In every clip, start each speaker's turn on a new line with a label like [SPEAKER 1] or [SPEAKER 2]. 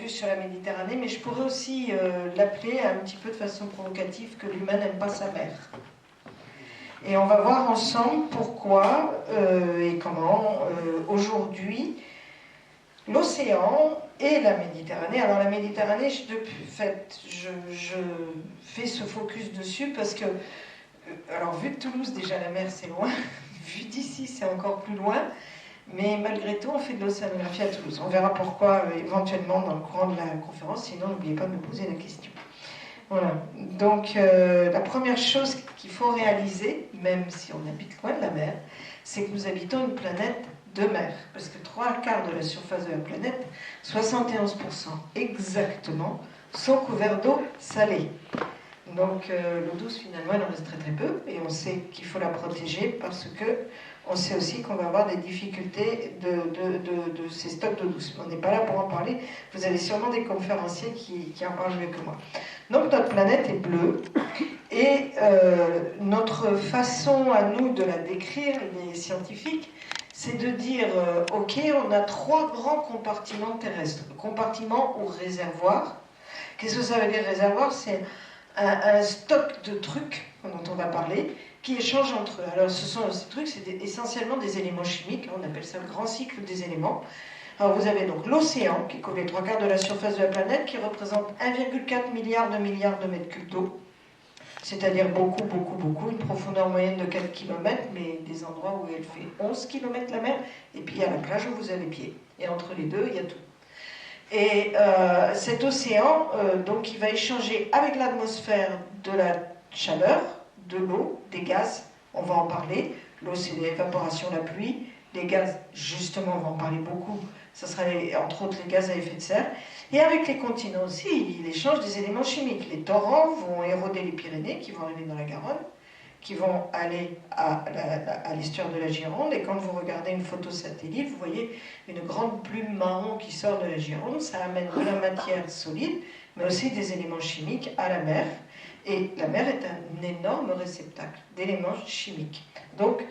[SPEAKER 1] focus sur la Méditerranée, mais je pourrais aussi l'appeler un petit peu de façon provocative que l'humain n'aime pas sa mer. Et on va voir ensemble pourquoi et comment aujourd'hui l'océan et la Méditerranée. Alors la Méditerranée, je fais ce focus dessus parce que, alors vu de Toulouse déjà la mer c'est loin, vu d'ici c'est encore plus loin, mais malgré tout on fait de l'océanographie à Toulouse. On verra pourquoi éventuellement dans le courant de la conférence, sinon n'oubliez pas de me poser la question. Voilà, donc la première chose qu'il faut réaliser, même si on habite loin de la mer, c'est que nous habitons une planète de mer, parce que 3/4 de la surface de la planète, 71% exactement, sont couverts d'eau salée. Donc l'eau douce finalement il en reste très très peu, et on sait qu'il faut la protéger parce que on sait aussi qu'on va avoir des difficultés de ces stocks d'eau douce. Mais on n'est pas là pour en parler, vous avez sûrement des conférenciers qui en parlent mieux que moi. Donc notre planète est bleue, et notre façon à nous de la décrire, les scientifiques, c'est de dire, ok, on a 3 grands compartiments terrestres. Compartiment ou réservoir. Qu'est-ce que ça veut dire réservoir? C'est un stock de trucs dont on va parler, qui échangent entre eux. Alors ces trucs, c'est essentiellement des éléments chimiques, on appelle ça le grand cycle des éléments. Alors vous avez donc l'océan, qui couvre les 3/4 de la surface de la planète, qui représente 1,4 milliard de mètres cubes d'eau, c'est-à-dire beaucoup, beaucoup, beaucoup, une profondeur moyenne de 4 km, mais des endroits où elle fait 11 km la mer, et puis il y a la plage où vous avez pied. Et entre les deux, il y a tout. Et cet océan, donc, il va échanger avec l'atmosphère de la chaleur, de l'eau, des gaz, on va en parler. L'eau, c'est l'évaporation, la pluie. Les gaz, justement, on va en parler beaucoup. Ça sera entre autres les gaz à effet de serre. Et avec les continents aussi, il échange des éléments chimiques. Les torrents vont éroder les Pyrénées, qui vont arriver dans la Garonne, qui vont aller à l'estuaire de la Gironde. Et quand vous regardez une photo satellite, vous voyez une grande plume marron qui sort de la Gironde. Ça amène de la matière solide, mais aussi des éléments chimiques à la mer. Et la mer est un énorme réceptacle d'éléments chimiques. Donc,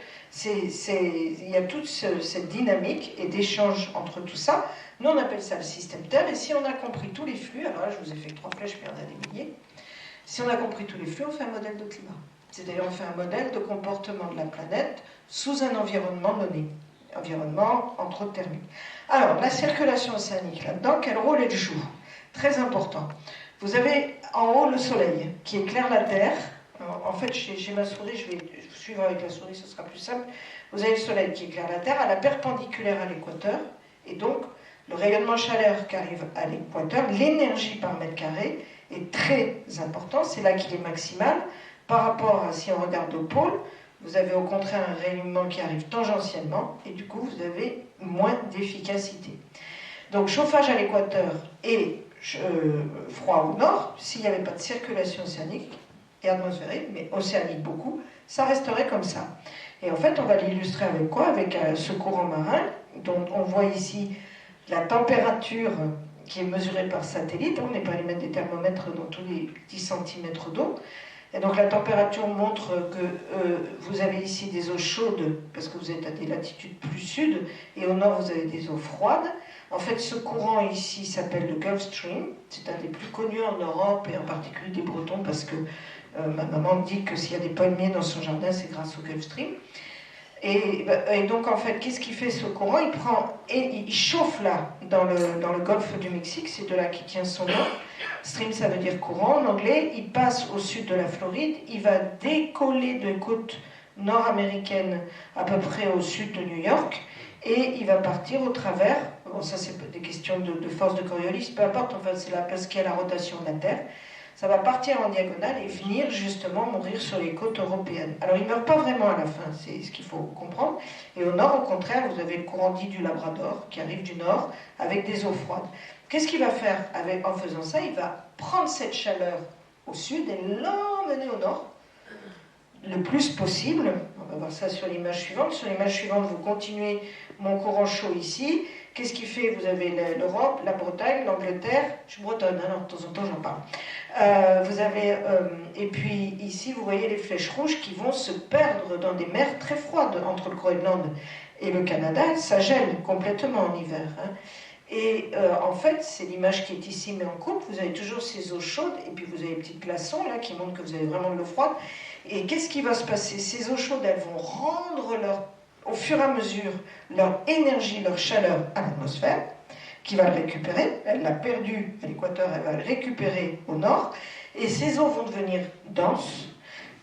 [SPEAKER 1] il y a toute cette dynamique et d'échange entre tout ça. Nous, on appelle ça le système Terre. Et si on a compris tous les flux, alors là, je vous ai fait 3 flèches, puis on a des milliers. Si on a compris tous les flux, on fait un modèle de climat. C'est-à-dire, on fait un modèle de comportement de la planète sous un environnement donné. Environnement, entre autres, thermique. Alors, la circulation océanique, là-dedans, quel rôle elle joue? Très important. Vous avez en haut le soleil qui éclaire la Terre. En fait, j'ai ma souris, je vais suivre avec la souris, ce sera plus simple. Vous avez le soleil qui éclaire la Terre à la perpendiculaire à l'équateur, et donc le rayonnement chaleur qui arrive à l'équateur, l'énergie par mètre carré est très important, c'est là qu'il est maximal, par rapport à si on regarde au pôle, vous avez au contraire un rayonnement qui arrive tangentiellement, et du coup vous avez moins d'efficacité. Donc chauffage à l'équateur et froid au nord, s'il n'y avait pas de circulation océanique et atmosphérique, mais océanique beaucoup, ça resterait comme ça. Et en fait, on va l'illustrer avec quoi? Avec ce courant marin, dont on voit ici la température qui est mesurée par satellite. On n'est pas allé mettre des thermomètres dans tous les 10 cm d'eau. Et donc la température montre que vous avez ici des eaux chaudes, parce que vous êtes à des latitudes plus sud, et au nord vous avez des eaux froides. En fait, ce courant ici s'appelle le Gulf Stream. C'est un des plus connus en Europe, et en particulier des Bretons, parce que ma maman dit que s'il y a des palmiers dans son jardin, c'est grâce au Gulf Stream. Et donc, en fait, qu'est-ce qu'il fait ce courant? Il chauffe là, dans le golfe du Mexique, c'est de là qu'il tient son nom. Stream, ça veut dire courant en anglais. Il passe au sud de la Floride, il va décoller de côte nord-américaine à peu près au sud de New York, et il va partir au travers. Bon, ça, c'est des questions de force de Coriolis, peu importe, enfin, c'est là parce qu'il y a la rotation de la Terre. Ça va partir en diagonale et venir justement mourir sur les côtes européennes. Alors il ne meurt pas vraiment à la fin, c'est ce qu'il faut comprendre. Et au nord, au contraire, vous avez le courant dit du Labrador qui arrive du nord avec des eaux froides. Qu'est-ce qu'il va faire en faisant ça? Il va prendre cette chaleur au sud et l'emmener au nord le plus possible. On va voir ça sur l'image suivante. Sur l'image suivante, vous continuez mon courant chaud ici. Qu'est-ce qui fait? Vous avez l'Europe, la Bretagne, l'Angleterre. Je suis bretonne, alors de temps en temps j'en parle. Vous avez, et puis ici, vous voyez les flèches rouges qui vont se perdre dans des mers très froides entre le Groenland et le Canada. Ça gèle complètement en hiver. Hein. Et en fait, c'est l'image qui est ici, mais en coupe. Vous avez toujours ces eaux chaudes, et puis vous avez des petites glaçons là qui montrent que vous avez vraiment de l'eau froide. Et qu'est-ce qui va se passer? Ces eaux chaudes, elles vont rendre au fur et à mesure leur énergie, leur chaleur à l'atmosphère, qui va le récupérer. Elle l'a perdu à l'équateur, elle va le récupérer au nord. Et ces eaux vont devenir denses,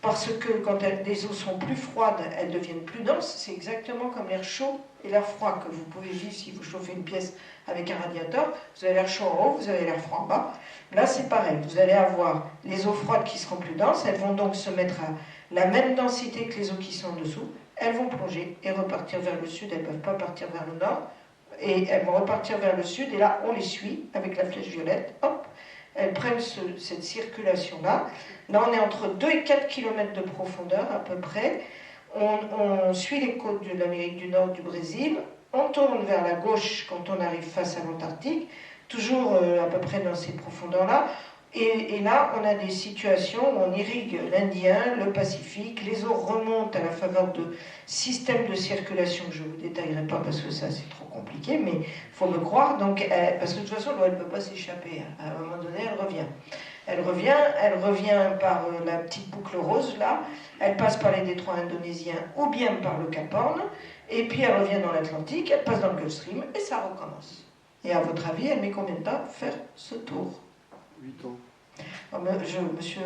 [SPEAKER 1] parce que quand les eaux sont plus froides, elles deviennent plus denses. C'est exactement comme l'air chaud et l'air froid que vous pouvez vivre si vous chauffez une pièce avec un radiateur. Vous avez l'air chaud en haut, vous avez l'air froid en bas. Là, c'est pareil. Vous allez avoir les eaux froides qui seront plus denses. Elles vont donc se mettre à la même densité que les eaux qui sont en dessous. Elles vont plonger et repartir vers le sud. Elles ne peuvent pas partir vers le nord. Et elles vont repartir vers le sud. Et là, on les suit avec la flèche violette. Hop, elles prennent cette circulation-là. Là, on est entre 2 et 4 km de profondeur à peu près. On suit les côtes de l'Amérique du Nord, du Brésil. On tourne vers la gauche quand on arrive face à l'Antarctique, toujours à peu près dans ces profondeurs-là. Et là, on a des situations où on irrigue l'Indien, le Pacifique, les eaux remontent à la faveur de systèmes de circulation que je ne vous détaillerai pas parce que ça c'est trop compliqué, mais il faut me croire. Donc, parce que de toute façon, l'eau elle ne peut pas s'échapper. À un moment donné, elle revient. Elle revient par la petite boucle rose là, elle passe par les détroits indonésiens ou bien par le Cap Horn, et puis elle revient dans l'Atlantique, elle passe dans le Gulf Stream et ça recommence. Et à votre avis, elle met combien de temps à faire ce tour?
[SPEAKER 2] 8 ans.
[SPEAKER 1] Oh, monsieur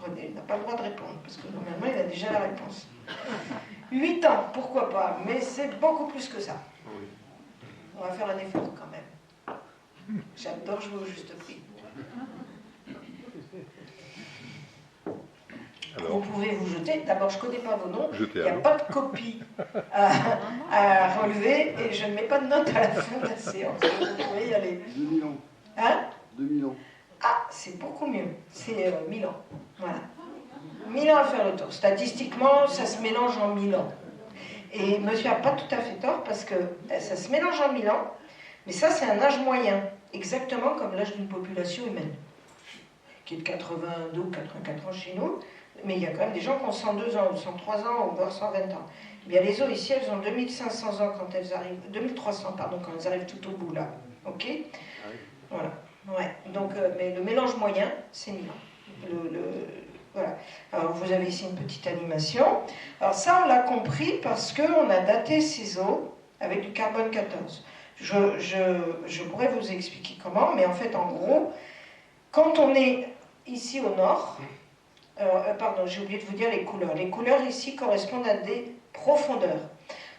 [SPEAKER 1] René n'a pas le droit de répondre, parce que normalement il a déjà la réponse. 8 ans, pourquoi pas, mais c'est beaucoup plus que ça.
[SPEAKER 2] Oui.
[SPEAKER 1] On va faire un effort quand même. J'adore jouer au juste prix.
[SPEAKER 3] Alors,
[SPEAKER 1] vous pouvez vous jeter. D'abord, je ne connais pas vos noms. Il n'y a
[SPEAKER 3] l'eau.
[SPEAKER 1] pas de copie à relever et je ne mets pas de note à la fin de la séance. Vous pouvez y aller.
[SPEAKER 2] 2000 ans.
[SPEAKER 1] Hein?
[SPEAKER 2] 2000 ans.
[SPEAKER 1] Ah, c'est beaucoup mieux. C'est 1000 ans. Voilà. 1000 ans à faire le tour. Statistiquement, ça se mélange en 1000 ans. Et monsieur n'a pas tout à fait tort parce que ça se mélange en 1000 ans, mais ça, c'est un âge moyen, exactement comme l'âge d'une population humaine, qui est de 82 ou 84 ans chez nous. Mais il y a quand même des gens qui ont 102 ans, ou 103 ans, ou voire 120 ans. Eh bien, les eaux ici, elles ont 2500 ans quand elles arrivent, 2300, pardon, quand elles arrivent tout au bout, là. Ok? Voilà. Ouais. Donc, mais le mélange moyen, c'est 1000 ans. Voilà. Alors, vous avez ici une petite animation. Alors, ça, on l'a compris parce qu'on a daté ces eaux avec du carbone 14. Je pourrais vous expliquer comment, mais en fait, en gros, quand on est ici au nord, pardon, j'ai oublié de vous dire les couleurs. Les couleurs ici correspondent à des profondeurs.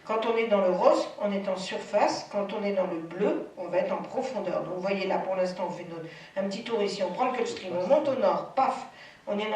[SPEAKER 1] Quand on est dans le rose, on est en surface. Quand on est dans le bleu, on va être en profondeur. Donc vous voyez là, pour l'instant, on fait un petit tour ici. On prend le Gulf Stream, on monte au nord, paf, on est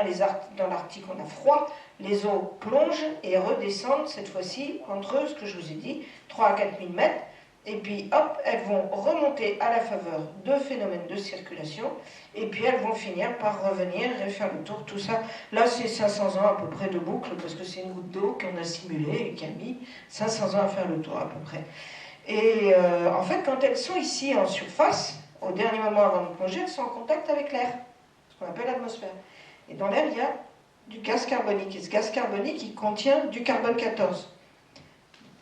[SPEAKER 1] dans l'Arctique, on a froid. Les eaux plongent et redescendent cette fois-ci entre, ce que je vous ai dit, 3 à 4 000 mètres. Et puis, hop, elles vont remonter à la faveur de phénomènes de circulation, et puis elles vont finir par revenir et faire le tour, tout ça. Là, c'est 500 ans à peu près de boucle, parce que c'est une goutte d'eau qu'on a simulée et qui a mis 500 ans à faire le tour à peu près. Et en fait, quand elles sont ici en surface, au dernier moment avant de plonger, elles sont en contact avec l'air, ce qu'on appelle l'atmosphère. Et dans l'air, il y a du gaz carbonique, et ce gaz carbonique, il contient du carbone 14.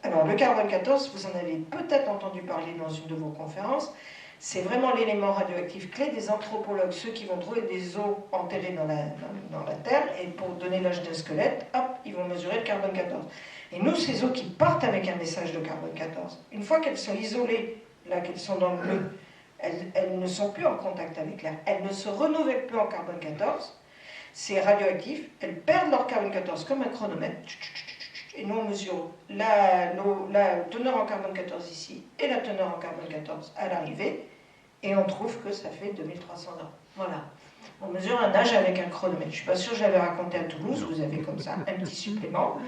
[SPEAKER 1] Alors, le carbone 14, vous en avez peut-être entendu parler dans une de vos conférences, c'est vraiment l'élément radioactif clé des anthropologues, ceux qui vont trouver des os enterrés dans la terre, et pour donner l'âge d'un squelette, hop, ils vont mesurer le carbone 14. Et nous, ces os qui partent avec un message de carbone 14, une fois qu'elles sont isolées, là, qu'elles sont dans le bleu, elles ne sont plus en contact avec l'air, elles ne se renouvellent plus en carbone 14, c'est radioactif, elles perdent leur carbone 14 comme un chronomètre, et nous on mesure la teneur en carbone 14 ici et la teneur en carbone 14 à l'arrivée, et on trouve que ça fait 2300 ans. Voilà. On mesure un âge avec un chronomètre. Je ne suis pas sûre que je l'avais raconté à Toulouse, vous avez comme ça un petit supplément.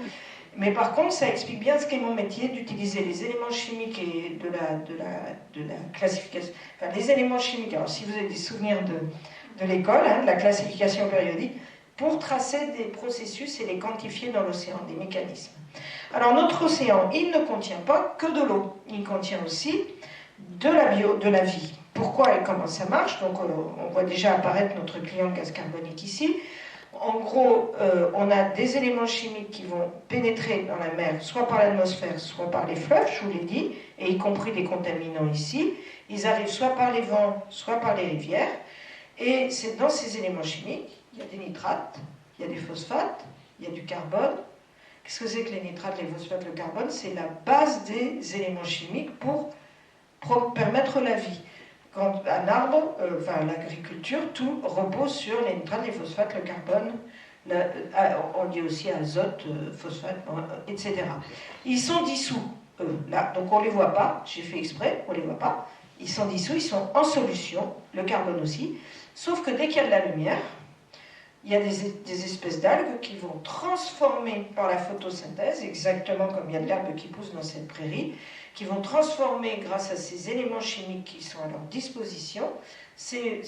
[SPEAKER 1] Mais par contre, ça explique bien ce qu'est mon métier, d'utiliser les éléments chimiques et de la classification. Enfin, les éléments chimiques, alors si vous avez des souvenirs de l'école, de la classification périodique, pour tracer des processus et les quantifier dans l'océan, des mécanismes. Alors notre océan, il ne contient pas que de l'eau, il contient aussi de la vie. Pourquoi et comment ça marche? Donc on voit déjà apparaître notre client de gaz carbonique ici. En gros, on a des éléments chimiques qui vont pénétrer dans la mer, soit par l'atmosphère, soit par les fleuves, je vous l'ai dit, et y compris des contaminants ici. Ils arrivent soit par les vents, soit par les rivières. Et c'est dans ces éléments chimiques, il y a des nitrates, il y a des phosphates, il y a du carbone. Qu'est-ce que c'est que les nitrates, les phosphates, le carbone? C'est la base des éléments chimiques pour permettre la vie. Quand un arbre, l'agriculture, tout repose sur les nitrates, les phosphates, le carbone, on dit aussi azote, phosphate, etc. Ils sont dissous, là, donc on ne les voit pas, j'ai fait exprès, on ne les voit pas. Ils sont dissous, ils sont en solution, le carbone aussi, sauf que dès qu'il y a de la lumière, il y a des espèces d'algues qui vont transformer par la photosynthèse, exactement comme il y a de l'herbe qui pousse dans cette prairie, qui vont transformer, grâce à ces éléments chimiques qui sont à leur disposition, ces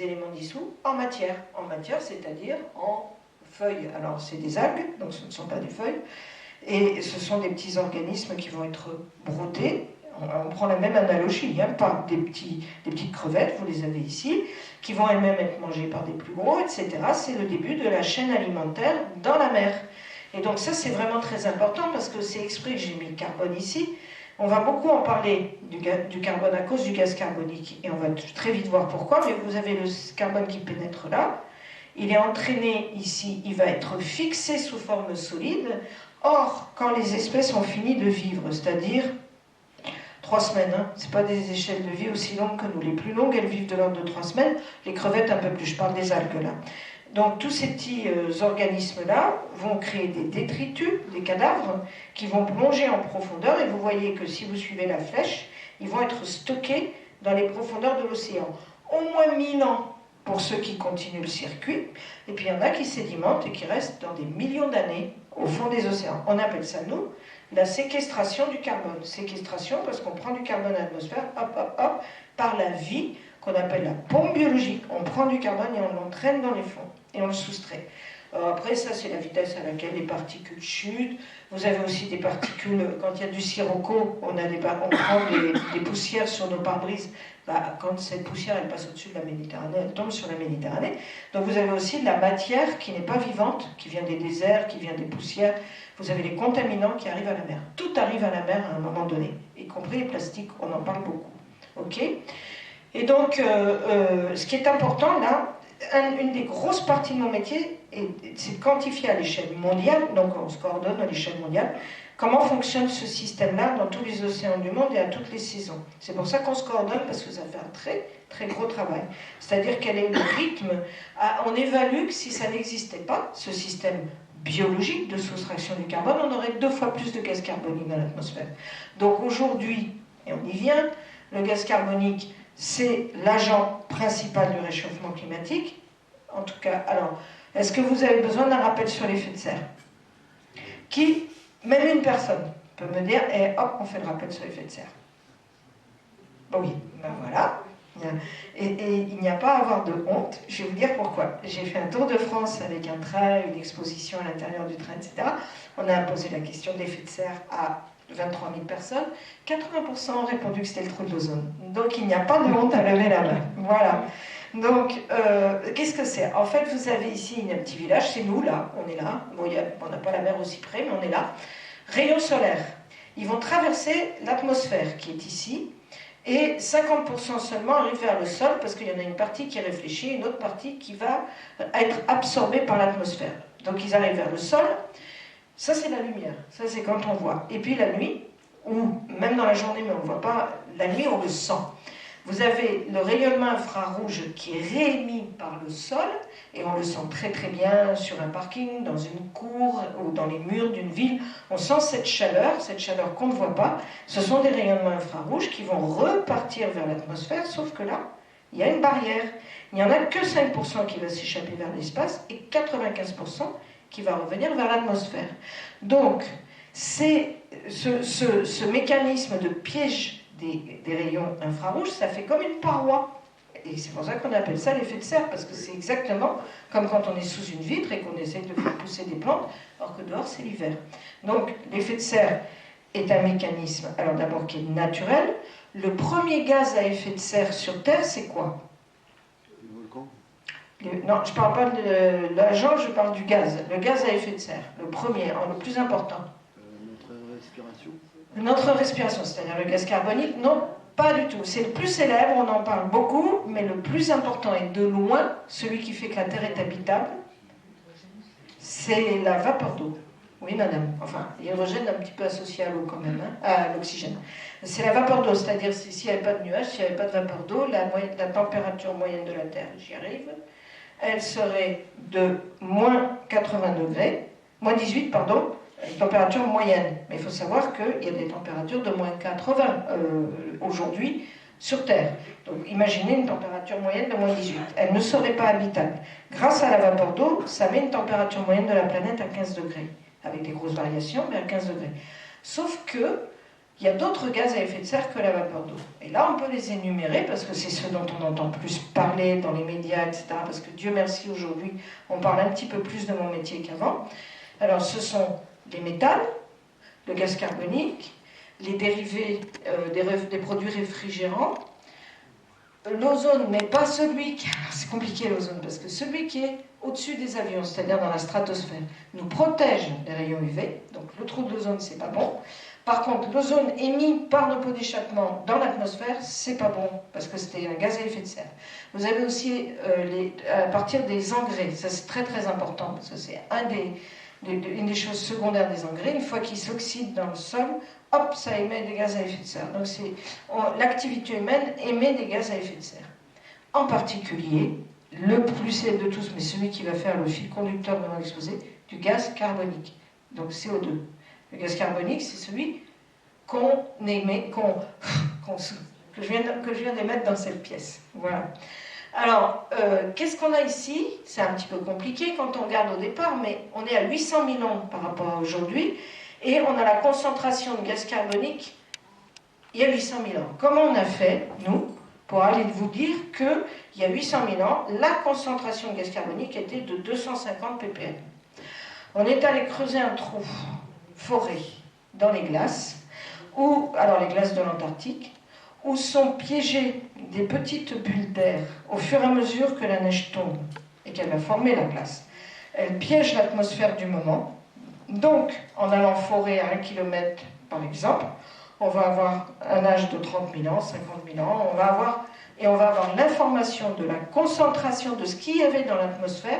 [SPEAKER 1] éléments dissous en matière. En matière, c'est-à-dire en feuilles. Alors, c'est des algues, donc ce ne sont pas des feuilles, et ce sont des petits organismes qui vont être brodés. On prend la même analogie, par des petites crevettes, vous les avez ici, qui vont elles-mêmes être mangées par des plus gros, etc. C'est le début de la chaîne alimentaire dans la mer. Et donc ça, c'est vraiment très important, parce que c'est exprès que j'ai mis le carbone ici. On va beaucoup en parler du carbone à cause du gaz carbonique, et on va très vite voir pourquoi, mais vous avez le carbone qui pénètre là, il est entraîné ici, il va être fixé sous forme solide. Or, quand les espèces ont fini de vivre, c'est-à-dire 3 semaines, c'est pas des échelles de vie aussi longues que nous. Les plus longues, elles vivent de l'ordre de 3 semaines, les crevettes un peu plus, je parle des algues là. Donc tous ces petits organismes-là vont créer des détritus, des cadavres, qui vont plonger en profondeur, et vous voyez que si vous suivez la flèche, ils vont être stockés dans les profondeurs de l'océan. Au moins 1000 ans pour ceux qui continuent le circuit, et puis il y en a qui sédimentent et qui restent dans des millions d'années au fond des océans. On appelle ça, nous, la séquestration du carbone. Séquestration parce qu'on prend du carbone à l'atmosphère, hop, par la vie, qu'on appelle la pompe biologique. On prend du carbone et on l'entraîne dans les fonds, et on le soustrait. Alors après, ça, c'est la vitesse à laquelle les particules chutent. Vous avez aussi des particules, quand il y a du sirocco, on prend des poussières sur nos pare-brises. Quand cette poussière, elle passe au-dessus de la Méditerranée, elle tombe sur la Méditerranée. Donc vous avez aussi de la matière qui n'est pas vivante, qui vient des déserts, qui vient des poussières. Vous avez les contaminants qui arrivent à la mer. Tout arrive à la mer à un moment donné, y compris les plastiques, on en parle beaucoup. Ok ? Et donc, ce qui est important là, une des grosses parties de mon métier, c'est de quantifier à l'échelle mondiale, donc on se coordonne à l'échelle mondiale, comment fonctionne ce système-là dans tous les océans du monde et à toutes les saisons. C'est pour ça qu'on se coordonne, parce que ça fait un très, très gros travail. C'est-à-dire quel est le rythme. On évalue que si ça n'existait pas, ce système biologique de soustraction du carbone, on aurait 2 fois plus de gaz carbonique dans l'atmosphère. Donc aujourd'hui, et on y vient, le gaz carbonique, c'est l'agent principal du réchauffement climatique. En tout cas, alors, est-ce que vous avez besoin d'un rappel sur l'effet de serre? Qui, même une personne, peut me dire, et hop, on fait le rappel sur l'effet de serre. Bon, oui, ben voilà. Et il n'y a pas à avoir de honte. Je vais vous dire pourquoi. J'ai fait un tour de France avec un train, une exposition à l'intérieur du train, etc. On a posé la question de l'effet de serre à 23 000 personnes, 80% ont répondu que c'était le trou de l'ozone. Donc il n'y a pas de honte à lever la main. Voilà. Donc, qu'est-ce que c'est? En fait, vous avez ici un petit village, c'est nous là, on est là. Bon, on n'a pas la mer aussi près, mais on est là. Rayons solaires. Ils vont traverser l'atmosphère qui est ici, et 50% seulement arrivent vers le sol, parce qu'il y en a une partie qui est réfléchie, une autre partie qui va être absorbée par l'atmosphère. Donc ils arrivent vers le sol. Ça, c'est la lumière. Ça, c'est quand on voit. Et puis la nuit, ou même dans la journée, mais on ne voit pas, la nuit, on le sent. Vous avez le rayonnement infrarouge qui est réémis par le sol, et on le sent très très bien sur un parking, dans une cour, ou dans les murs d'une ville. On sent cette chaleur qu'on ne voit pas. Ce sont des rayonnements infrarouges qui vont repartir vers l'atmosphère, sauf que là, il y a une barrière. Il n'y en a que 5% qui va s'échapper vers l'espace, et 95% qui va revenir vers l'atmosphère. Donc, c'est ce mécanisme de piège des rayons infrarouges, ça fait comme une paroi. Et c'est pour ça qu'on appelle ça l'effet de serre, parce que c'est exactement comme quand on est sous une vitre et qu'on essaie de faire pousser des plantes, alors que dehors c'est l'hiver. Donc, l'effet de serre est un mécanisme, alors d'abord qui est naturel. Le premier gaz à effet de serre sur Terre, c'est quoi? Non, je ne parle pas de l'agent, je parle du gaz. Le gaz à effet de serre, le premier, le plus important.
[SPEAKER 2] Notre respiration.
[SPEAKER 1] Notre respiration, c'est-à-dire le gaz carbonique, non. Pas du tout. C'est le plus célèbre, on en parle beaucoup, mais le plus important et de loin, celui qui fait que la Terre est habitable, c'est la vapeur d'eau. Oui, madame. Enfin, l'hydrogène un petit peu associé à l'eau quand même, hein, à l'oxygène. C'est la vapeur d'eau, c'est-à-dire s'il n'y avait pas de nuages, s'il n'y avait pas de vapeur d'eau, la température moyenne de la Terre, j'y arrive, elle serait de moins 80 degrés, moins 18, pardon, une température moyenne. Mais il faut savoir qu'il y a des températures de moins 80 aujourd'hui sur Terre. Donc imaginez une température moyenne de moins 18. Elle ne serait pas habitable. Grâce à la vapeur d'eau, ça met une température moyenne de la planète à 15 degrés, avec des grosses variations, mais à 15 degrés. Sauf que il y a d'autres gaz à effet de serre que la vapeur d'eau. Et là, on peut les énumérer, parce que c'est ceux dont on entend plus parler dans les médias, etc. Parce que Dieu merci, aujourd'hui, on parle un petit peu plus de mon métier qu'avant. Alors, ce sont les métals, le gaz carbonique, les dérivés des produits réfrigérants, l'ozone, mais pas celui qui... C'est compliqué l'ozone, parce que celui qui est au-dessus des avions, c'est-à-dire dans la stratosphère, nous protège des rayons UV, donc le trou de l'ozone, c'est pas bon. Par contre, l'ozone émis par nos pots d'échappement dans l'atmosphère, c'est pas bon, parce que c'était un gaz à effet de serre. Vous avez aussi, à partir des engrais, ça c'est très très important, parce que c'est une des choses secondaires des engrais, une fois qu'ils s'oxydent dans le sol, hop, ça émet des gaz à effet de serre. Donc l'activité humaine émet des gaz à effet de serre. En particulier, le plus célèbre de tous, mais celui qui va faire le fil conducteur de mon exposé, du gaz carbonique, donc CO2. Le gaz carbonique, c'est celui qu'on émet, que je viens d'émettre dans cette pièce. Voilà. Alors, qu'est-ce qu'on a ici? C'est un petit peu compliqué quand on regarde au départ, mais on est à 800 000 ans par rapport à aujourd'hui, et on a la concentration de gaz carbonique il y a 800 000 ans. Comment on a fait, nous, pour aller vous dire qu'il y a 800 000 ans, la concentration de gaz carbonique était de 250 ppm. On est allé creuser un trou foré dans les glaces, alors les glaces de l'Antarctique, où sont piégées des petites bulles d'air au fur et à mesure que la neige tombe et qu'elle va former la glace. Elle piège l'atmosphère du moment. Donc, en allant forer à 1 km, par exemple, on va avoir un âge de 30 000 ans, 50 000 ans, on va avoir l'information de la concentration de ce qu'il y avait dans l'atmosphère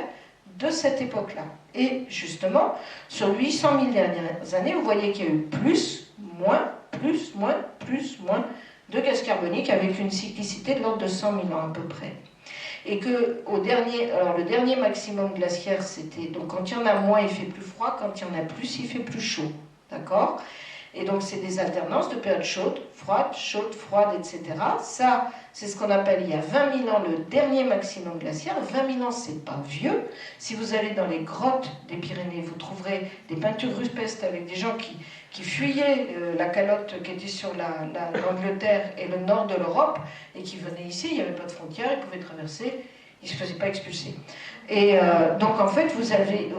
[SPEAKER 1] de cette époque-là. Et justement, sur 800 000 dernières années, vous voyez qu'il y a eu plus, moins, plus, moins, plus, moins de gaz carbonique avec une cyclicité de l'ordre de 100 000 ans à peu près. Et que le dernier maximum glaciaire, c'était, donc quand il y en a moins, il fait plus froid, quand il y en a plus, il fait plus chaud. D'accord ? Et donc c'est des alternances de périodes chaudes, froides, etc. Ça, c'est ce qu'on appelle il y a 20 000 ans le dernier maximum glaciaire. 20 000 ans, c'est pas vieux. Si vous allez dans les grottes des Pyrénées, vous trouverez des peintures rupestres avec des gens qui fuyaient la calotte qui était sur l'Angleterre et le nord de l'Europe et qui venaient ici, il n'y avait pas de frontières, ils pouvaient traverser, ils ne se faisaient pas expulser. Et donc en fait, vous avez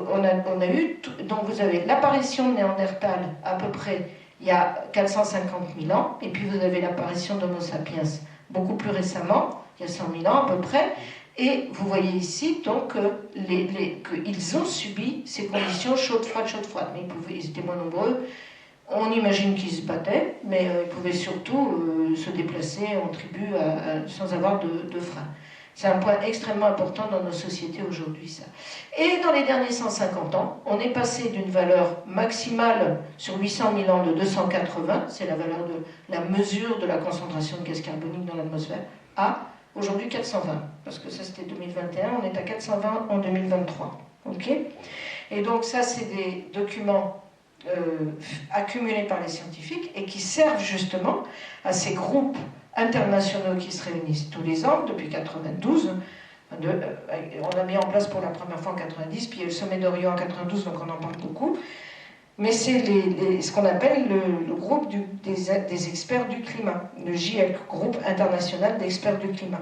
[SPEAKER 1] l'apparition de Néandertal à peu près il y a 450 000 ans, et puis vous avez l'apparition d'Homo sapiens beaucoup plus récemment, il y a 100 000 ans à peu près, et vous voyez ici donc qu'ils ont subi ces conditions chaudes, froides, mais ils étaient moins nombreux. On imagine qu'ils se battaient, mais ils pouvaient surtout se déplacer en tribu sans avoir de frein. C'est un point extrêmement important dans nos sociétés aujourd'hui, ça. Et dans les derniers 150 ans, on est passé d'une valeur maximale sur 800 000 ans de 280, c'est la valeur de la mesure de la concentration de gaz carbonique dans l'atmosphère, à aujourd'hui 420. Parce que ça c'était 2021, on est à 420 en 2023. Ok ? Et donc ça c'est des documents accumulés par les scientifiques et qui servent justement à ces groupes internationaux qui se réunissent tous les ans depuis 92. On l'a mis en place pour la première fois en 90, puis il y a eu le sommet d'Orient en 92, donc on en parle beaucoup. Mais c'est ce qu'on appelle le groupe des experts du climat, le GIEC, groupe international d'experts du climat.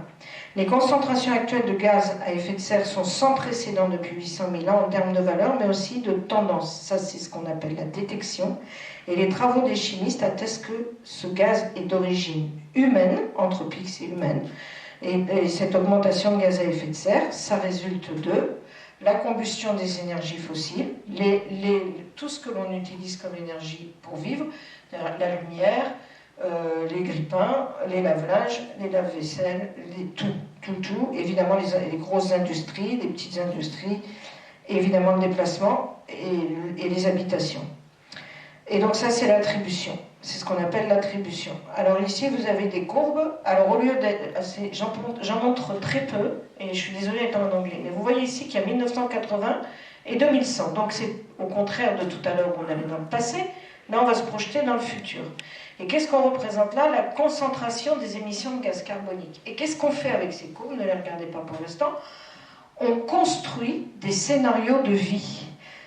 [SPEAKER 1] Les concentrations actuelles de gaz à effet de serre sont sans précédent depuis 800 000 ans en termes de valeur, mais aussi de tendance. Ça, c'est ce qu'on appelle la détection. Et les travaux des chimistes attestent que ce gaz est d'origine humaine, anthropique, c'est humaine. Et cette augmentation de gaz à effet de serre, ça résulte de la combustion des énergies fossiles, tout ce que l'on utilise comme énergie pour vivre, la lumière, les grippins, les lave-linges, les lave-vaisselle, tout, évidemment les grosses industries, les petites industries, évidemment le déplacement et les habitations. Et donc ça c'est l'attribution, c'est ce qu'on appelle l'attribution. Alors ici vous avez des courbes, alors au lieu d'être, j'en montre très peu, et je suis désolée d'être en anglais, mais vous voyez ici qu'il y a 1980 et 2100, donc c'est au contraire de tout à l'heure où on allait dans le passé, là on va se projeter dans le futur. Et qu'est-ce qu'on représente là? La concentration des émissions de gaz carbonique. Et qu'est-ce qu'on fait avec ces courbes? Ne les regardez pas pour l'instant. On construit des scénarios de vie.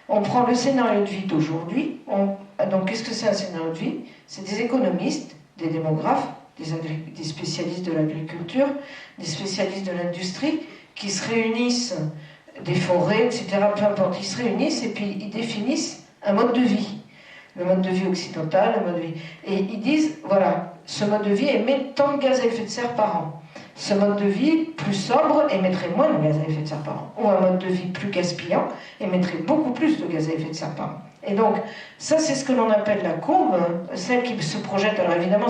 [SPEAKER 1] On prend le scénario de vie d'aujourd'hui. Donc qu'est-ce que c'est un scénario de vie? C'est des économistes, des démographes, des spécialistes de l'agriculture, des spécialistes de l'industrie, qui se réunissent, des forêts, etc., peu importe, ils se réunissent et puis ils définissent un mode de vie. Le mode de vie occidental, le mode de vie. Et ils disent, voilà, ce mode de vie émet tant de gaz à effet de serre par an. Ce mode de vie plus sobre émettrait moins de gaz à effet de serre par an. Ou un mode de vie plus gaspillant émettrait beaucoup plus de gaz à effet de serre par an. Et donc, ça c'est ce que l'on appelle la courbe, celle qui se projette. Alors évidemment,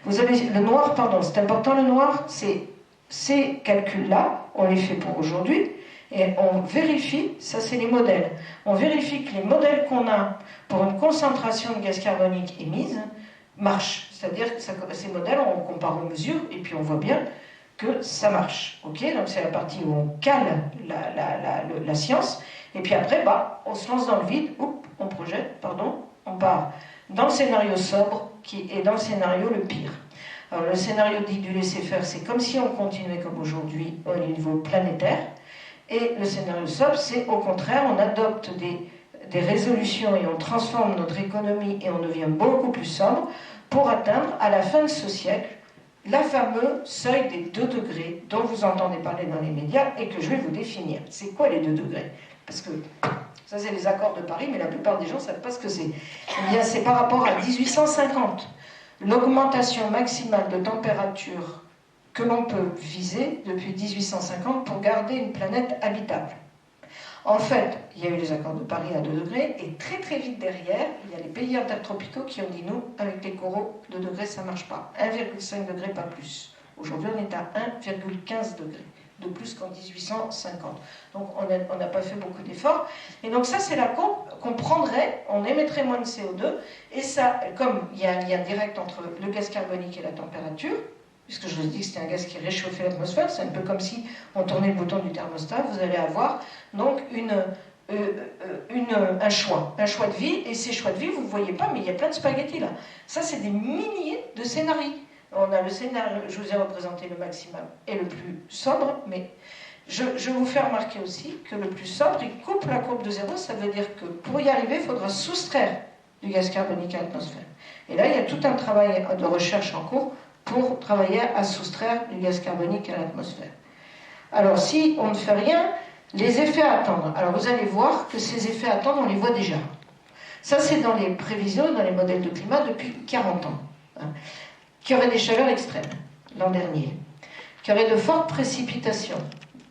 [SPEAKER 1] vous avez le noir, pardon, c'est important le noir, c'est ces calculs-là, on les fait pour aujourd'hui. Et on vérifie, ça c'est les modèles, on vérifie que les modèles qu'on a pour une concentration de gaz carbonique émise marchent. C'est-à-dire que ces modèles, on compare aux mesures et puis on voit bien que ça marche. Okay, donc c'est la partie où on cale la science. Et puis après, on se lance dans le vide, on projette, on part dans le scénario sobre qui est dans le scénario le pire. Alors le scénario dit du laisser-faire, c'est comme si on continuait comme aujourd'hui au niveau planétaire. Et le scénario sobre, c'est au contraire, on adopte des résolutions et on transforme notre économie et on devient beaucoup plus sobre pour atteindre, à la fin de ce siècle, la fameuse seuil des 2 degrés dont vous entendez parler dans les médias et que je vais vous définir. C'est quoi les 2 degrés? Parce que ça, c'est les accords de Paris, mais la plupart des gens ne savent pas ce que c'est. Eh bien, c'est par rapport à 1850. L'augmentation maximale de température que l'on peut viser depuis 1850 pour garder une planète habitable. En fait, il y a eu les accords de Paris à 2 degrés, et très très vite derrière, il y a les pays intertropicaux qui ont dit nous, avec les coraux, 2 degrés ça ne marche pas. 1,5 degré, pas plus. Aujourd'hui, on est à 1,15 degrés, de plus qu'en 1850. Donc on n'a pas fait beaucoup d'efforts. Et donc ça, c'est la courbe qu'on prendrait, on émettrait moins de CO2, et ça, comme il y a un lien direct entre le gaz carbonique et la température, puisque je vous ai dit que c'était un gaz qui réchauffait l'atmosphère, c'est un peu comme si on tournait le bouton du thermostat, vous allez avoir donc un choix de vie, et ces choix de vie, vous ne voyez pas, mais il y a plein de spaghettis là. Ça, c'est des milliers de scénarios. On a le scénario, je vous ai représenté le maximum et le plus sobre, mais je vous fais remarquer aussi que le plus sobre, il coupe la courbe de zéro, ça veut dire que pour y arriver, il faudra soustraire du gaz carbonique à l'atmosphère. Et là, il y a tout un travail de recherche en cours pour travailler à soustraire du gaz carbonique à l'atmosphère. Alors, si on ne fait rien, les effets à attendre. Alors, vous allez voir que ces effets à attendre, on les voit déjà. Ça, c'est dans les prévisions, dans les modèles de climat depuis 40 ans. Qu'il y aurait des chaleurs extrêmes l'an dernier. Qu'il y aurait de fortes précipitations.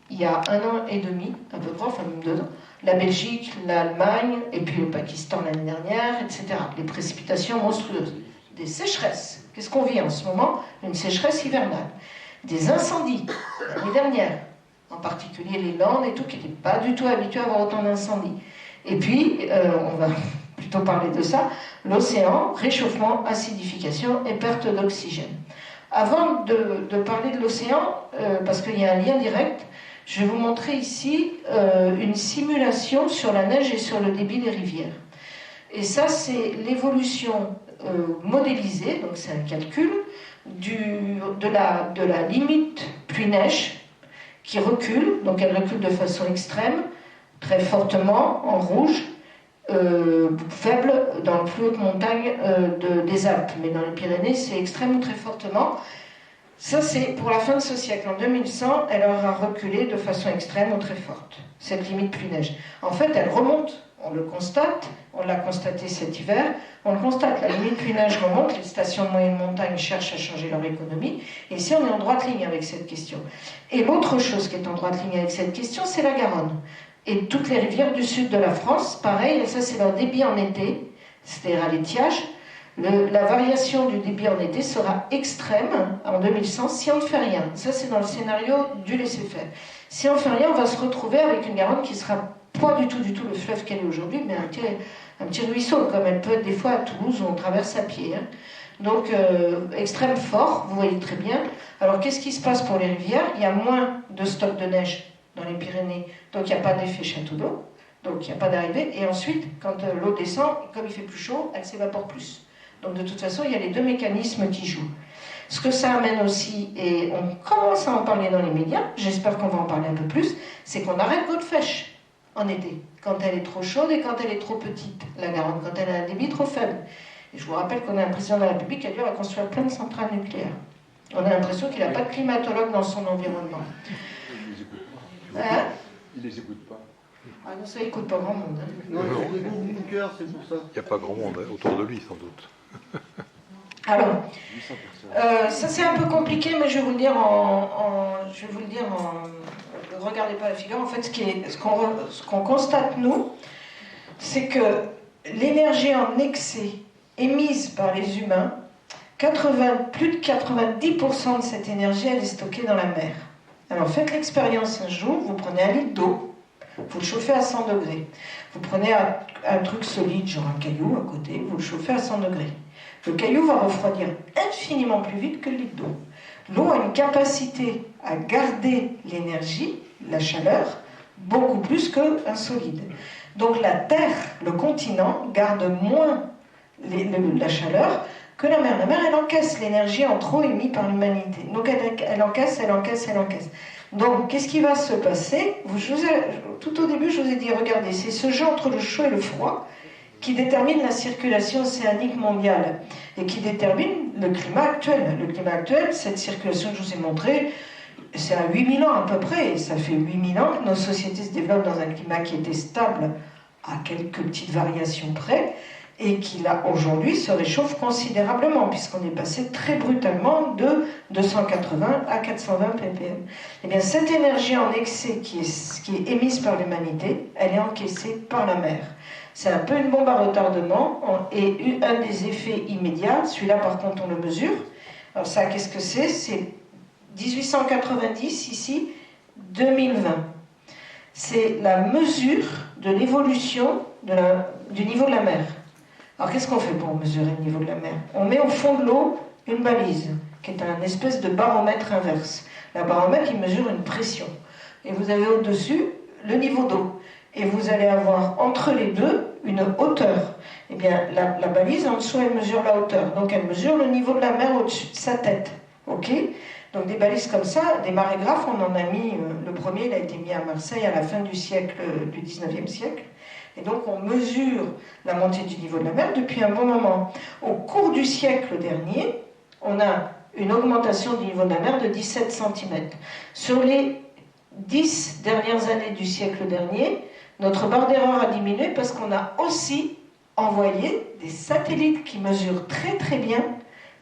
[SPEAKER 1] Il y a 1 an et demi, à peu près, enfin même 2 ans, la Belgique, l'Allemagne, et puis le Pakistan l'année dernière, etc. Les précipitations monstrueuses. Des sécheresses. Qu'est-ce qu'on vit en ce moment? Une sécheresse hivernale. Des incendies, l'année dernière. En particulier les Landes et tout, qui n'étaient pas du tout habitués à avoir autant d'incendies. Et puis, on va plutôt parler de ça, l'océan, réchauffement, acidification et perte d'oxygène. Avant de parler de l'océan, parce qu'il y a un lien direct, je vais vous montrer ici une simulation sur la neige et sur le débit des rivières. Et ça, c'est l'évolution modélisée, donc c'est un calcul, de la limite pluie-neige qui recule, donc elle recule de façon extrême, très fortement, en rouge, faible dans les plus hautes montagnes des Alpes, mais dans les Pyrénées, c'est extrême ou très fortement. Ça, c'est pour la fin de ce siècle. En 2100, elle aura reculé de façon extrême ou très forte, cette limite pluie-neige. En fait, elle remonte, on le constate, on l'a constaté cet hiver, on le constate, la limite pluie-neige remonte, les stations de moyenne montagne cherchent à changer leur économie, et ici on est en droite ligne avec cette question. Et l'autre chose qui est en droite ligne avec cette question, c'est la Garonne. Et toutes les rivières du sud de la France, pareil, et ça c'est leur débit en été, c'est-à-dire à l'étiage, La variation du débit en été sera extrême en 2100 si on ne fait rien. Ça, c'est dans le scénario du laisser-faire. Si on ne fait rien, on va se retrouver avec une Garonne qui sera pas du tout le fleuve qu'elle est aujourd'hui, mais un petit ruisseau, comme elle peut être des fois à Toulouse où on traverse à pied. Hein. Donc, extrême fort, vous voyez très bien. Alors, qu'est-ce qui se passe pour les rivières? Il y a moins de stock de neige dans les Pyrénées, donc il n'y a pas d'effet château d'eau, donc il n'y a pas d'arrivée. Et ensuite, quand l'eau descend, comme il fait plus chaud, elle s'évapore plus. Donc, de toute façon, il y a les deux mécanismes qui jouent. Ce que ça amène aussi, et on commence à en parler dans les médias, j'espère qu'on va en parler un peu plus, c'est qu'on arrête Godefèche en été, quand elle est trop chaude et quand elle est trop petite, la Garonne, quand elle a un débit trop faible. Et je vous rappelle qu'on a un président de la République qui a dû construire plein de centrales nucléaires. On a l'impression qu'il n'a pas de climatologue dans son environnement.
[SPEAKER 2] Il les écoute pas.
[SPEAKER 1] Ah non, ça écoute pas grand monde. Hein.
[SPEAKER 3] Non, il est beaucoup de cœur, c'est pour ça.
[SPEAKER 2] Il n'y a pas grand monde autour de lui, sans doute.
[SPEAKER 1] Alors, ça c'est un peu compliqué, mais je vais vous le dire regardez pas la figure. En fait, ce qu'on constate, nous, c'est que l'énergie en excès émise par les humains, plus de 90% de cette énergie, elle est stockée dans la mer. Alors faites l'expérience un jour, vous prenez un litre d'eau, vous le chauffez à 100 degrés. Vous prenez un truc solide, genre un caillou à côté, vous le chauffez à 100 degrés. Le caillou va refroidir infiniment plus vite que le litre d'eau. L'eau a une capacité à garder l'énergie, la chaleur, beaucoup plus qu'un solide. Donc la Terre, le continent, garde moins la chaleur que la mer. La mer, elle encaisse l'énergie en trop émise par l'humanité. Donc elle encaisse. Donc qu'est-ce qui va se passer? Tout au début, je vous ai dit, regardez, c'est ce jeu entre le chaud et le froid qui détermine la circulation océanique mondiale et qui détermine le climat actuel. Le climat actuel, cette circulation que je vous ai montrée, c'est à 8000 ans à peu près. Ça fait 8000 ans que nos sociétés se développent dans un climat qui était stable à quelques petites variations près et qui, là, aujourd'hui, se réchauffe considérablement puisqu'on est passé très brutalement de 280 à 420 ppm. Eh bien, cette énergie en excès qui est émise par l'humanité, elle est encaissée par la mer. C'est un peu une bombe à retardement et un des effets immédiats, celui-là par contre on le mesure. Alors ça, qu'est-ce que c'est? C'est 1890 ici, 2020. C'est la mesure de l'évolution du niveau de la mer. Alors qu'est-ce qu'on fait pour mesurer le niveau de la mer? On met au fond de l'eau une balise, qui est un espèce de baromètre inverse. Le baromètre, il mesure une pression. Et vous avez au-dessus le niveau d'eau. Et vous allez avoir entre les deux une hauteur. Eh bien, la balise, en dessous, elle mesure la hauteur. Donc, elle mesure le niveau de la mer au-dessus de sa tête. OK? Donc, des balises comme ça, des marégraphes, on en a mis... le premier, il a été mis à Marseille à la fin du siècle, du 19e siècle. Et donc, on mesure la montée du niveau de la mer depuis un bon moment. Au cours du siècle dernier, on a une augmentation du niveau de la mer de 17 cm. Sur les 10 dernières années du siècle dernier, notre barre d'erreur a diminué parce qu'on a aussi envoyé des satellites qui mesurent très très bien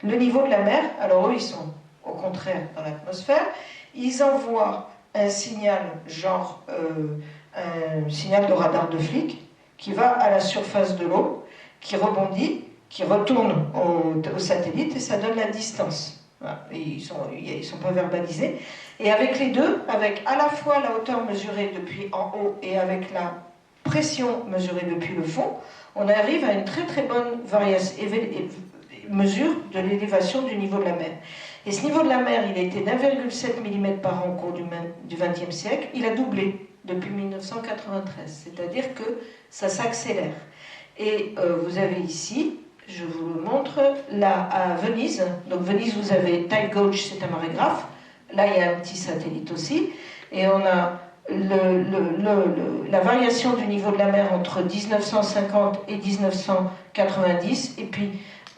[SPEAKER 1] le niveau de la mer. Alors eux, ils sont au contraire dans l'atmosphère. Ils envoient un signal, genre un signal de radar de flic, qui va à la surface de l'eau, qui rebondit, qui retourne au satellite et ça donne la distance. Voilà. Et ils sont pas verbalisés. Et avec les deux, avec à la fois la hauteur mesurée depuis en haut et avec la pression mesurée depuis le fond, on arrive à une très très bonne mesure de l'élévation du niveau de la mer. Et ce niveau de la mer, il était d'1,7 mm par an au cours du XXe siècle. Il a doublé depuis 1993, c'est-à-dire que ça s'accélère. Et vous avez ici, je vous le montre, là à Venise. Donc Venise, vous avez Tide Gauge, c'est un marégraphe. Là, il y a un petit satellite aussi. Et on a la variation du niveau de la mer entre 1950 et 1990. Et puis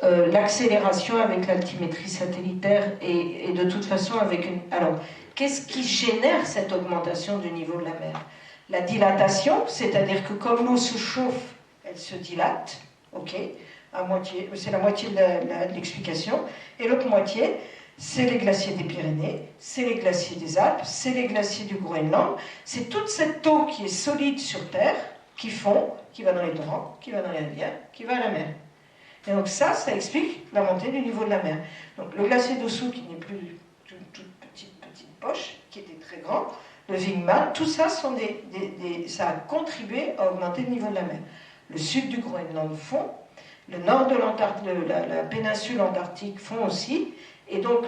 [SPEAKER 1] l'accélération avec l'altimétrie satellitaire. Et de toute façon, avec une... Alors, qu'est-ce qui génère cette augmentation du niveau de la mer? La dilatation, c'est-à-dire que comme l'eau se chauffe, elle se dilate. OK, à moitié, c'est la moitié de l'explication. Et l'autre moitié, c'est les glaciers des Pyrénées, c'est les glaciers des Alpes, c'est les glaciers du Groenland. C'est toute cette eau qui est solide sur Terre, qui fond, qui va dans les torrents, qui va dans les rivières, qui va à la mer. Et donc ça explique la montée du niveau de la mer. Donc le glacier dessous, qui n'est plus une toute petite poche, qui était très grand, le Wingman, tout ça, ça a contribué à augmenter le niveau de la mer. Le sud du Groenland fond, le nord de la péninsule antarctique fond aussi, et donc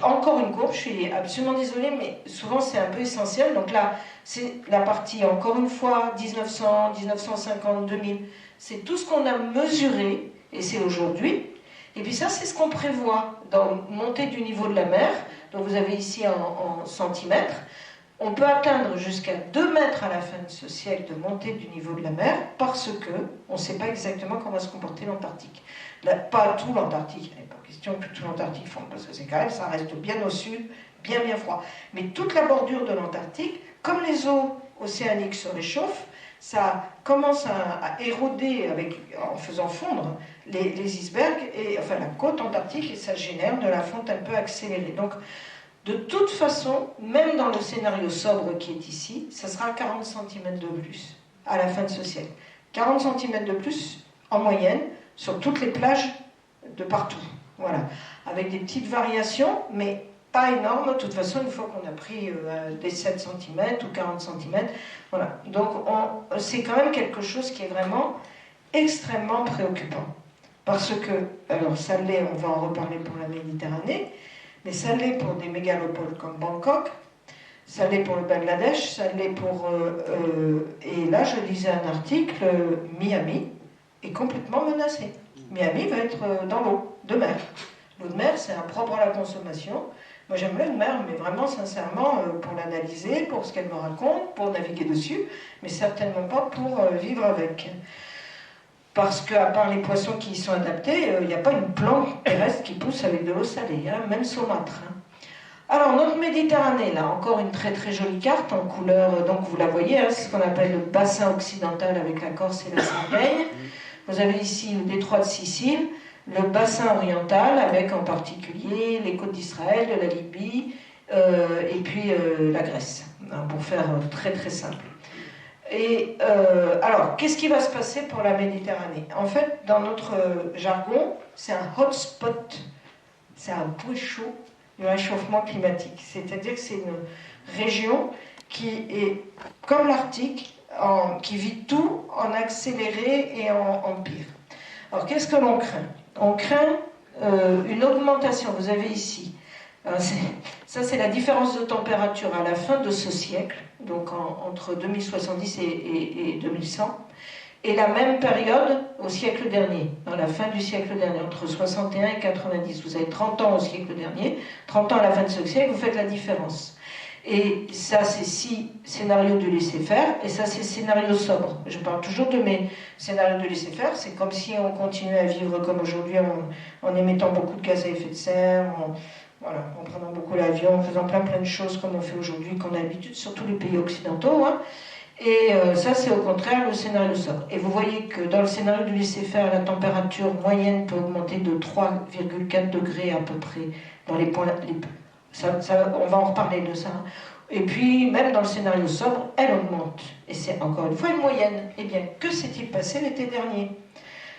[SPEAKER 1] encore une courbe, je suis absolument désolée, mais souvent c'est un peu essentiel. Donc là, c'est la partie, encore une fois, 1900, 1950, 2000, c'est tout ce qu'on a mesuré, et c'est aujourd'hui. Et puis ça, c'est ce qu'on prévoit dans montée du niveau de la mer. Donc vous avez ici en centimètres. On peut atteindre jusqu'à 2 mètres à la fin de ce siècle de montée du niveau de la mer parce que on ne sait pas exactement comment va se comporter l'Antarctique. Pas tout l'Antarctique, il n'est pas question que tout l'Antarctique fonde, parce que c'est quand même, ça reste bien au sud, bien froid. Mais toute la bordure de l'Antarctique, comme les eaux océaniques se réchauffent, ça commence à éroder en faisant fondre les icebergs, enfin la côte antarctique, et ça génère de la fonte un peu accélérée. Donc, de toute façon, même dans le scénario sobre qui est ici, ça sera 40 cm de plus à la fin de ce siècle. 40 cm de plus en moyenne sur toutes les plages de partout. Voilà. Avec des petites variations, mais pas énormes. De toute façon, une fois qu'on a pris des 7 cm ou 40 cm, voilà. Donc, c'est quand même quelque chose qui est vraiment extrêmement préoccupant. Parce que, alors ça l'est, on va en reparler pour la Méditerranée, mais ça l'est pour des mégalopoles comme Bangkok, ça l'est pour le Bangladesh, ça l'est pour... et là, je lisais un article, Miami est complètement menacé. Miami va être dans l'eau de mer. L'eau de mer, c'est impropre à la consommation. Moi, j'aime l'eau de mer, mais vraiment, sincèrement, pour l'analyser, pour ce qu'elle me raconte, pour naviguer dessus, mais certainement pas pour vivre avec. Parce qu'à part les poissons qui y sont adaptés, il n'y a pas une plante terrestre qui pousse avec de l'eau salée, hein, même saumâtre. Hein. Alors, notre Méditerranée, là, encore une très très jolie carte en couleur, donc vous la voyez, hein, c'est ce qu'on appelle le bassin occidental avec la Corse et la Sardaigne. Vous avez ici le détroit de Sicile, le bassin oriental avec en particulier les côtes d'Israël, de la Libye et puis la Grèce, hein, pour faire très très simple. Et alors, qu'est-ce qui va se passer pour la Méditerranée? En fait, dans notre jargon, c'est un hotspot, c'est un point chaud du réchauffement climatique. C'est-à-dire que c'est une région qui est comme l'Arctique, qui vit tout en accéléré et en pire. Alors, qu'est-ce que l'on craint? On craint une augmentation, vous avez ici, ça c'est la différence de température à la fin de ce siècle, donc entre 2070 et 2100, et la même période au siècle dernier, dans la fin du siècle dernier, entre 61 et 90. Vous avez 30 ans au siècle dernier, 30 ans à la fin de ce siècle, vous faites la différence. Et ça, c'est 6 scénarios de laisser-faire, et ça, c'est scénario sobre. Je parle toujours de mes scénarios de laisser-faire, c'est comme si on continuait à vivre comme aujourd'hui en émettant beaucoup de gaz à effet de serre, en prenant beaucoup l'avion, en faisant plein de choses comme on fait aujourd'hui, qu'on a l'habitude, surtout les pays occidentaux. Hein. Et ça, c'est au contraire le scénario sobre. Et vous voyez que dans le scénario du laisser-faire, la température moyenne peut augmenter de 3,4 degrés à peu près dans les points... on va en reparler de ça. Et puis, même dans le scénario sobre, elle augmente. Et c'est encore une fois une moyenne. Eh bien, que s'est-il passé l'été dernier?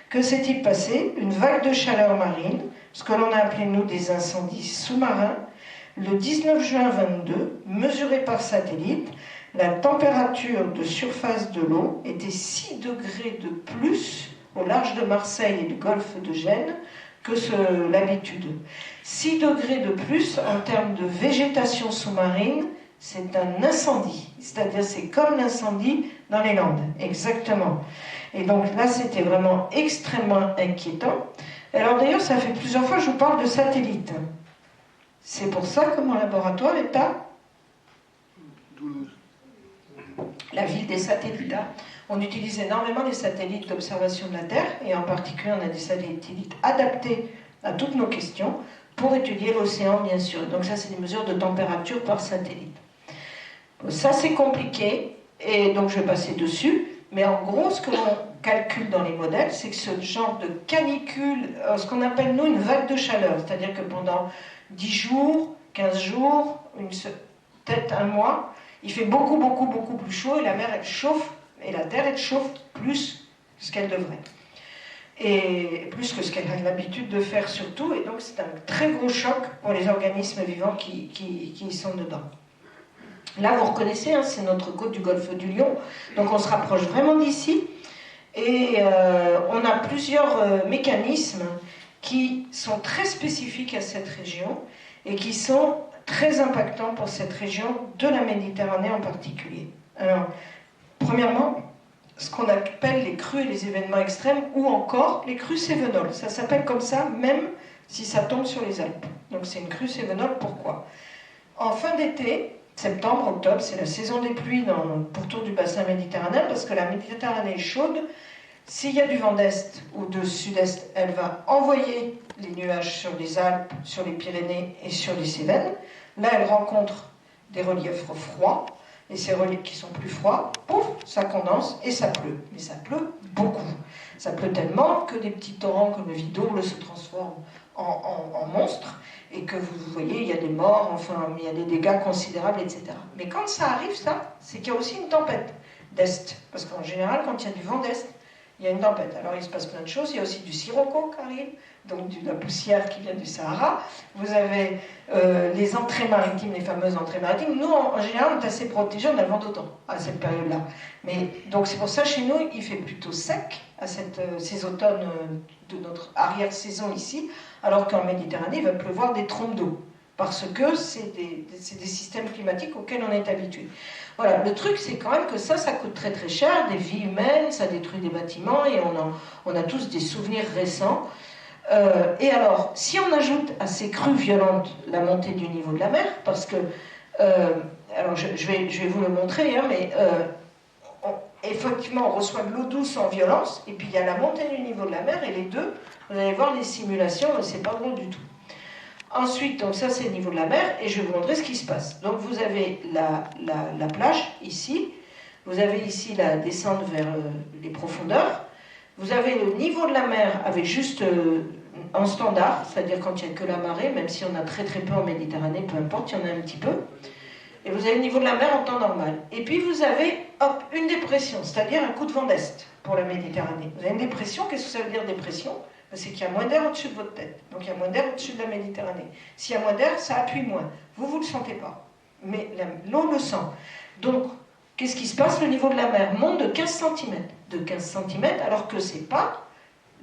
[SPEAKER 1] Que s'est-il passé? Une vague de chaleur marine, ce que l'on a appelé, nous, des incendies sous-marins. Le 19 juin 22, mesurée par satellite, la température de surface de l'eau était 6 degrés de plus au large de Marseille et du golfe de Gênes que l'habitude. 6 degrés de plus en termes de végétation sous-marine, c'est un incendie. C'est-à-dire, c'est comme l'incendie dans les Landes, exactement. Et donc là, c'était vraiment extrêmement inquiétant. Alors d'ailleurs, ça fait plusieurs fois que je vous parle de satellites. C'est pour ça que mon laboratoire est à
[SPEAKER 3] Toulouse.
[SPEAKER 1] La ville des satellites. On utilise énormément les satellites d'observation de la Terre, et en particulier, on a des satellites adaptés à toutes nos questions pour étudier l'océan, bien sûr. Donc ça, c'est des mesures de température par satellite. Ça, c'est compliqué, et donc je vais passer dessus. Mais en gros, ce que l'on calcule dans les modèles, c'est que ce genre de canicule, ce qu'on appelle, nous, une vague de chaleur, c'est-à-dire que pendant 10 jours, 15 jours, peut-être un mois, il fait beaucoup plus chaud, et la mer, elle chauffe, et la Terre, elle chauffe plus que ce qu'elle devrait. et plus que ce qu'elle a l'habitude de faire surtout, et donc c'est un très gros choc pour les organismes vivants qui y sont dedans. Là, vous reconnaissez, hein, c'est notre côte du golfe du Lion, donc on se rapproche vraiment d'ici, et on a plusieurs mécanismes qui sont très spécifiques à cette région, et qui sont très impactants pour cette région de la Méditerranée en particulier. Alors, premièrement, ce qu'on appelle les crues et les événements extrêmes, ou encore les crues cévenoles. Ça s'appelle comme ça, même si ça tombe sur les Alpes. Donc c'est une crue cévenole, pourquoi? En fin d'été, septembre, octobre, c'est la saison des pluies pourtour du bassin méditerranéen, parce que la Méditerranée est chaude. S'il y a du vent d'est ou de sud-est, elle va envoyer les nuages sur les Alpes, sur les Pyrénées et sur les Cévennes. Là, elle rencontre des reliefs froids, et ces reliefs qui sont plus froids, pouf, ça condense et ça pleut. Mais ça pleut beaucoup. Ça pleut tellement que des petits torrents comme le Vidouble se transforment en monstres, et que vous voyez, il y a des morts, enfin, il y a des dégâts considérables, etc. Mais quand ça arrive, ça, c'est qu'il y a aussi une tempête d'est. Parce qu'en général, quand il y a du vent d'est, il y a une tempête. Alors il se passe plein de choses. Il y a aussi du sirocco qui arrive, donc de la poussière qui vient du Sahara. Vous avez les entrées maritimes, les fameuses entrées maritimes. Nous, en général, on est assez protégés, on a le vent d'automne à cette période-là. Mais donc c'est pour ça, chez nous, il fait plutôt sec à ces automnes de notre arrière-saison ici, alors qu'en Méditerranée, il va pleuvoir des trompes d'eau. Parce que c'est des systèmes climatiques auxquels on est habitué. Voilà, le truc c'est quand même que ça coûte très très cher, des vies humaines, ça détruit des bâtiments, et on a tous des souvenirs récents. Et alors, si on ajoute à ces crues violentes la montée du niveau de la mer, parce que, alors je vais vous le montrer, hein, mais effectivement on reçoit de l'eau douce en violence, et puis il y a la montée du niveau de la mer, et les deux, vous allez voir les simulations, c'est pas drôle du tout. Ensuite, donc ça c'est le niveau de la mer, et je vais vous montrer ce qui se passe. Donc vous avez la plage, ici, vous avez ici la descente vers les profondeurs, vous avez le niveau de la mer avec juste en standard, c'est-à-dire quand il n'y a que la marée, même si on a très très peu en Méditerranée, peu importe, il y en a un petit peu, et vous avez le niveau de la mer en temps normal. Et puis vous avez, hop, une dépression, c'est-à-dire un coup de vent d'est pour la Méditerranée. Vous avez une dépression, qu'est-ce que ça veut dire dépression? C'est qu'il y a moins d'air au-dessus de votre tête. Donc il y a moins d'air au-dessus de la Méditerranée. S'il y a moins d'air, ça appuie moins. Vous ne le sentez pas. Mais l'eau le sent. Donc, qu'est-ce qui se passe? Le niveau de la mer monte de 15 cm. De 15 cm, alors que ce n'est pas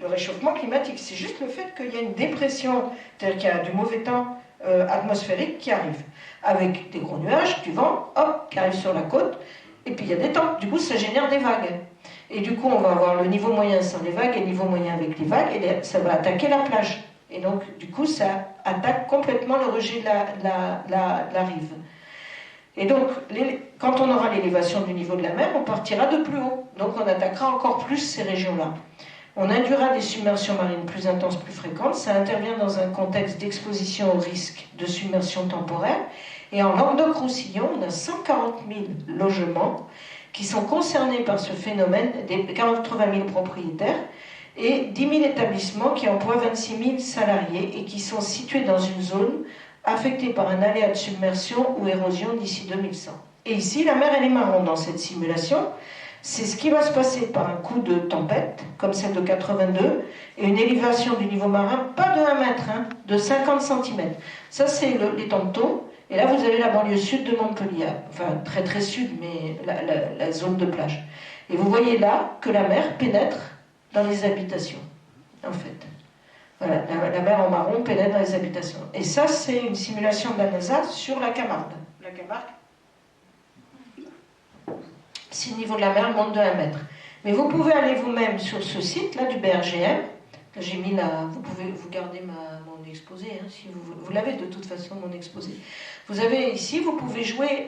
[SPEAKER 1] le réchauffement climatique. C'est juste le fait qu'il y a une dépression, c'est-à-dire qu'il y a du mauvais temps atmosphérique qui arrive. Avec des gros nuages, du vent, hop, qui arrive sur la côte. Et puis il y a des temps. Du coup, ça génère des vagues. Et du coup, on va avoir le niveau moyen sans les vagues et le niveau moyen avec les vagues, et ça va attaquer la plage. Et donc, du coup, ça attaque complètement le rejet de la rive. Et donc, quand on aura l'élévation du niveau de la mer, on partira de plus haut. Donc, on attaquera encore plus ces régions-là. On induira des submersions marines plus intenses, plus fréquentes. Ça intervient dans un contexte d'exposition au risque de submersion temporaire. Et en Languedoc-Roussillon, on a 140 000 logements qui sont concernés par ce phénomène, des 80 000 propriétaires, et 10 000 établissements qui emploient 26 000 salariés et qui sont situés dans une zone affectée par un aléa de submersion ou érosion d'ici 2100. Et ici, la mer, elle est marron dans cette simulation. C'est ce qui va se passer par un coup de tempête, comme celle de 82, et une élévation du niveau marin, pas de 1 mètre, hein, de 50 cm. Ça, c'est les Tantons. Et là, vous avez la banlieue sud de Montpellier, enfin très très sud, mais la zone de plage. Et vous voyez là que la mer pénètre dans les habitations, en fait. Voilà, la mer en marron pénètre dans les habitations. Et ça, c'est une simulation de la NASA sur la Camargue. La Camargue, si le niveau de la mer monte de 1 mètre. Mais vous pouvez aller vous-même sur ce site-là du BRGM. J'ai mis vous pouvez vous garder mon exposé, hein, si vous l'avez de toute façon, mon exposé. Vous avez ici, vous pouvez jouer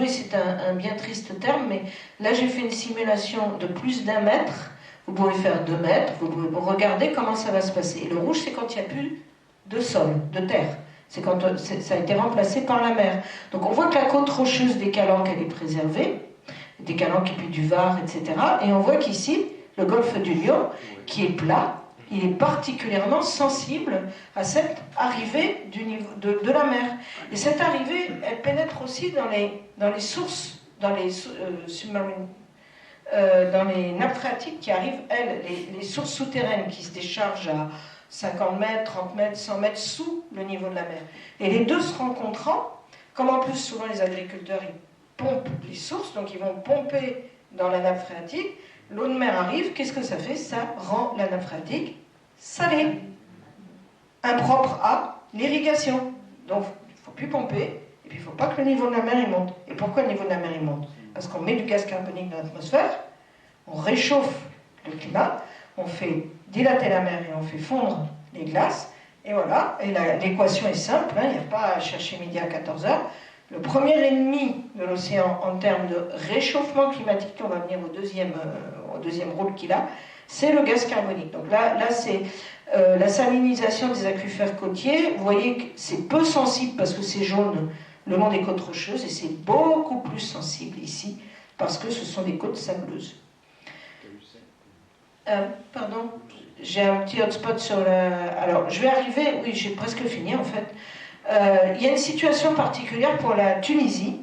[SPEAKER 1] c'est un bien triste terme, mais là j'ai fait une simulation de plus d'1 mètre, vous pouvez faire 2 mètres, vous pouvez regarder comment ça va se passer. Et le rouge, c'est quand il n'y a plus de sol, de terre. C'est quand ça a été remplacé par la mer. Donc on voit que la côte rocheuse des Calanques, elle est préservée, des Calanques et puis du Var, etc. Et on voit qu'ici, le golfe du Lion, qui est plat, il est particulièrement sensible à cette arrivée de la mer. Et cette arrivée, elle pénètre aussi dans les sources, dans les submarine dans les nappes phréatiques qui arrivent, elles, les sources souterraines qui se déchargent à 50 mètres, 30 mètres, 100 mètres sous le niveau de la mer. Et les deux se rencontrant, comme en plus souvent les agriculteurs ils pompent les sources, donc ils vont pomper dans la nappe phréatique, l'eau de mer arrive, qu'est-ce que ça fait? Ça rend la nappe phréatique salée, impropre à l'irrigation. Donc il ne faut plus pomper, et puis il ne faut pas que le niveau de la mer il monte. Et pourquoi le niveau de la mer il monte? Parce qu'on met du gaz carbonique dans l'atmosphère, on réchauffe le climat, on fait dilater la mer et on fait fondre les glaces, et voilà, et l'équation est simple, hein, il n'y a pas à chercher midi à 14h. Le premier ennemi de l'océan en termes de réchauffement climatique, on va venir au deuxième rôle qu'il a, c'est le gaz carbonique. Donc là c'est la salinisation des aquifères côtiers. Vous voyez que c'est peu sensible parce que c'est jaune le long des côtes rocheuses, et c'est beaucoup plus sensible ici parce que ce sont des côtes sableuses. Pardon, j'ai un petit hotspot sur la... Alors, je vais arriver... Oui, j'ai presque fini, en fait. Il y a une situation particulière pour la Tunisie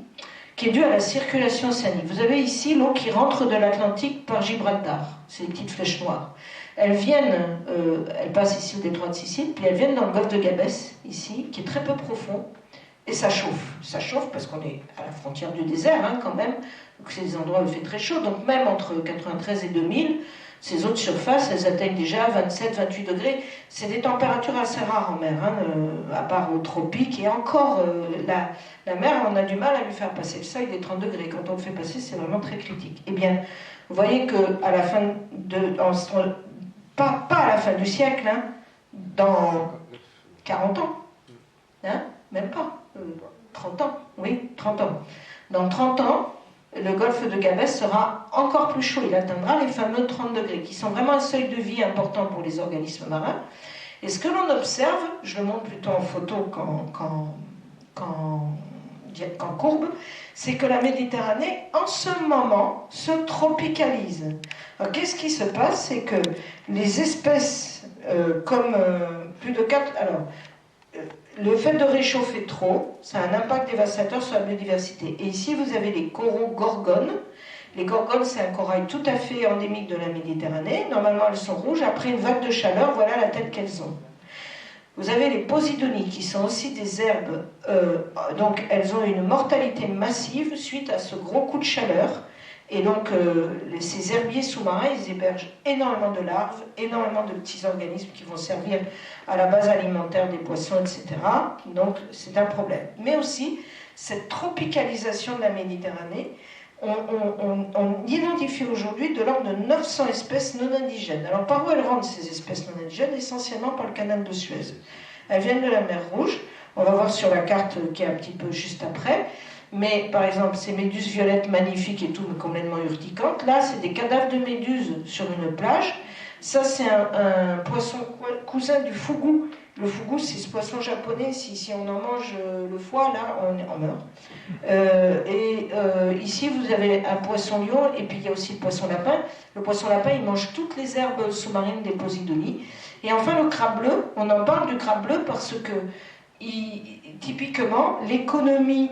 [SPEAKER 1] qui est due à la circulation océanique. Vous avez ici l'eau qui rentre de l'Atlantique par Gibraltar. C'est des petites flèches noires. Elles passent ici au détroit de Sicile, puis elles viennent dans le golfe de Gabès, ici, qui est très peu profond, et ça chauffe. Ça chauffe parce qu'on est à la frontière du désert, hein, quand même. Donc, c'est des endroits où il fait très chaud. Donc, même entre 93 et 2000... ces eaux de surface, elles atteignent déjà 27-28 degrés. C'est des températures assez rares en mer, hein, à part aux tropiques. Et encore, la mer, on a du mal à lui faire passer le seuil des 30 degrés. Quand on le fait passer, c'est vraiment très critique. Eh bien, vous voyez qu'à la fin pas à la fin du siècle, hein, dans 40 ans, hein, même pas, 30 ans, oui, 30 ans. Dans 30 ans, le golfe de Gabès sera encore plus chaud. Il atteindra les fameux 30 degrés, qui sont vraiment un seuil de vie important pour les organismes marins. Et ce que l'on observe, je le montre plutôt en photo qu'en courbe, c'est que la Méditerranée, en ce moment, se tropicalise. Alors, qu'est-ce qui se passe? C'est que les espèces, comme plus de 4... Alors, le fait de réchauffer trop, ça a un impact dévastateur sur la biodiversité. Et ici, vous avez les coraux gorgones. Les gorgones, c'est un corail tout à fait endémique de la Méditerranée. Normalement, elles sont rouges. Après une vague de chaleur, voilà la tête qu'elles ont. Vous avez les posidonies, qui sont aussi des herbes. Donc, elles ont une mortalité massive suite à ce gros coup de chaleur. Et donc, ces herbiers sous-marins, ils hébergent énormément de larves, énormément de petits organismes qui vont servir à la base alimentaire des poissons, etc. Donc, c'est un problème. Mais aussi, cette tropicalisation de la Méditerranée, on identifie aujourd'hui de l'ordre de 900 espèces non indigènes. Alors, par où elles rentrent, ces espèces non indigènes? Essentiellement par le canal de Suez. Elles viennent de la mer Rouge. On va voir sur la carte qui est un petit peu juste après. Mais par exemple, ces méduses violettes magnifiques et tout, mais complètement urticantes, là, c'est des cadavres de méduses sur une plage. Ça, c'est un poisson cousin du fougou. Le fougou, c'est ce poisson japonais. Si on en mange le foie, là, on meurt. Ici, vous avez un poisson lion, et puis il y a aussi le poisson lapin. Le poisson lapin, il mange toutes les herbes sous-marines des posidonies. Et enfin, le crabe bleu, on en parle du crabe bleu parce que, typiquement, l'économie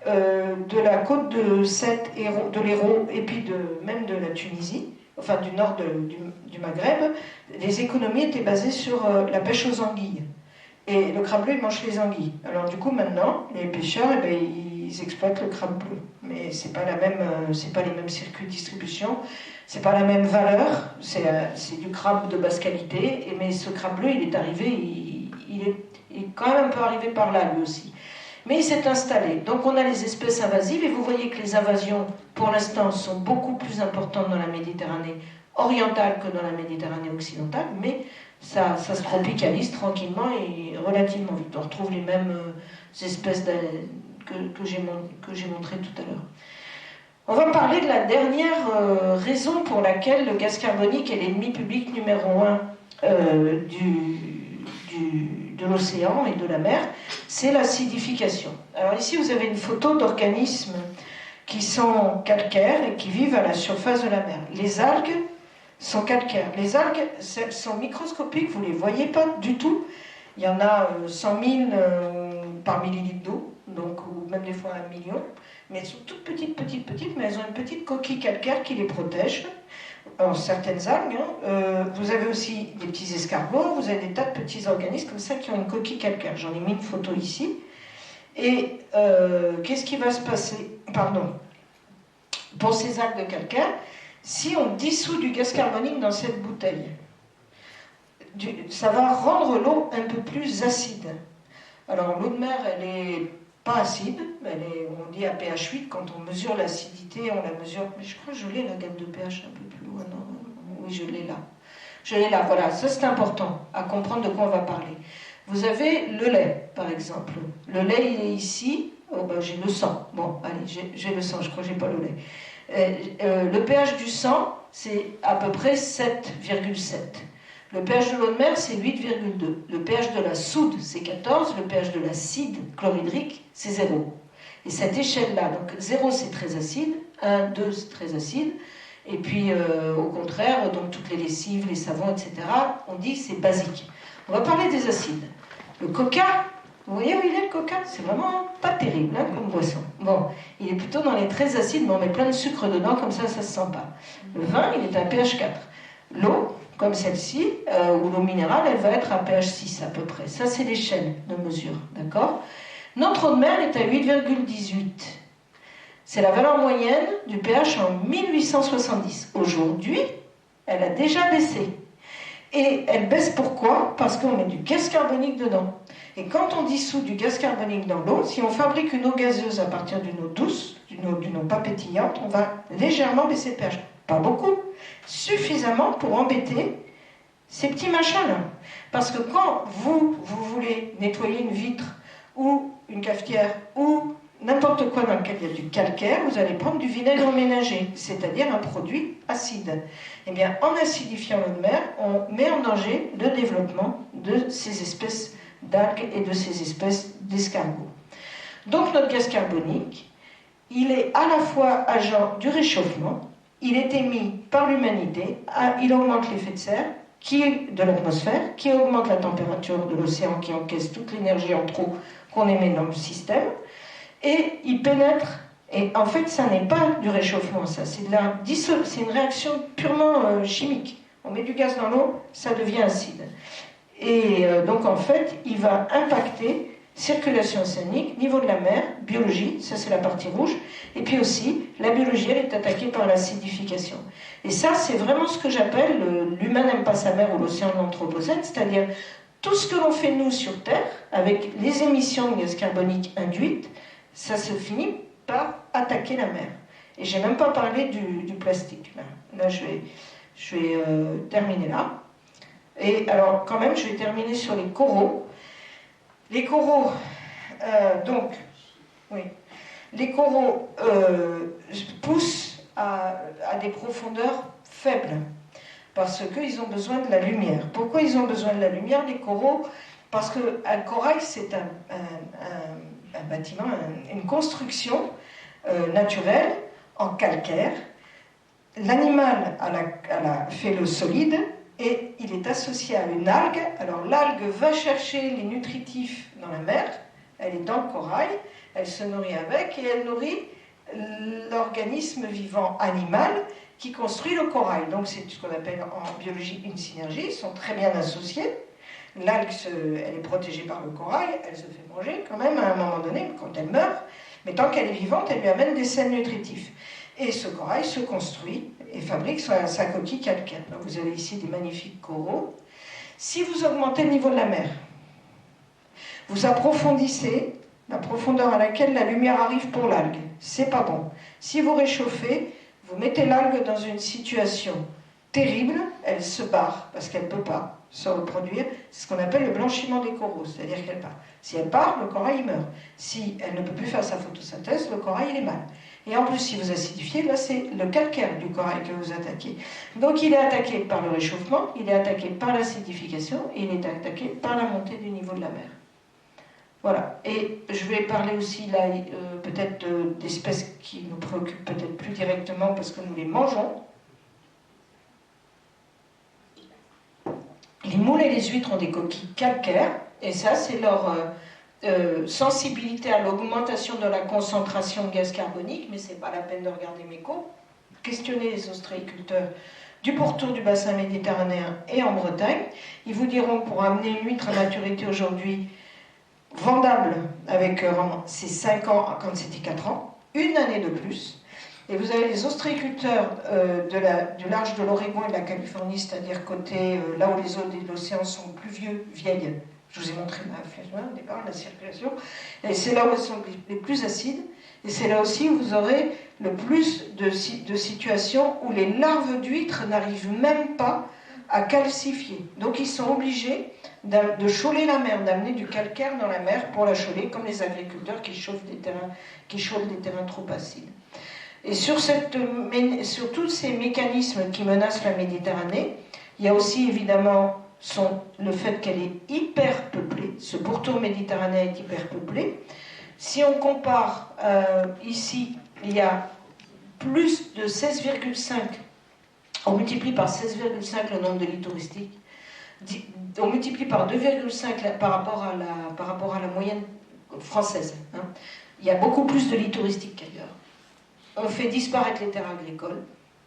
[SPEAKER 1] de la côte de Sète, de l'Hérault, et puis même de la Tunisie, enfin du nord du Maghreb, les économies étaient basées sur la pêche aux anguilles. Et le crabe bleu, il mange les anguilles. Alors du coup, maintenant, les pêcheurs, eh bien, ils exploitent le crabe bleu. Mais c'est pas les mêmes circuits de distribution, c'est pas la même valeur, c'est du crabe de basse qualité, mais ce crabe bleu, il est arrivé, il est quand même un peu arrivé par là, lui aussi. Mais il s'est installé. Donc on a les espèces invasives, et vous voyez que les invasions, pour l'instant, sont beaucoup plus importantes dans la Méditerranée orientale que dans la Méditerranée occidentale, mais ça se tropicalise tranquillement et relativement vite. On retrouve les mêmes espèces que j'ai montrées tout à l'heure. On va parler de la dernière raison pour laquelle le gaz carbonique est l'ennemi public numéro 1 de l'océan et de la mer, c'est l'acidification. Alors ici, vous avez une photo d'organismes qui sont calcaires et qui vivent à la surface de la mer. Les algues sont calcaires. Les algues sont microscopiques, vous ne les voyez pas du tout. Il y en a 100 000 par millilitre d'eau, donc, ou même des fois 1 million. Mais elles sont toutes petites, mais elles ont une petite coquille calcaire qui les protège. Alors, certaines algues, vous avez aussi des petits escargots, vous avez des tas de petits organismes comme ça qui ont une coquille calcaire. J'en ai mis une photo ici. Et qu'est-ce qui va se passer, pour ces algues calcaires, si on dissout du gaz carbonique dans cette bouteille? Ça va rendre l'eau un peu plus acide. Alors l'eau de mer, elle est pas acide, on dit à pH 8, quand on mesure l'acidité, on la mesure, mais je crois que je l'ai la gamme de pH un peu plus loin, non? Oui, je l'ai là. Je l'ai là, voilà, ça c'est important, à comprendre de quoi on va parler. Vous avez le lait, par exemple. Le lait, il est ici, j'ai le sang, bon, allez, j'ai le sang, je crois que j'ai pas le lait. Le pH du sang, c'est à peu près 7,7. Le pH de l'eau de mer, c'est 8,2. Le pH de la soude, c'est 14. Le pH de l'acide chlorhydrique, c'est 0. Et cette échelle-là, donc 0, c'est très acide. 1, 2, c'est très acide. Et puis, au contraire, donc toutes les lessives, les savons, etc., on dit c'est basique. On va parler des acides. Le coca, vous voyez où il est le coca? C'est vraiment pas terrible comme boisson. Bon, il est plutôt dans les très acides, mais on met plein de sucre dedans, comme ça se sent pas. Le vin, il est à pH 4. L'eau, comme celle-ci, ou l'eau minérale, elle va être à pH 6 à peu près. Ça, c'est l'échelle de mesure, d'accord? Notre eau de mer est à 8,18. C'est la valeur moyenne du pH en 1870. Aujourd'hui, elle a déjà baissé. Et elle baisse pourquoi? Parce qu'on met du gaz carbonique dedans. Et quand on dissout du gaz carbonique dans l'eau, si on fabrique une eau gazeuse à partir d'une eau douce, d'une eau pas pétillante, on va légèrement baisser le pH. Pas beaucoup, suffisamment pour embêter ces petits machins-là. Parce que quand vous voulez nettoyer une vitre ou une cafetière ou n'importe quoi dans lequel il y a du calcaire, vous allez prendre du vinaigre ménager, c'est-à-dire un produit acide. Eh bien, en acidifiant l'eau de mer, on met en danger le développement de ces espèces d'algues et de ces espèces d'escargots. Donc notre gaz carbonique, il est à la fois agent du réchauffement, il est émis par l'humanité, il augmente l'effet de serre de l'atmosphère, qui augmente la température de l'océan, qui encaisse toute l'énergie en trop qu'on émet dans le système, et il pénètre, et en fait ça n'est pas du réchauffement, ça, c'est une réaction purement chimique. On met du gaz dans l'eau, ça devient acide. Et donc en fait, il va impacter circulation océanique, niveau de la mer, biologie, ça c'est la partie rouge, et puis aussi, la biologie, elle est attaquée par l'acidification. Et ça, c'est vraiment ce que j'appelle l'humain n'aime pas sa mer ou l'océan de l'anthropocène, c'est-à-dire tout ce que l'on fait nous sur Terre, avec les émissions de gaz carbonique induites, ça se finit par attaquer la mer. Et j'ai même pas parlé du plastique. Là je vais terminer là. Et alors, quand même, je vais terminer sur les coraux. Les coraux, les coraux poussent à des profondeurs faibles parce qu'ils ont besoin de la lumière. Pourquoi ils ont besoin de la lumière, les coraux? Parce qu'un corail, c'est un bâtiment, une construction naturelle en calcaire. L'animal fait le solide et il est associé à une algue. Alors l'algue va chercher les nutritifs dans la mer, elle est dans le corail, elle se nourrit avec et elle nourrit l'organisme vivant animal qui construit le corail. Donc c'est ce qu'on appelle en biologie une synergie, ils sont très bien associés. L'algue, elle est protégée par le corail, elle se fait manger quand même à un moment donné quand elle meurt, mais tant qu'elle est vivante, elle lui amène des sels nutritifs. Et ce corail se construit et fabrique sa coquille calcaire. Donc vous avez ici des magnifiques coraux. Si vous augmentez le niveau de la mer, vous approfondissez la profondeur à laquelle la lumière arrive pour l'algue. C'est pas bon. Si vous réchauffez, vous mettez l'algue dans une situation terrible, elle se barre parce qu'elle ne peut pas se reproduire. C'est ce qu'on appelle le blanchiment des coraux, c'est-à-dire qu'elle part. Si elle part, le corail meurt. Si elle ne peut plus faire sa photosynthèse, le corail il est mal. Et en plus, si vous acidifiez, là c'est le calcaire du corail que vous attaquez. Donc il est attaqué par le réchauffement, il est attaqué par l'acidification, et il est attaqué par la montée du niveau de la mer. Voilà. Et je vais parler aussi là peut-être d'espèces qui nous préoccupent peut-être plus directement parce que nous les mangeons. Les moules et les huîtres ont des coquilles calcaires, et ça c'est leur sensibilité à l'augmentation de la concentration de gaz carbonique, mais ce n'est pas la peine de regarder mes cours. Questionnez les ostréiculteurs du pourtour du bassin méditerranéen et en Bretagne. Ils vous diront que pour amener une huître à maturité aujourd'hui, vendable avec c'est 5 ans quand c'était 4 ans, une année de plus. Et vous avez les ostréiculteurs du large de l'Oregon et de la Californie, c'est-à-dire côté là où les eaux de l'océan sont plus vieilles. Je vous ai montré ma flèche au départ, la circulation. Et c'est là où elles sont les plus acides. Et c'est là aussi où vous aurez le plus de situations où les larves d'huîtres n'arrivent même pas à calcifier. Donc ils sont obligés de choler la mer, d'amener du calcaire dans la mer pour la choler, comme les agriculteurs qui chauffent des terrains trop acides. Et sur tous ces mécanismes qui menacent la Méditerranée, il y a aussi évidemment le fait qu'elle est hyper peuplée. Ce pourtour méditerranéen est hyper peuplé. Si on compare, ici, il y a plus de 16,5, on multiplie par 16,5 le nombre de lits touristiques, on multiplie par 2,5 par rapport à la moyenne française. Hein. Il y a beaucoup plus de lits touristiques qu'ailleurs. On fait disparaître les terres agricoles,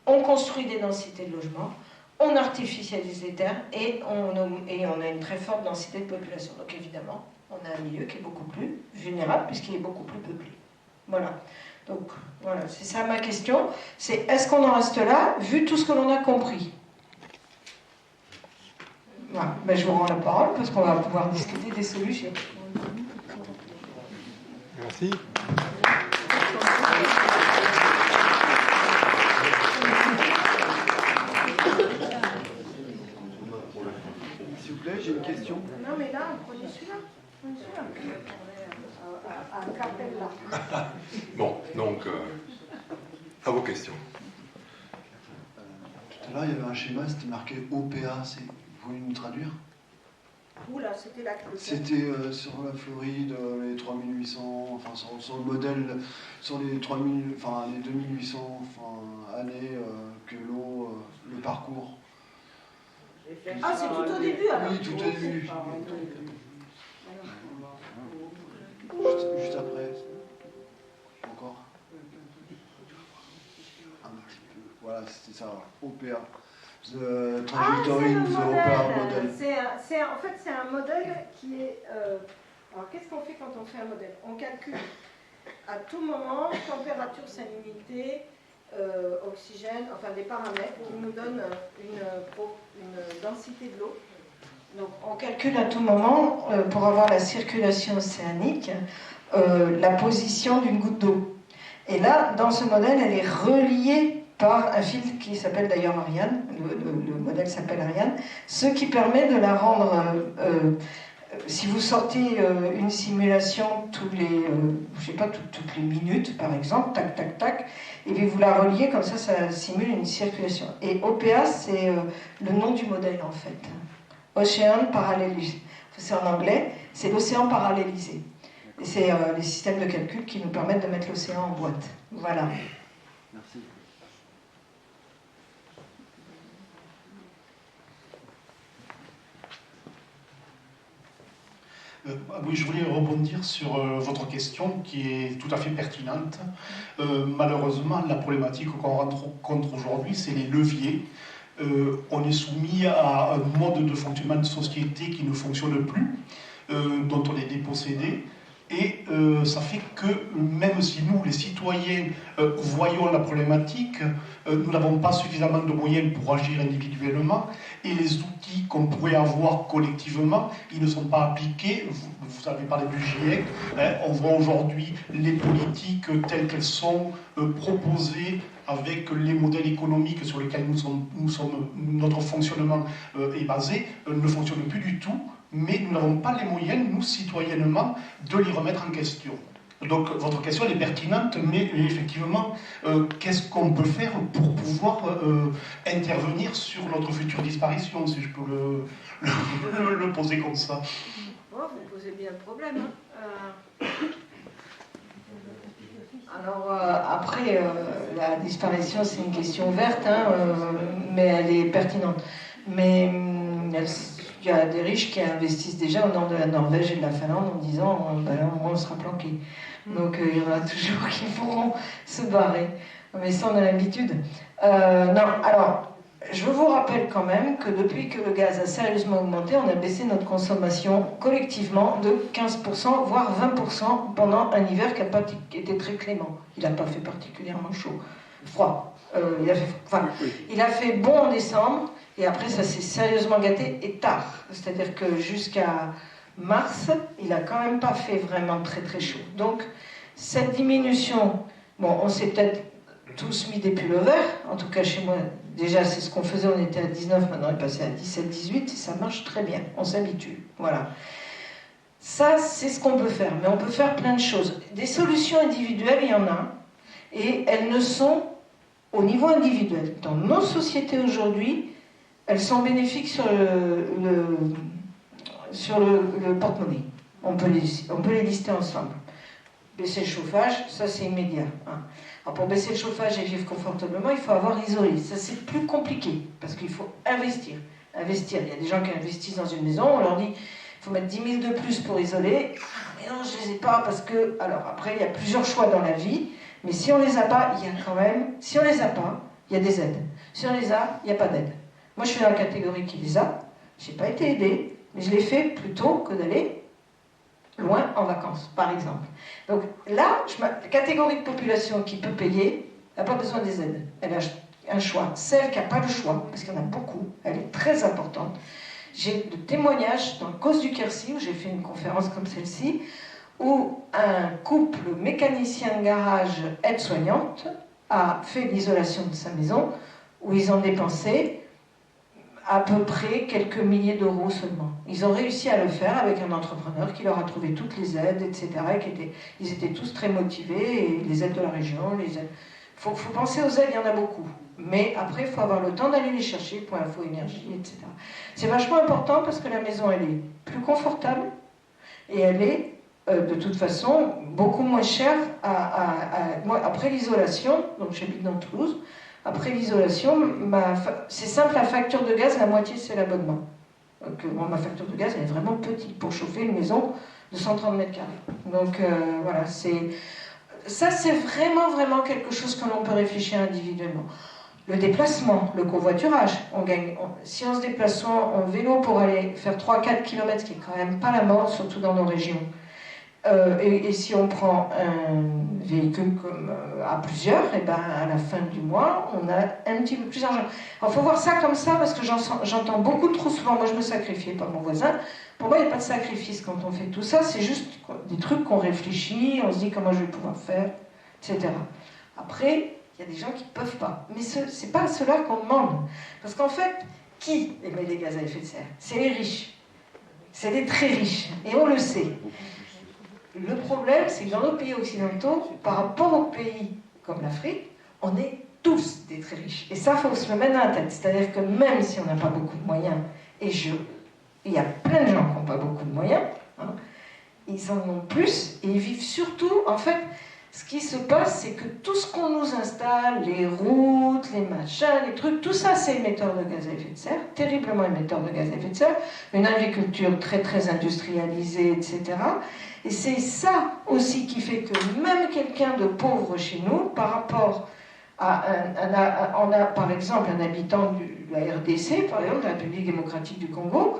[SPEAKER 1] on construit des densités de logements, on artificialise les terres et on a une très forte densité de population. Donc évidemment, on a un milieu qui est beaucoup plus vulnérable puisqu'il est beaucoup plus peuplé. Voilà. Donc voilà, c'est ça ma question. C'est est-ce qu'on en reste là, vu tout ce que l'on a compris? Voilà. Ben, je vous rends la parole parce qu'on va pouvoir discuter des solutions.
[SPEAKER 2] Merci.
[SPEAKER 3] S'il vous plaît, j'ai une question.
[SPEAKER 1] Non, mais là, prenez celui-là. À un cartel là.
[SPEAKER 4] Bon, donc, à vos questions.
[SPEAKER 3] Tout à l'heure, il y avait un schéma, c'était marqué OPA. Vous pouvez nous traduire?
[SPEAKER 1] Oula, c'était là que
[SPEAKER 3] C'était sur la Floride, les 3800, enfin sur le modèle, sur les 3000, enfin les 2800 années que l'eau, le parcours.
[SPEAKER 1] Ah, c'est tout au début alors?
[SPEAKER 3] Oui, tout au début. Juste après. Encore. Un petit peu. Voilà, c'était ça. OPA. The Trajectory of the OPA Model.
[SPEAKER 1] En fait, c'est un modèle qui est... alors, qu'est-ce qu'on fait quand on fait un modèle? On calcule à tout moment température, salinité, oxygène, enfin des paramètres qui nous donnent une densité de l'eau. Donc, on calcule à tout moment, pour avoir la circulation océanique, la position d'une goutte d'eau. Et là, dans ce modèle, elle est reliée par un filtre qui s'appelle d'ailleurs Ariane, le modèle s'appelle Ariane, ce qui permet de la rendre, si vous sortez une simulation toutes les minutes par exemple, tac tac tac, et puis vous la reliez comme ça simule une circulation. Et OPA, c'est le nom du modèle en fait. Ocean Parallelism, c'est en anglais, c'est l'océan parallélisé. Et c'est les systèmes de calcul qui nous permettent de mettre l'océan en boîte. Voilà.
[SPEAKER 3] Merci.
[SPEAKER 5] Oui, je voulais rebondir sur votre question qui est tout à fait pertinente. Malheureusement, la problématique qu'on rencontre aujourd'hui, c'est les leviers. On est soumis à un mode de fonctionnement de société qui ne fonctionne plus, dont on est dépossédé. Et ça fait que même si nous, les citoyens, voyons la problématique, nous n'avons pas suffisamment de moyens pour agir individuellement et les outils qu'on pourrait avoir collectivement, ils ne sont pas appliqués. Vous avez parlé du GIEC, hein, on voit aujourd'hui les politiques telles qu'elles sont proposées avec les modèles économiques sur lesquels notre fonctionnement est basé, ne fonctionnent plus du tout. Mais nous n'avons pas les moyens, nous, citoyennement, de les remettre en question. Donc, votre question elle est pertinente, mais effectivement, qu'est-ce qu'on peut faire pour pouvoir intervenir sur notre future disparition, si je peux le poser comme ça?
[SPEAKER 1] Oh, vous posez bien le problème. Hein. Alors, après, la disparition, c'est une question ouverte, hein, mais elle est pertinente. Mais il y a des riches qui investissent déjà au nord de la Norvège et de la Finlande en disant ben là, au moins on sera planqué. Donc il y en a toujours qui pourront se barrer. Mais ça, on a l'habitude. Non, alors, je vous rappelle quand même que depuis que le gaz a sérieusement augmenté, on a baissé notre consommation collectivement de 15%, voire 20% pendant un hiver qui a pas été très clément. Il n'a pas fait particulièrement chaud, froid. Il a fait bon en décembre, et après ça s'est sérieusement gâté, et tard. C'est-à-dire que jusqu'à mars, il n'a quand même pas fait vraiment très très chaud. Donc, cette diminution, bon, on s'est peut-être tous mis des pulls verts, en tout cas chez moi, déjà c'est ce qu'on faisait, on était à 19, maintenant on est passé à 17, 18, et ça marche très bien, on s'habitue, voilà. Ça, c'est ce qu'on peut faire, mais on peut faire plein de choses. Des solutions individuelles, il y en a, et elles ne sont au niveau individuel. Dans nos sociétés aujourd'hui, elles sont bénéfiques sur le porte-monnaie. On peut les lister ensemble. Baisser le chauffage, ça c'est immédiat. Hein. Alors pour baisser le chauffage et vivre confortablement, il faut avoir isolé. Ça c'est plus compliqué, parce qu'il faut investir. Investir, il y a des gens qui investissent dans une maison, on leur dit, il faut mettre 10 000 de plus pour isoler. Mais non, je ne les ai pas, parce que... Alors après, il y a plusieurs choix dans la vie, mais si on ne les a pas, il y a quand même... Si on ne les a pas, il y a des aides. Si on les a, il n'y a pas d'aide. Moi je suis dans la catégorie qui les a, je n'ai pas été aidée, mais je l'ai fait plutôt que d'aller loin en vacances, par exemple. Donc là, la catégorie de population qui peut payer n'a pas besoin des aides. Elle a un choix. Celle qui n'a pas le choix, parce qu'il y en a beaucoup, elle est très importante. J'ai de témoignages dans le Cause du Quercy, où j'ai fait une conférence comme celle-ci, où un couple mécanicien de garage aide-soignante a fait l'isolation de sa maison, où ils ont dépensé à peu près quelques milliers d'euros seulement. Ils ont réussi à le faire avec un entrepreneur qui leur a trouvé toutes les aides, etc. Et ils étaient tous très motivés, et les aides de la région, les aides... Faut penser aux aides, il y en a beaucoup. Mais après, il faut avoir le temps d'aller les chercher pour Info Énergie, etc. C'est vachement important parce que la maison, elle est plus confortable et elle est, de toute façon, beaucoup moins chère moi, après l'isolation. Donc j'habite dans Toulouse. Après l'isolation, c'est simple, la facture de gaz, la moitié c'est l'abonnement. Donc ma facture de gaz elle est vraiment petite pour chauffer une maison de 130 mètres carrés. Donc voilà, ça c'est vraiment quelque chose que l'on peut réfléchir individuellement. Le déplacement, le covoiturage, si on se déplace en vélo pour aller faire 3-4 km, ce qui est quand même pas la mort, surtout dans nos régions, et si on prend un véhicule comme à plusieurs, et ben à la fin du mois, on a un petit peu plus d'argent. Alors il faut voir ça comme ça, parce que j'entends beaucoup trop souvent, moi je me sacrifiais par mon voisin. Pour moi, il n'y a pas de sacrifice quand on fait tout ça, c'est juste des trucs qu'on réfléchit, on se dit comment je vais pouvoir faire, etc. Après, il y a des gens qui ne peuvent pas. Mais ce n'est pas à cela qu'on demande. Parce qu'en fait, qui émet des gaz à effet de serre? C'est les riches. C'est les très riches. Et on le sait. Le problème, c'est que dans nos pays occidentaux, par rapport aux pays comme l'Afrique, on est tous des très riches. Et ça, il faut se le mettre dans la tête. C'est-à-dire que même si on n'a pas beaucoup de moyens, et il y a plein de gens qui n'ont pas beaucoup de moyens, hein, ils en ont plus, et ils vivent surtout, en fait, ce qui se passe, c'est que tout ce qu'on nous installe, les routes, les machins, les trucs, tout ça, c'est émetteur de gaz à effet de serre, terriblement émetteur de gaz à effet de serre, une agriculture très très industrialisée, etc. Et c'est ça aussi qui fait que même quelqu'un de pauvre chez nous, par rapport à on a par exemple un habitant de la RDC, par exemple, la République démocratique du Congo,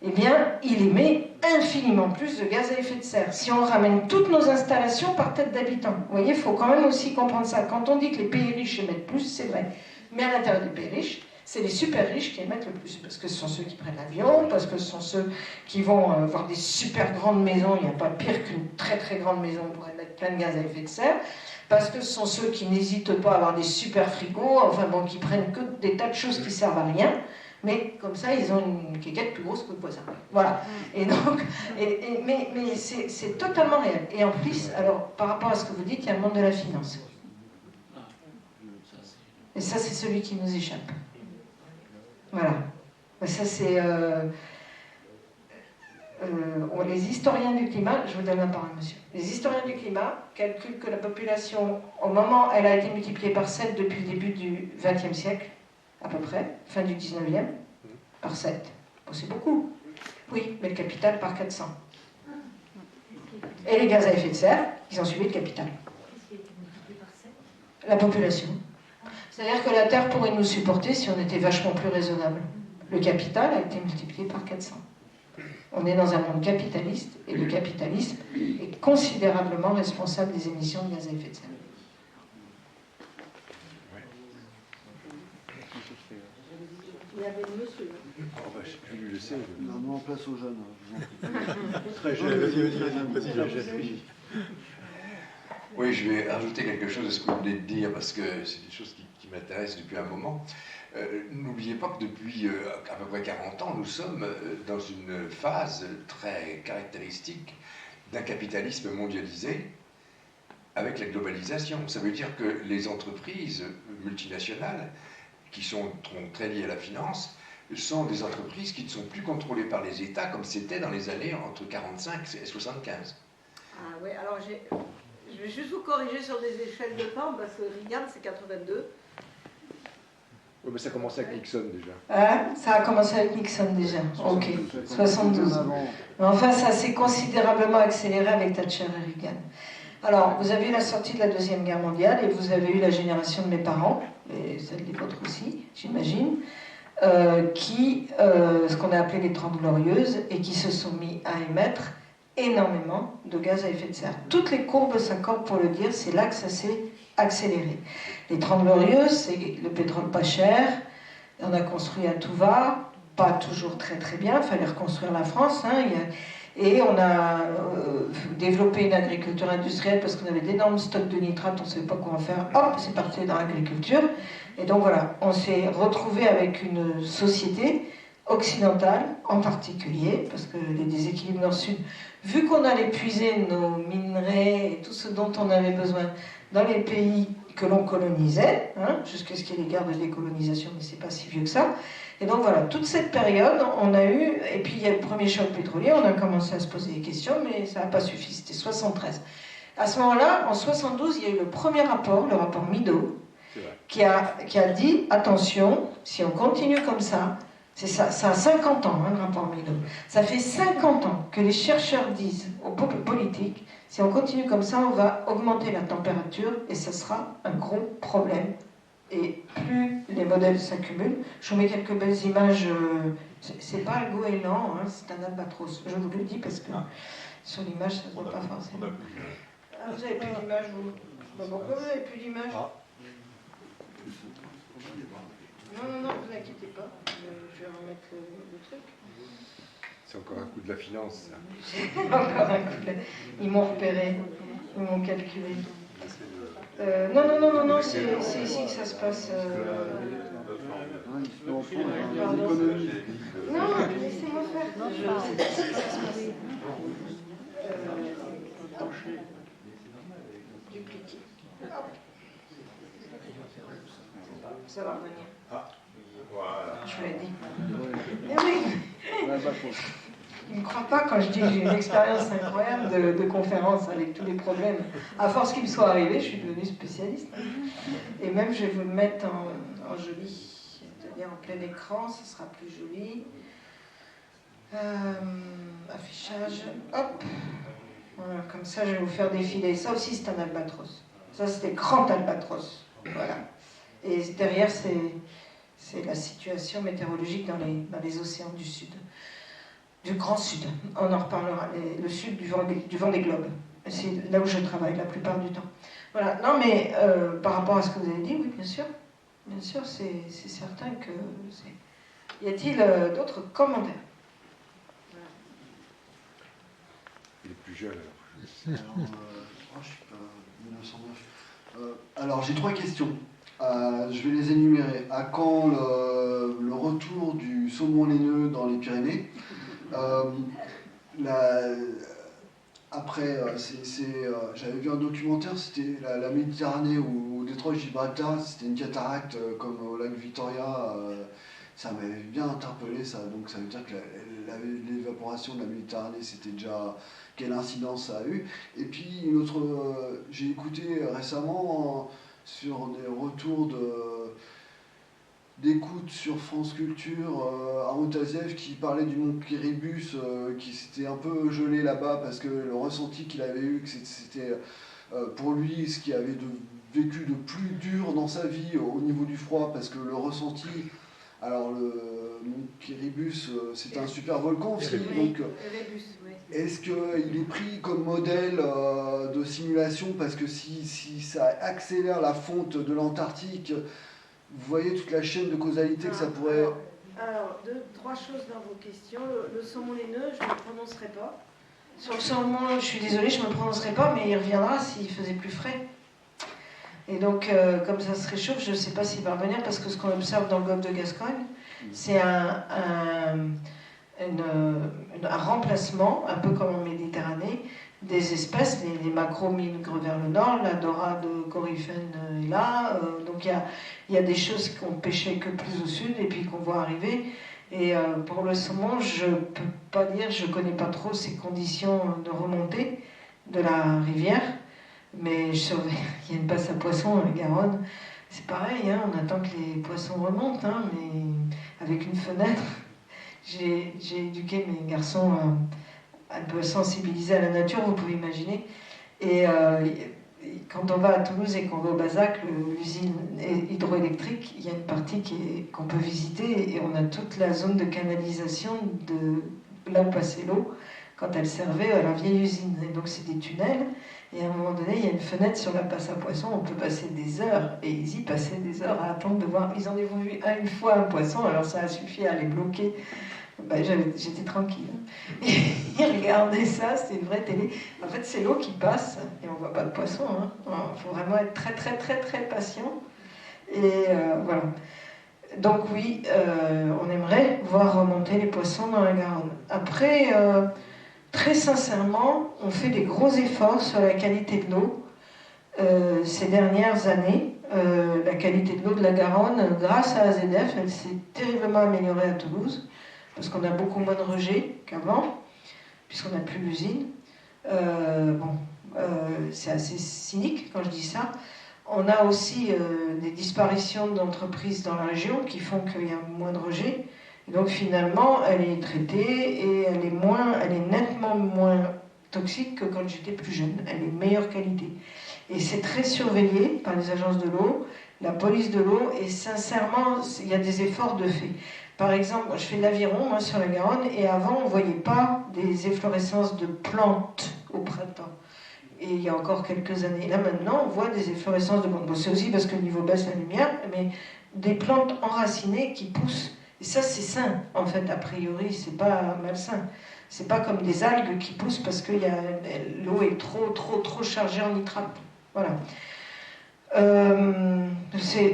[SPEAKER 1] eh bien, il émet infiniment plus de gaz à effet de serre. Si on ramène toutes nos installations par tête d'habitant. Vous voyez, il faut quand même aussi comprendre ça. Quand on dit que les pays riches émettent plus, c'est vrai. Mais à l'intérieur des pays riches, c'est les super riches qui émettent le plus. Parce que ce sont ceux qui prennent l'avion, parce que ce sont ceux qui vont avoir des super grandes maisons. Il n'y a pas pire qu'une très très grande maison pour émettre plein de gaz à effet de serre. Parce que ce sont ceux qui n'hésitent pas à avoir des super frigos, enfin bon, qui prennent que des tas de choses qui servent à rien. Mais comme ça, ils ont une quéquette plus grosse que le voisin. Voilà. Et donc, mais c'est totalement réel. Et en plus, alors, par rapport à ce que vous dites, il y a le monde de la finance. Et ça, c'est celui qui nous échappe. Voilà. Ça, c'est... les historiens du climat, je vous donne la parole, monsieur. Les historiens du climat calculent que la population, au moment, elle a été multipliée par 7 depuis le début du XXe siècle, à peu près, fin du 19e, par 7. c'est beaucoup. Oui, mais le capital par 400. Et les gaz à effet de serre, ils ont suivi le capital. La population. C'est-à-dire que la Terre pourrait nous supporter si on était vachement plus raisonnable. Le capital a été multiplié par 400. On est dans un monde capitaliste, et le capitalisme est considérablement responsable des émissions de gaz à effet de serre.
[SPEAKER 6] Il y avait le monsieur.
[SPEAKER 2] Je lui laisser.
[SPEAKER 3] Non, place aux jeunes.
[SPEAKER 2] Très jeune, vas-y.
[SPEAKER 4] Oui, je vais ajouter quelque chose à ce que vous venez de dire, parce que c'est des choses qui m'intéressent depuis un moment. N'oubliez pas que depuis à peu près 40 ans, nous sommes dans une phase très caractéristique d'un capitalisme mondialisé avec la globalisation. Ça veut dire que les entreprises multinationales, qui sont très liées à la finance, sont des entreprises qui ne sont plus contrôlées par les États comme c'était dans les années entre 45 et 75.
[SPEAKER 6] Ah oui, alors je vais juste vous corriger sur des échelles de temps, parce que Reagan, c'est 82.
[SPEAKER 2] Oui, mais ça commençait avec Nixon déjà.
[SPEAKER 1] Ça a commencé avec Nixon déjà. Ok, 72. Mais enfin, ça s'est considérablement accéléré avec Thatcher et Reagan. Alors, vous avez eu la sortie de la Deuxième Guerre mondiale et vous avez eu la génération de mes parents, et celle des vôtres aussi, j'imagine, ce qu'on a appelé les 30 Glorieuses, et qui se sont mis à émettre énormément de gaz à effet de serre. Toutes les courbes s'accordent pour le dire, c'est là que ça s'est accéléré. Les 30 Glorieuses, c'est le pétrole pas cher, on a construit à tout va, pas toujours très très bien, il fallait reconstruire la France, hein, et on a développé une agriculture industrielle parce qu'on avait d'énormes stocks de nitrates, on ne savait pas quoi en faire, hop, c'est parti dans l'agriculture. Et donc voilà, on s'est retrouvé avec une société occidentale en particulier, parce que les déséquilibres nord-sud, vu qu'on allait puiser nos minerais et tout ce dont on avait besoin dans les pays que l'on colonisait, hein, jusqu'à ce qu'il y ait les guerres de décolonisation, mais c'est pas si vieux que ça. Et donc voilà, toute cette période, on a eu, et puis il y a le premier choc pétrolier, on a commencé à se poser des questions, mais ça n'a pas suffi, c'était 73. À ce moment-là, en 72, il y a eu le premier rapport, le rapport Mido, qui a dit, attention, si on continue comme ça a 50 ans, hein, le rapport Mido, ça fait 50 ans que les chercheurs disent aux politiques, si on continue comme ça, on va augmenter la température, et ça sera un gros problème. Et plus les modèles s'accumulent, je vous mets quelques belles images, c'est pas un goéland, hein, c'est un albatros, je vous le dis parce que sur l'image ça ne se voit pas forcément. Ah, vous avez plus d'image, vous? Pourquoi vous n'avez plus d'image? Non, vous inquiétez pas, je vais remettre le truc.
[SPEAKER 2] C'est encore un coup de la finance, ça.
[SPEAKER 1] C'est encore un coup de la... Ils m'ont repéré, ils m'ont calculé. Non, c'est ici que ça se passe. Pardon. Non, laissez-moi faire. C'est ici que ça se passe. Dupliquer. Ça va revenir.
[SPEAKER 4] Voilà.
[SPEAKER 1] Je vous l'ai dit. Eh oui. Ils ne me croient pas quand je dis que j'ai une expérience incroyable de conférence avec tous les problèmes. À force qu'ils me soient arrivés, je suis devenue spécialiste. Et même, je vais vous le mettre en joli, c'est-à-dire en plein écran, ce sera plus joli. Affichage, hop. Voilà, comme ça, je vais vous faire défiler. Ça aussi, c'est un albatros. Ça, c'était grand albatros. Voilà. Et derrière, c'est la situation météorologique dans les océans du Sud. Du Grand Sud, on en reparlera, le sud du Vendée Globe. C'est là où je travaille la plupart du temps. Voilà, non mais par rapport à ce que vous avez dit, oui, bien sûr, c'est certain que c'est... Y a-t-il d'autres commentaires?
[SPEAKER 2] Il est plus jeune, alors.
[SPEAKER 3] Je suis pas 1909. Alors j'ai 3 questions. Je vais les énumérer. À quand le retour du saumon laineux dans les Pyrénées? Après, j'avais vu un documentaire, c'était la Méditerranée ou au détroit de Gibraltar, c'était une cataracte comme au lac Victoria. Ça m'avait bien interpellé, ça. Donc ça veut dire que l'évaporation de la Méditerranée, c'était déjà quelle incidence ça a eu. Et puis une autre, j'ai écouté récemment sur des retours d'échos écoute sur France Culture Aaron Taziev qui parlait du mont Kiribus, qui s'était un peu gelé là-bas parce que le ressenti qu'il avait eu, que c'était pour lui ce qu'il avait vécu de plus dur dans sa vie au niveau du froid, parce que le ressenti... Alors le mont Kiribus, c'est un super volcan aussi, donc est-ce qu'il est pris comme modèle de simulation, parce que si ça accélère la fonte de l'Antarctique, vous voyez toute la chaîne de causalité que ça pourrait...
[SPEAKER 6] Alors, trois choses dans vos questions. Le saumon laineux, je ne le prononcerai pas.
[SPEAKER 1] Sur le saumon, je suis désolée, je ne me prononcerai pas, mais il reviendra s'il faisait plus frais. Et donc, comme ça se réchauffe, je ne sais pas s'il va revenir, parce que ce qu'on observe dans le golfe de Gascogne, c'est un remplacement, un peu comme en Méditerranée, des espèces. Les maquereaux migrent vers le nord, la dorade coryphène est là. Donc, il y a des choses qu'on pêchait que plus au sud et puis qu'on voit arriver. Et pour le saumon, je ne peux pas dire, je ne connais pas trop ces conditions de remontée de la rivière. Mais il y a une passe à poissons à la Garonne, c'est pareil, hein, on attend que les poissons remontent, hein, mais avec une fenêtre. J'ai éduqué mes garçons un peu sensibilisés à la nature, vous pouvez imaginer. Et quand on va à Toulouse et qu'on va au Bazac, l'usine hydroélectrique, il y a une partie qu'on peut visiter et on a toute la zone de canalisation de là où passait l'eau quand elle servait à la vieille usine. Et donc c'est des tunnels. Et à un moment donné, il y a une fenêtre sur la passe à poissons, on peut passer des heures, et ils y passaient des heures à attendre de voir. Ils en ont vu une fois un poisson, alors ça a suffi à les bloquer. Ben, j'étais tranquille. Ils regardaient ça, c'était une vraie télé. En fait, c'est l'eau qui passe, et on ne voit pas de poisson. Il faut vraiment être très, très, très, très patient. Et voilà. Donc oui, on aimerait voir remonter les poissons dans la Garonne. Après... très sincèrement, on fait des gros efforts sur la qualité de l'eau ces dernières années. La qualité de l'eau de la Garonne, grâce à AZF, elle s'est terriblement améliorée à Toulouse, parce qu'on a beaucoup moins de rejets qu'avant, puisqu'on n'a plus l'usine. C'est assez cynique quand je dis ça. On a aussi des disparitions d'entreprises dans la région qui font qu'il y a moins de rejets. Et donc finalement, elle est traitée et elle est nettement moins toxique que quand j'étais plus jeune. Elle est de meilleure qualité. Et c'est très surveillé par les agences de l'eau, la police de l'eau, et sincèrement, il y a des efforts de fait. Par exemple, je fais de l'aviron, moi, sur la Garonne, et avant, on ne voyait pas des efflorescences de plantes au printemps. Et il y a encore quelques années. Là, maintenant, on voit des efflorescences de plantes. Bon, c'est aussi parce que le niveau baisse la lumière, mais des plantes enracinées qui poussent. Et ça, c'est sain, en fait, a priori, c'est pas malsain. C'est pas comme des algues qui poussent parce que l'eau est trop chargée en nitrate. Voilà.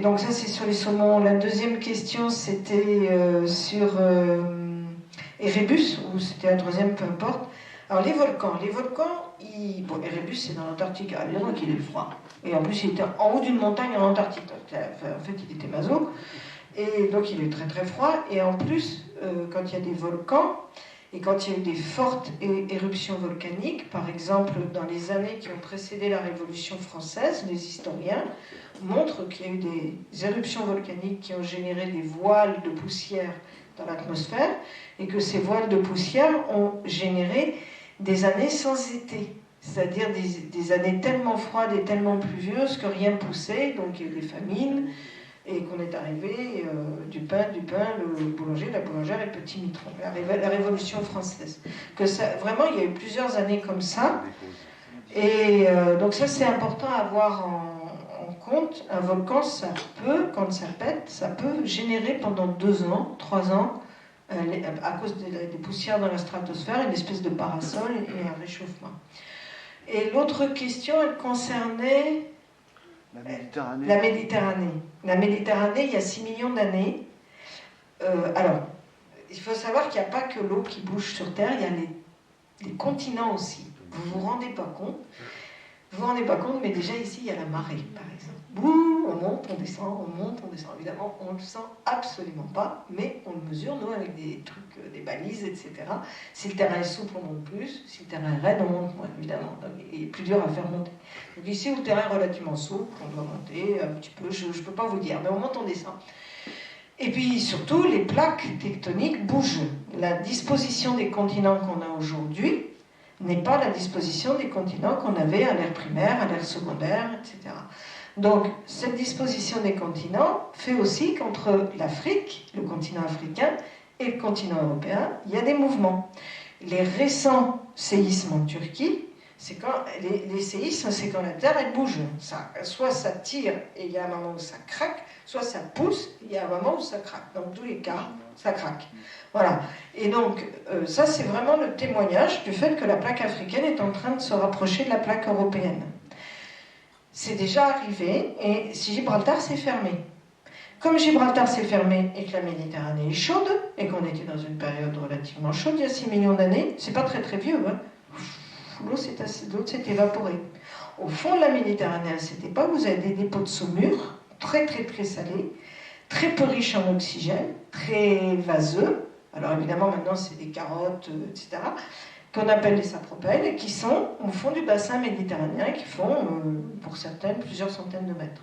[SPEAKER 1] Donc ça, c'est sur les saumons. La deuxième question, c'était sur Erebus, ou c'était la troisième, peu importe. Alors les volcans, Erebus, c'est dans l'Antarctique, évidemment qu'il est froid. Et en plus, il était en haut d'une montagne en Antarctique. En fait, il était maso. Et donc il est très très froid, et en plus, quand il y a des volcans, et quand il y a eu des fortes éruptions volcaniques, par exemple dans les années qui ont précédé la Révolution française, les historiens montrent qu'il y a eu des éruptions volcaniques qui ont généré des voiles de poussière dans l'atmosphère, et que ces voiles de poussière ont généré des années sans été, c'est-à-dire des années tellement froides et tellement pluvieuses que rien ne poussait, donc il y a eu des famines, et qu'on est arrivé du pain, le boulanger, la boulangère et le petit mitron, la Révolution française. Vraiment, il y a eu plusieurs années comme ça, et donc ça c'est important à avoir en compte. Un volcan, ça peut, quand ça pète, ça peut générer pendant 2 ans, 3 ans, à cause des poussières dans la stratosphère, une espèce de parasol et un réchauffement. Et l'autre question, elle concernait...
[SPEAKER 3] La Méditerranée.
[SPEAKER 1] La Méditerranée, il y a 6 millions d'années. Alors, il faut savoir qu'il n'y a pas que l'eau qui bouge sur Terre, il y a les continents aussi. Vous vous rendez pas compte. Vous vous rendez pas compte, mais déjà ici, il y a la marée, par exemple. Bouh, on monte, on descend, on monte, on descend. Évidemment, on ne le sent absolument pas, mais on le mesure, nous, avec des trucs, des balises, etc. Si le terrain est souple, on monte plus. Si le terrain est raide, on monte moins, évidemment. Donc, il est plus dur à faire monter. Donc ici, où le terrain est relativement souple, on doit monter un petit peu, je ne peux pas vous dire, mais on monte, on descend. Et puis surtout, les plaques tectoniques bougent. La disposition des continents qu'on a aujourd'hui n'est pas la disposition des continents qu'on avait à l'ère primaire, à l'ère secondaire, etc. Donc, cette disposition des continents fait aussi qu'entre l'Afrique, le continent africain, et le continent européen, il y a des mouvements. Les récents séismes en Turquie, c'est quand les séismes, c'est quand la Terre, elle bouge. Soit ça tire et il y a un moment où ça craque, soit ça pousse et il y a un moment où ça craque. Dans tous les cas, ça craque. Voilà. Et donc, ça, c'est vraiment le témoignage du fait que la plaque africaine est en train de se rapprocher de la plaque européenne. C'est déjà arrivé, et Gibraltar s'est fermé. Comme Gibraltar s'est fermé et que la Méditerranée est chaude, et qu'on était dans une période relativement chaude il y a 6 millions d'années, c'est pas très très vieux, hein. L'eau s'est évaporée. Au fond de la Méditerranée, à cette époque, vous avez des dépôts de saumure, très très très salés, très peu riches en oxygène, très vaseux. Alors évidemment, maintenant, c'est des carottes, etc., qu'on appelle les sapropelles, et qui sont au fond du bassin méditerranéen, qui font, pour certaines, plusieurs centaines de mètres.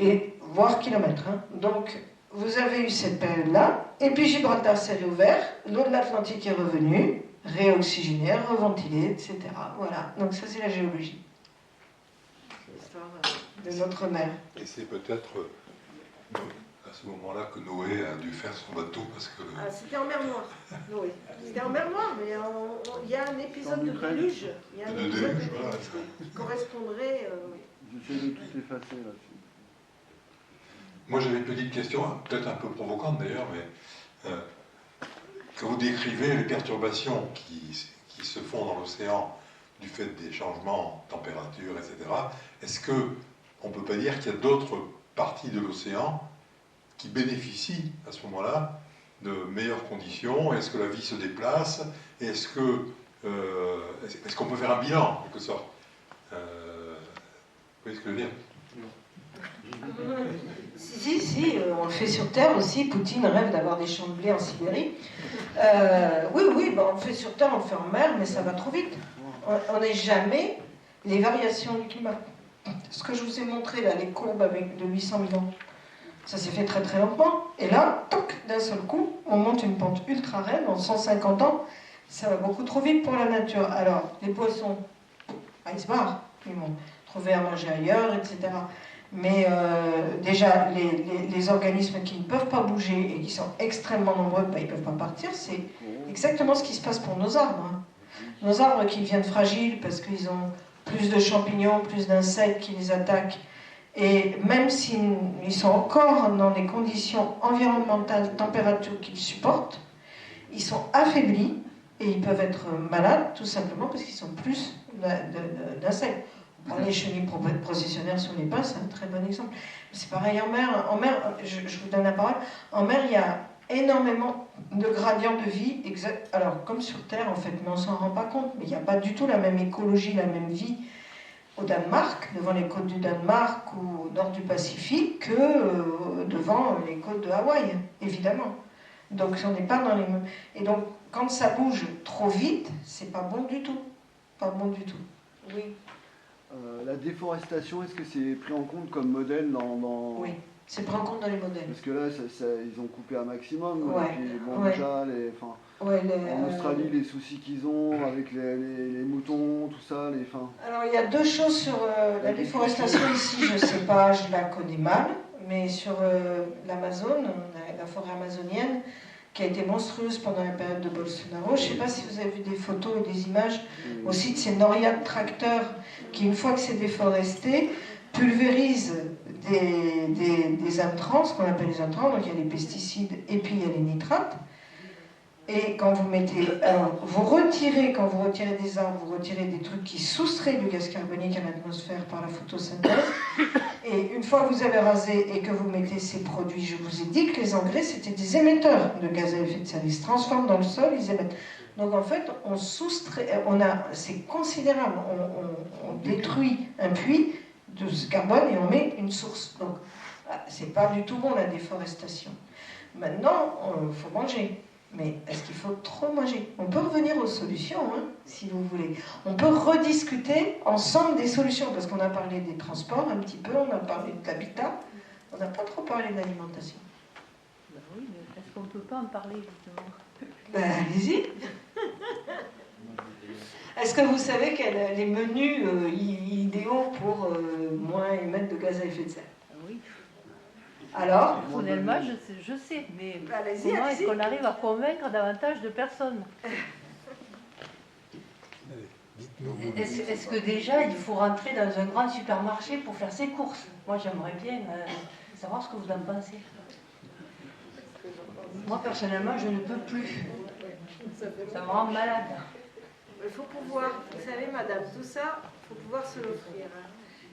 [SPEAKER 1] Et voire kilomètres. Hein. Donc, vous avez eu cette période-là, et puis Gibraltar s'est réouvert, l'eau de l'Atlantique est revenue, réoxygénée, reventilée, etc. Voilà, donc ça c'est la géologie. L'histoire de notre mer.
[SPEAKER 7] Et c'est peut-être à ce moment-là que Noé a dû faire son bateau parce que...
[SPEAKER 6] Ah, c'était en mer Noire, Noé. C'était en mer Noire, mais il y a un épisode de déluge. Il y a un épisode de déluge qui correspondrait...
[SPEAKER 3] J'essaie de tout effacer là-dessus.
[SPEAKER 7] Moi j'avais une petite question, peut-être un peu provocante d'ailleurs, mais quand vous décrivez les perturbations qui se font dans l'océan du fait des changements de température, etc., est-ce qu'on ne peut pas dire qu'il y a d'autres parties de l'océan qui bénéficient à ce moment-là de meilleures conditions? Est-ce que la vie se déplace? Est-ce qu'on peut faire un bilan, en quelque sorte? Vous voyez ce que je veux dire?
[SPEAKER 1] Si, on le fait sur Terre aussi. Poutine rêve d'avoir des champs de blé en Sibérie. Oui, on le fait sur Terre, on le fait en mer, mais ça va trop vite. On n'est jamais les variations du climat. Ce que je vous ai montré là, les courbes de 800 000 ans, ça s'est fait très très lentement. Et là, toc, d'un seul coup, on monte une pente ultra raide. En 150 ans, ça va beaucoup trop vite pour la nature. Alors, les poissons, ils se barrent. Ils vont trouver à manger ailleurs, etc. Mais déjà, les organismes qui ne peuvent pas bouger et qui sont extrêmement nombreux, ils ne peuvent pas partir. C'est exactement ce qui se passe pour nos arbres. Hein. Nos arbres qui deviennent fragiles parce qu'ils ont plus de champignons, plus d'insectes qui les attaquent. Et même s'ils sont encore dans des conditions environnementales, température qu'ils supportent, ils sont affaiblis et ils peuvent être malades tout simplement parce qu'ils sont plus d'insectes. Les chenilles processionnaires sur les pins, c'est un très bon exemple. C'est pareil en mer. En mer, je vous donne la parole. En mer, il y a énormément de gradients de vie. Alors, comme sur Terre, en fait, mais on ne s'en rend pas compte. Mais il n'y a pas du tout la même écologie, la même vie au Danemark, devant les côtes du Danemark ou au nord du Pacifique, que devant les côtes de Hawaï, évidemment. Donc, on n'est pas dans les mêmes... Et donc, quand ça bouge trop vite, c'est pas bon du tout. Pas bon du tout. Oui.
[SPEAKER 3] La déforestation, est-ce que c'est pris en compte comme modèle dans...
[SPEAKER 1] Oui, c'est pris en compte dans les modèles.
[SPEAKER 3] Parce que là, ils ont coupé un maximum.
[SPEAKER 1] Ouais.
[SPEAKER 3] Et puis, bon,
[SPEAKER 1] Ouais.
[SPEAKER 3] déjà, en Australie, les soucis qu'ils ont avec les moutons, tout ça,
[SPEAKER 1] Alors, il y a deux choses sur la déforestation ici, je ne sais pas, je la connais mal, mais sur l'Amazone, la forêt amazonienne, qui a été monstrueuse pendant la période de Bolsonaro. Je ne sais pas si vous avez vu des photos et des images aussi de ces norias de tracteurs qui, une fois que c'est déforesté, pulvérisent des intrants, ce qu'on appelle les intrants, donc il y a les pesticides et puis il y a les nitrates. Et quand vous mettez... Alors, quand vous retirez des arbres, vous retirez des trucs qui soustraient du gaz carbonique à l'atmosphère par la photosynthèse. Et une fois que vous avez rasé et que vous mettez ces produits, je vous ai dit que les engrais, c'était des émetteurs de gaz à effet de serre. Ils se transforment dans le sol, ils émettent. Donc en fait, c'est considérable. On détruit un puits de ce carbone et on met une source. Donc, c'est pas du tout bon la déforestation. Maintenant, il faut manger. Mais est-ce qu'il faut trop manger? On peut revenir aux solutions, hein, si vous voulez. On peut rediscuter ensemble des solutions, parce qu'on a parlé des transports un petit peu, on a parlé de l'habitat, on n'a pas trop parlé de l'alimentation.
[SPEAKER 8] Oui, mais est-ce qu'on ne peut pas en parler, justement?
[SPEAKER 1] Ben, allez-y. Est-ce que vous savez quels sont les menus idéaux pour moins émettre de gaz à effet de serre?
[SPEAKER 8] Oui.
[SPEAKER 1] Alors?
[SPEAKER 8] Personnellement, je sais, mais
[SPEAKER 1] Allez-y,
[SPEAKER 8] comment
[SPEAKER 1] allez-y.
[SPEAKER 8] est-ce qu'on arrive à convaincre davantage de personnes? Est-ce que déjà il faut rentrer dans un grand supermarché pour faire ses courses? Moi j'aimerais bien savoir ce que vous en pensez. Moi personnellement je ne peux plus. Ça me rend malade.
[SPEAKER 6] Il faut pouvoir, vous savez madame, tout ça, il faut pouvoir se l'offrir.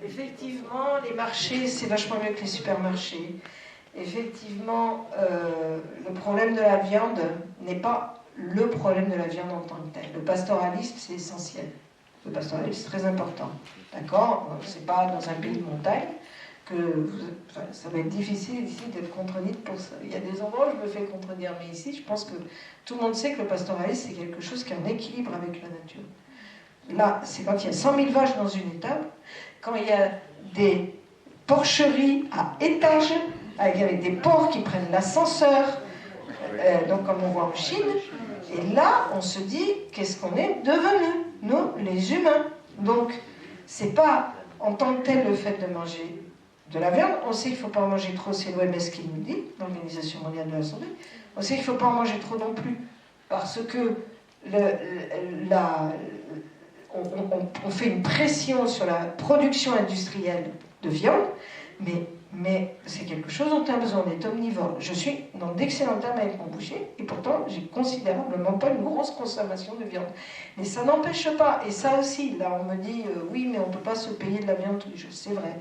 [SPEAKER 1] Effectivement, les marchés, c'est vachement mieux que les supermarchés. Effectivement, le problème de la viande n'est pas le problème de la viande en tant que tel. Le pastoralisme, c'est essentiel. Le pastoralisme, c'est très important. D'accord? C'est pas dans un pays de montagne que ça va être difficile ici d'être contredite pour ça. Il y a des endroits où je me fais contredire, mais ici, je pense que tout le monde sait que le pastoralisme, c'est quelque chose qui est en équilibre avec la nature. Là, c'est quand il y a 100 000 vaches dans une étable, quand il y a des porcheries à étages, avec des porcs qui prennent l'ascenseur, donc comme on voit en Chine, et là, on se dit, qu'est-ce qu'on est devenus, nous, les humains? Donc, c'est pas en tant que tel le fait de manger de la viande. On sait qu'il ne faut pas en manger trop, c'est l'OMS qui nous le dit, l'Organisation mondiale de la santé. On sait qu'il ne faut pas en manger trop non plus, parce que on fait une pression sur la production industrielle de viande, mais c'est quelque chose dont on a besoin, d'être omnivore. Je suis dans d'excellents termes avec mon boucher, et pourtant, j'ai considérablement pas une grosse consommation de viande. Mais ça n'empêche pas, et ça aussi, là, on me dit, oui, mais on ne peut pas se payer de la viande tous les jours. C'est vrai.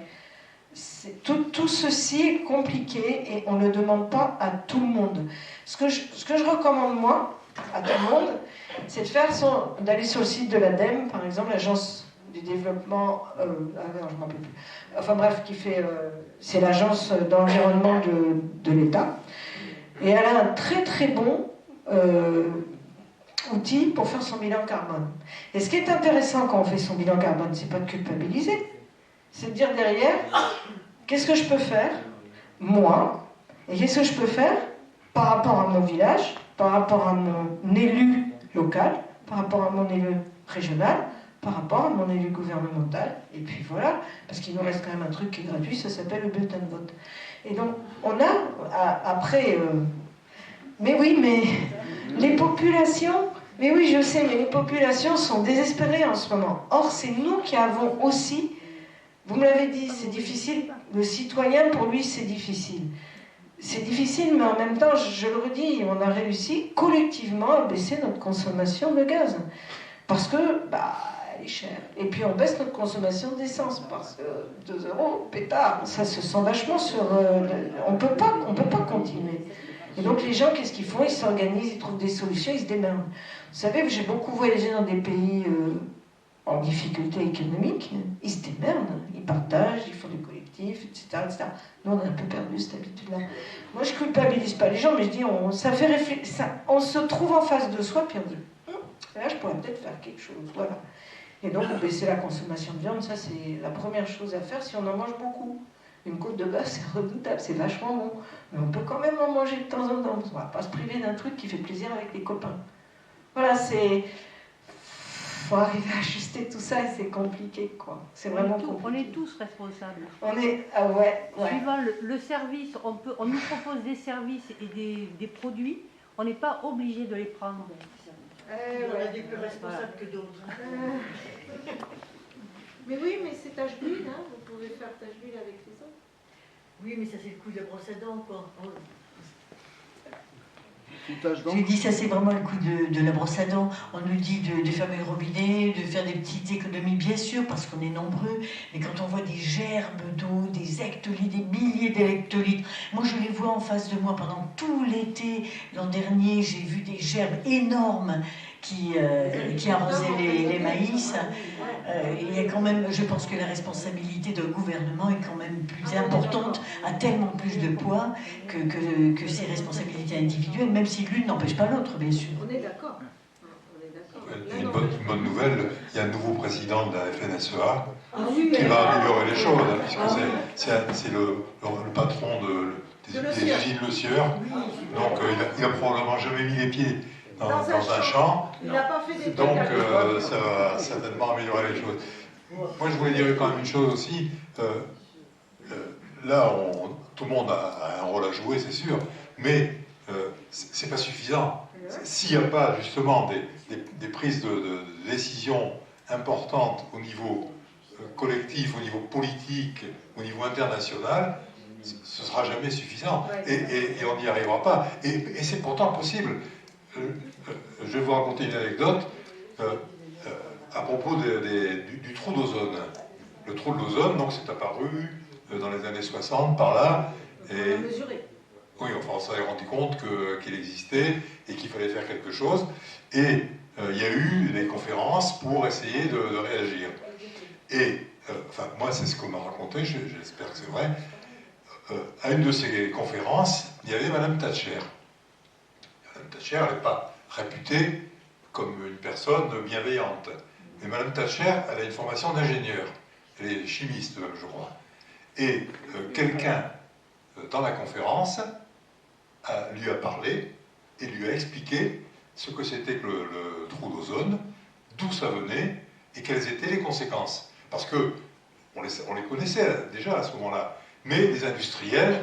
[SPEAKER 1] Tout ceci est compliqué, et on ne le demande pas à tout le monde. Ce que je recommande, moi, à tout le monde, c'est d'aller sur le site de l'ADEME, par exemple, l'agence du développement, je m'en rappelle plus. Enfin bref, c'est l'agence d'environnement de l'État. Et elle a un très très bon outil pour faire son bilan carbone. Et ce qui est intéressant quand on fait son bilan carbone, c'est pas de culpabiliser, c'est de dire derrière, qu'est-ce que je peux faire, moi, et qu'est-ce que je peux faire par rapport à mon village, par rapport à mon élu local, par rapport à mon élu régional, par rapport à mon élu gouvernemental, et puis voilà, parce qu'il nous reste quand même un truc qui est gratuit, ça s'appelle le bulletin de vote. Et donc, on a, après... mais oui, mais les populations... Mais oui, je sais, mais les populations sont désespérées en ce moment. Or, c'est nous qui avons aussi... Vous me l'avez dit, c'est difficile. Le citoyen, pour lui, c'est difficile. C'est difficile, mais en même temps, je le redis, on a réussi collectivement à baisser notre consommation de gaz. Parce que, elle est chère. Et puis on baisse notre consommation d'essence, parce que 2 €, pétard, ça se sent vachement sur... on peut pas continuer. Et donc les gens, qu'est-ce qu'ils font? Ils s'organisent, ils trouvent des solutions, ils se démerdent. Vous savez, j'ai beaucoup voyagé dans des pays en difficulté économique, ils se démerdent, ils partagent, ils font des collectifs, etc., etc. Nous, on a un peu perdu cette habitude-là. Moi, je culpabilise pas les gens, mais je dis, ça fait réfléchir, on se trouve en face de soi, puis on dit, là, je pourrais peut-être faire quelque chose, voilà. Et donc, baisser la consommation de viande, ça, c'est la première chose à faire si on en mange beaucoup. Une côte de bœuf, c'est redoutable, c'est vachement bon. Mais on peut quand même en manger de temps en temps. On ne va pas se priver d'un truc qui fait plaisir avec les copains. Voilà, c'est... faut arriver à ajuster tout ça et c'est compliqué, quoi. C'est vraiment compliqué.
[SPEAKER 8] On est tous responsables.
[SPEAKER 1] On est... Ah ouais.
[SPEAKER 8] Suivant le service, on nous propose des services et des produits, on n'est pas obligé de les prendre.
[SPEAKER 6] Il y en a des plus responsables que d'autres. Mais oui, mais c'est tache d'huile, hein. Vous pouvez faire tache d'huile avec les autres.
[SPEAKER 9] Oui, mais ça c'est le coup de la brosse à dents, quoi.
[SPEAKER 3] J'ai
[SPEAKER 9] dit ça c'est vraiment le coup de la brosse à dents. On nous dit de fermer le robinet, de faire des petites économies, bien sûr, parce qu'on est nombreux. Mais quand on voit des gerbes d'eau, des hectolitres, des milliers d'hectolitres, moi je les vois en face de moi pendant tout l'été. L'an dernier, j'ai vu des gerbes énormes qui arrosaient les maïs. Il y a quand même, je pense que la responsabilité d'un gouvernement est quand même plus importante, a tellement plus de poids que ses responsabilités individuelles, même si l'une n'empêche pas l'autre, bien sûr.
[SPEAKER 6] On est d'accord.
[SPEAKER 7] Une bonne nouvelle, il y a un nouveau président de la FNSEA
[SPEAKER 6] qui
[SPEAKER 7] va améliorer les choses, puisque c'est le patron usines Le Sieur. Donc il a probablement jamais mis les pieds dans un champ.
[SPEAKER 6] Il n'a pas fait des
[SPEAKER 7] Donc ça va certainement améliorer les choses. Moi je voulais dire quand même une chose aussi. Là, tout le monde a un rôle à jouer, c'est sûr, mais c'est pas suffisant. S'il n'y a pas justement des prises de décision importantes au niveau collectif, au niveau politique, au niveau international, ce ne sera jamais suffisant. Et on n'y arrivera pas. Et c'est pourtant possible. Je vais vous raconter une anecdote à propos du trou d'ozone. Le trou de l'ozone, donc, c'est apparu dans les années 60, par là. Et, oui, enfin, on s'est rendu compte qu'il existait et qu'il fallait faire quelque chose. Et il y a eu des conférences pour essayer de réagir. Et, enfin, moi, c'est ce qu'on m'a raconté, j'espère que c'est vrai. À une de ces conférences, il y avait Madame Thatcher. Madame Thatcher, elle n'est pas réputée comme une personne bienveillante. Mais Madame Thatcher, elle a une formation d'ingénieur. Elle est chimiste, je crois. Et quelqu'un, dans la conférence, lui a parlé et lui a expliqué ce que c'était que le trou d'ozone, d'où ça venait et quelles étaient les conséquences. Parce que on les connaissait déjà à ce moment-là, mais les industriels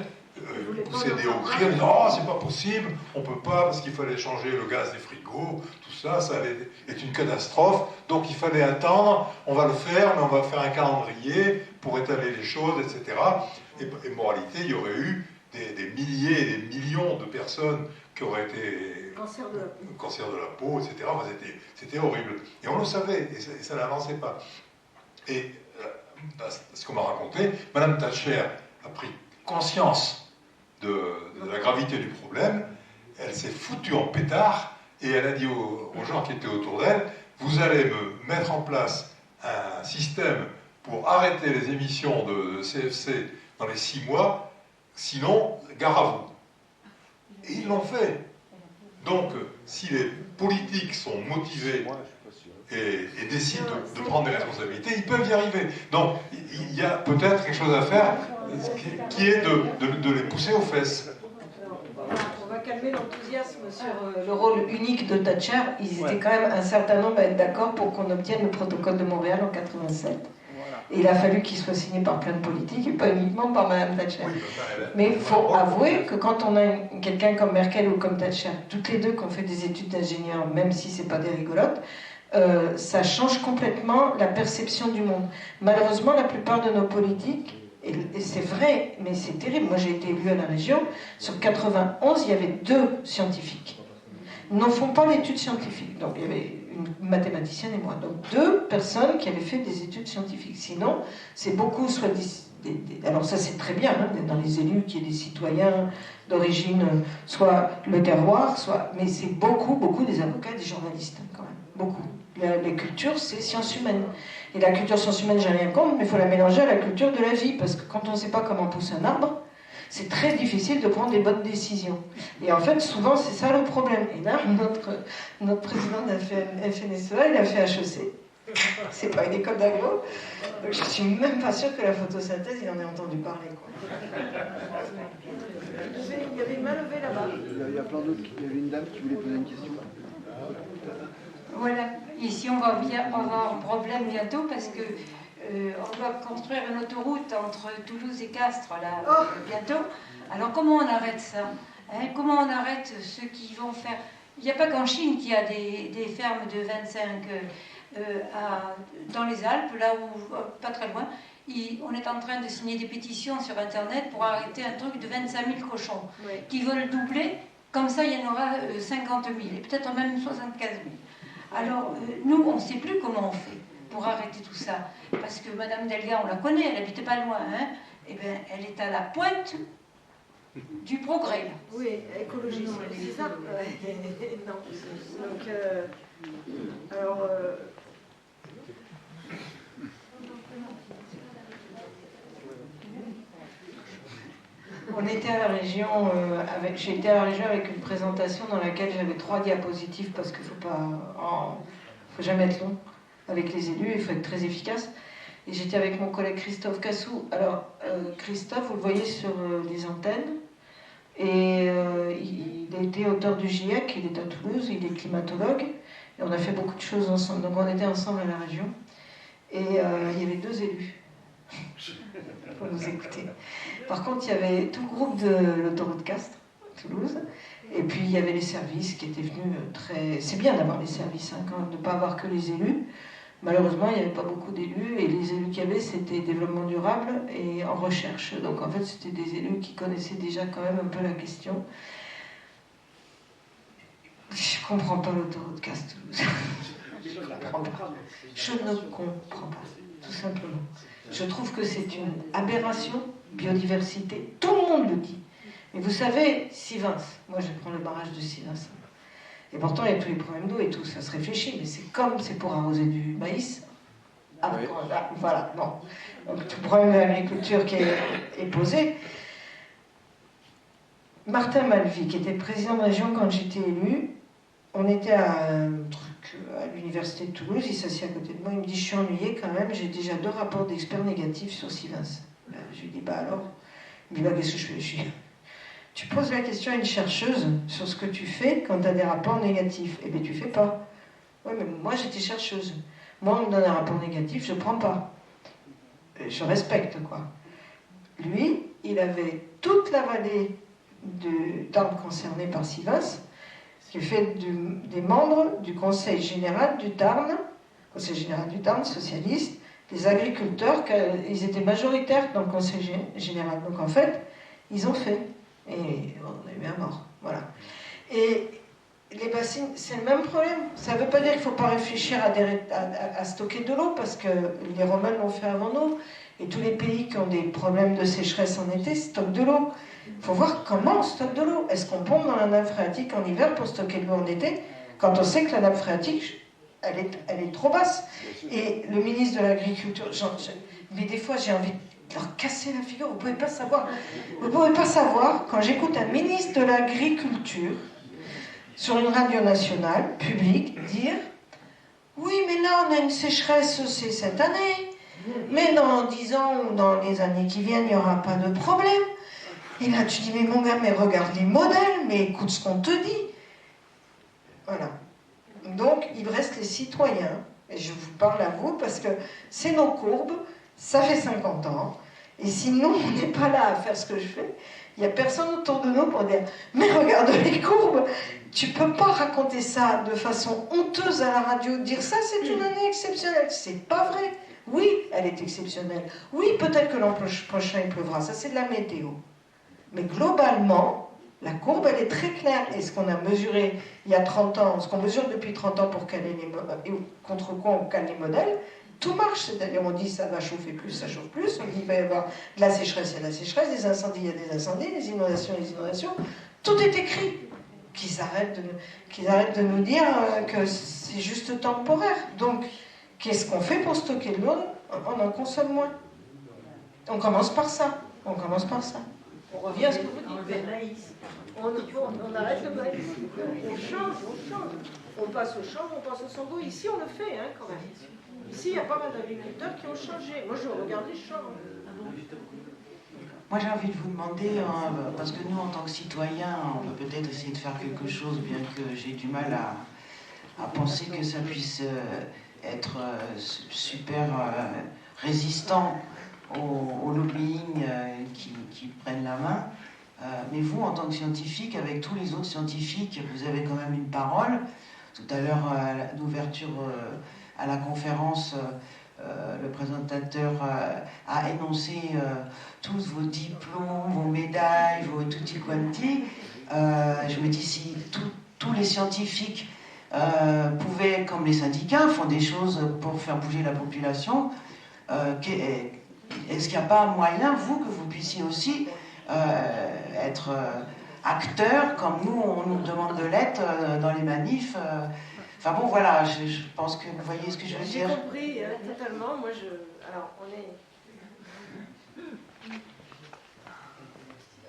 [SPEAKER 7] poussaient des hauts cris en disant « Oh, c'est pas possible, on peut pas parce qu'il fallait changer le gaz des frigos, tout ça, ça est une catastrophe, donc il fallait attendre, on va le faire, mais on va faire un calendrier pour étaler les choses, etc. » Et moralité, il y aurait eu des milliers et des millions de personnes qui auraient été cancer de la peau, etc. Enfin, c'était horrible. Et on le savait, et ça n'avançait pas. Et ce qu'on m'a raconté, Madame Thatcher a pris conscience de la gravité du problème, elle s'est foutue en pétard, et elle a dit aux gens qui étaient autour d'elle, vous allez me mettre en place un système pour arrêter les émissions de CFC dans les 6 mois, sinon, gare à vous. Et ils l'ont fait. Donc, si les politiques sont motivés et décident de prendre des responsabilités, ils peuvent y arriver. Donc, il y a peut-être quelque chose à faire, qui est de les pousser aux fesses.
[SPEAKER 6] On va calmer l'enthousiasme sur
[SPEAKER 1] le rôle unique de Thatcher. Ils étaient quand même un certain nombre à être d'accord pour qu'on obtienne le protocole de Montréal en 87. Et il a fallu qu'il soit signé par plein de politiques et pas uniquement par Mme Thatcher. Mais il faut avouer que quand on a quelqu'un comme Merkel ou comme Thatcher, toutes les deux qui ont fait des études d'ingénieur, même si c'est pas des rigolotes, ça change complètement la perception du monde. Malheureusement, la plupart de nos politiques, et c'est vrai, mais c'est terrible, moi j'ai été élue à la région, sur 91, il y avait 2 scientifiques. Ils n'en font pas l'étude scientifique. Donc il y avait une mathématicienne et moi. Donc 2 personnes qui avaient fait des études scientifiques. Sinon, c'est beaucoup soit alors ça c'est très bien, hein, dans les élus, qu'il y ait des citoyens d'origine, soit le terroir, mais c'est beaucoup des avocats, des journalistes, quand même. Beaucoup. La culture, c'est sciences humaines. Et la culture sciences humaines, j'ai rien contre, mais il faut la mélanger à la culture de la vie, parce que quand on ne sait pas comment pousse un arbre, c'est très difficile de prendre des bonnes décisions. Et en fait, souvent, c'est ça le problème. Et là, notre président de la FNSEA, il a fait HEC. C'est pas une école d'agro. Donc je suis même pas sûre que la photosynthèse, il en ait entendu parler, quoi.
[SPEAKER 6] Il y avait une main levée là-bas.
[SPEAKER 3] Il y a plein d'autres. Il y avait une dame qui voulait poser une question.
[SPEAKER 10] Voilà, ici on va avoir un problème bientôt parce que on doit construire une autoroute entre Toulouse et Castres là, bientôt. Alors comment on arrête ça, hein? Comment on arrête ceux qui vont faire... Il n'y a pas qu'en Chine qu'il y a des fermes de 25 dans les Alpes, là où, pas très loin. On est en train de signer des pétitions sur Internet pour arrêter un truc de 25 000 cochons qui veulent doubler. Comme ça, il y en aura 50 000 et peut-être même 75 000. Alors, nous, on ne sait plus comment on fait pour arrêter tout ça. Parce que Madame Delga, on la connaît, elle n'habitait pas loin. Hein, et bien, elle est à la pointe du progrès. Là.
[SPEAKER 6] Oui, écologiste, c'est ça. Non. Donc, alors...
[SPEAKER 1] On était à la région, j'ai été à la région avec une présentation dans laquelle j'avais 3 diapositives parce qu'il faut jamais être long avec les élus, il faut être très efficace. Et j'étais avec mon collègue Christophe Cassou. Alors, Christophe, vous le voyez sur les antennes, Et il a été auteur du GIEC, il est à Toulouse, il est climatologue. Et on a fait beaucoup de choses ensemble. Donc on était ensemble à la région. Et il y avait 2 élus pour nous écouter. Par contre, il y avait tout le groupe de l'autoroute Castres, Toulouse. Et puis il y avait les services qui étaient venus très... C'est bien d'avoir les services, hein, quand même, de ne pas avoir que les élus. Malheureusement, il n'y avait pas beaucoup d'élus, et les élus qu'il y avait, c'était développement durable et en recherche. Donc en fait, c'était des élus qui connaissaient déjà quand même un peu la question. Je ne comprends pas l'autoroute Castres-Toulouse. Je ne comprends pas. Je ne comprends pas, tout simplement. Je trouve que c'est une aberration, biodiversité, tout le monde le dit. Mais vous savez, Sivins, moi je prends le barrage de Sivins. Et pourtant il y a tous les problèmes d'eau et tout, ça se réfléchit, mais c'est comme c'est pour arroser du maïs. Ah, oui. Voilà, bon. Donc tout le problème de l'agriculture qui est posé. Martin Malvy, qui était président de région quand j'étais élu, on était à un truc à l'université de Toulouse, il s'assied à côté de moi, il me dit « Je suis ennuyé quand même, j'ai déjà 2 rapports d'experts négatifs sur Sivins. » Je lui dis « Bah alors ?» Il me dit « Bah qu'est-ce que je fais ?» Tu poses la question à une chercheuse sur ce que tu fais quand tu as des rapports négatifs. Eh bien, tu fais pas. Oui, mais moi, j'étais chercheuse. Moi, on me donne un rapport négatif, je prends pas. Je respecte, quoi. Lui, il avait toute la vallée d'arbres concernés par Sivins, ce qui fait des membres du Conseil général du Tarn, socialiste, des agriculteurs, ils étaient majoritaires dans le Conseil général. Donc, en fait, ils ont fait. Et on a eu un mort, voilà. Et les bassines, c'est le même problème. Ça ne veut pas dire qu'il ne faut pas réfléchir à stocker de l'eau, parce que les Romains l'ont fait avant nous, et tous les pays qui ont des problèmes de sécheresse en été stockent de l'eau. Il faut voir comment on stocke de l'eau. Est-ce qu'on pompe dans la nappe phréatique en hiver pour stocker de l'eau en été, quand on sait que la nappe phréatique, elle est trop basse? Et le ministre de l'Agriculture, mais des fois j'ai envie de leur casser la figure, vous pouvez pas savoir. Vous pouvez pas savoir, quand j'écoute un ministre de l'Agriculture sur une radio nationale, publique, dire « Oui, mais là, on a une sécheresse, c'est cette année, mais dans 10 ans ou dans les années qui viennent, il n'y aura pas de problème. » Et là, tu dis « Mais mon gars, mais regarde les modèles, mais écoute ce qu'on te dit. » Voilà. Donc, il reste les citoyens, et je vous parle à vous, parce que c'est nos courbes, ça fait 50 ans, et si nous, on n'est pas là à faire ce que je fais, il n'y a personne autour de nous pour dire « Mais regarde les courbes, tu ne peux pas raconter ça de façon honteuse à la radio, dire ça c'est une année exceptionnelle. » C'est pas vrai. Oui, elle est exceptionnelle. Oui, peut-être que l'an prochain il pleuvra, ça c'est de la météo. Mais globalement, la courbe elle est très claire. Et ce qu'on a mesuré il y a 30 ans, ce qu'on mesure depuis 30 ans pour caler contre quoi on cale les modèles, tout marche, c'est-à-dire on dit ça va chauffer plus, ça chauffe plus, on dit il va y avoir de la sécheresse, il y a de la sécheresse, des incendies, il y a des incendies, des inondations, tout est écrit. Qu'ils arrêtent de nous dire que c'est juste temporaire. Donc, qu'est-ce qu'on fait pour stocker de l'eau? On en consomme moins. On commence par ça. On revient à ce que vous dites.
[SPEAKER 6] On arrête le maïs. On change. On passe au champ, on passe au sambo. Ici, on le fait, hein, quand même. Ici, il y a pas mal d'agriculteurs qui ont changé. Moi, je regarde les champs.
[SPEAKER 11] Moi, j'ai envie de vous demander, parce que nous, en tant que citoyens, on peut peut-être essayer de faire quelque chose, bien que j'ai du mal à penser que ça puisse être super résistant au lobbying qui prennent la main. Mais vous, en tant que scientifique, avec tous les autres scientifiques, vous avez quand même une parole. Tout à l'heure, à l'ouverture à la conférence, le présentateur a énoncé tous vos diplômes, vos médailles, vos tutti quanti. Je me dis, si tous les scientifiques pouvaient, comme les syndicats, font des choses pour faire bouger la population, est-ce qu'il n'y a pas moyen, vous, que vous puissiez aussi être acteur, comme nous, on nous demande de l'être dans les manifs Enfin bon, voilà, je pense que vous voyez ce que je veux dire.
[SPEAKER 6] J'ai compris, totalement. Moi, alors, on est...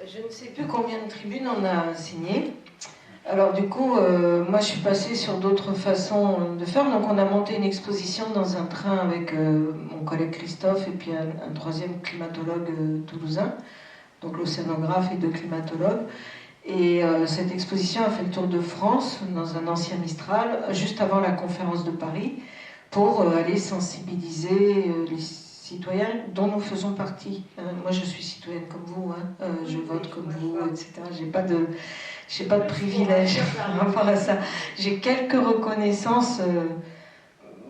[SPEAKER 1] Je ne sais plus combien de tribunes on a signé. Alors du coup, moi je suis passée sur d'autres façons de faire. Donc on a monté une exposition dans un train avec mon collègue Christophe et puis un troisième climatologue toulousain, donc l'océanographe et 2 climatologues. Et cette exposition a fait le tour de France dans un ancien Mistral, juste avant la conférence de Paris, pour aller sensibiliser les citoyens dont nous faisons partie. Moi, je suis citoyenne comme vous, je vote comme vous, etc. J'ai pas de privilège par rapport à ça. J'ai quelques reconnaissances,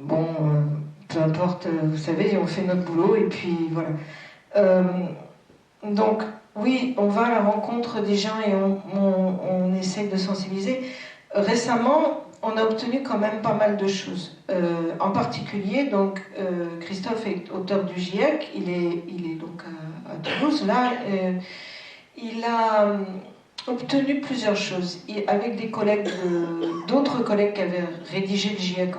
[SPEAKER 1] peu importe, vous savez, on fait notre boulot et puis voilà. Donc, oui, on va à la rencontre des gens et on essaye de sensibiliser. Récemment, on a obtenu quand même pas mal de choses. En particulier, donc, Christophe est auteur du GIEC, il est donc à Toulouse, là. Il a obtenu plusieurs choses. Avec des collègues, d'autres collègues qui avaient rédigé le GIEC,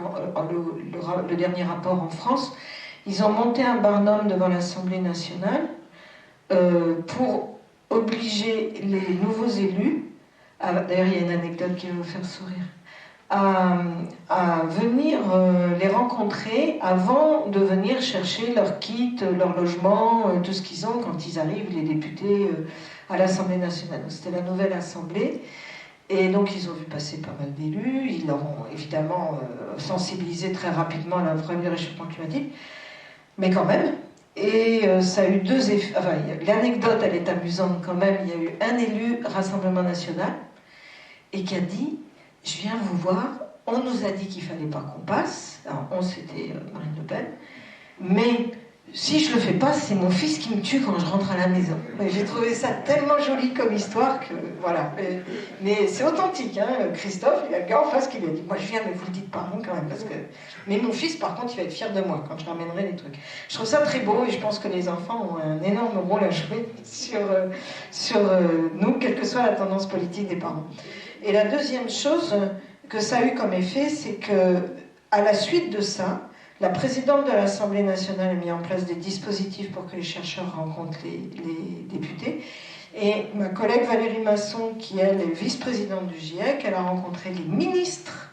[SPEAKER 1] le dernier rapport en France, ils ont monté un barnum devant l'Assemblée nationale pour obliger les nouveaux élus, d'ailleurs il y a une anecdote qui va vous faire sourire, à venir les rencontrer avant de venir chercher leur kit, leur logement, tout ce qu'ils ont quand ils arrivent, les députés, à l'Assemblée nationale. C'était la nouvelle Assemblée. Et donc ils ont vu passer pas mal d'élus, ils leur ont évidemment sensibilisé très rapidement à la problème du réchauffement climatique, mais quand même. Et ça a eu deux effets. Enfin, l'anecdote, elle est amusante quand même. Il y a eu un élu Rassemblement National et qui a dit: je viens vous voir, on nous a dit qu'il fallait pas qu'on passe. Alors, c'était Marine Le Pen. Mais si je le fais pas, c'est mon fils qui me tue quand je rentre à la maison. J'ai trouvé ça tellement joli comme histoire que voilà. Mais c'est authentique, hein. Christophe, il y a le gars en face qui lui a dit: moi je viens, mais vous le dites pas quand même, parce que. Mais mon fils, par contre, il va être fier de moi quand je ramènerai des trucs. Je trouve ça très beau et je pense que les enfants ont un énorme rôle à jouer sur nous, quelle que soit la tendance politique des parents. Et la deuxième chose que ça a eu comme effet, c'est que à la suite de ça, la présidente de l'Assemblée nationale a mis en place des dispositifs pour que les chercheurs rencontrent les députés. Et ma collègue Valérie Masson, qui elle est vice-présidente du GIEC, elle a rencontré les ministres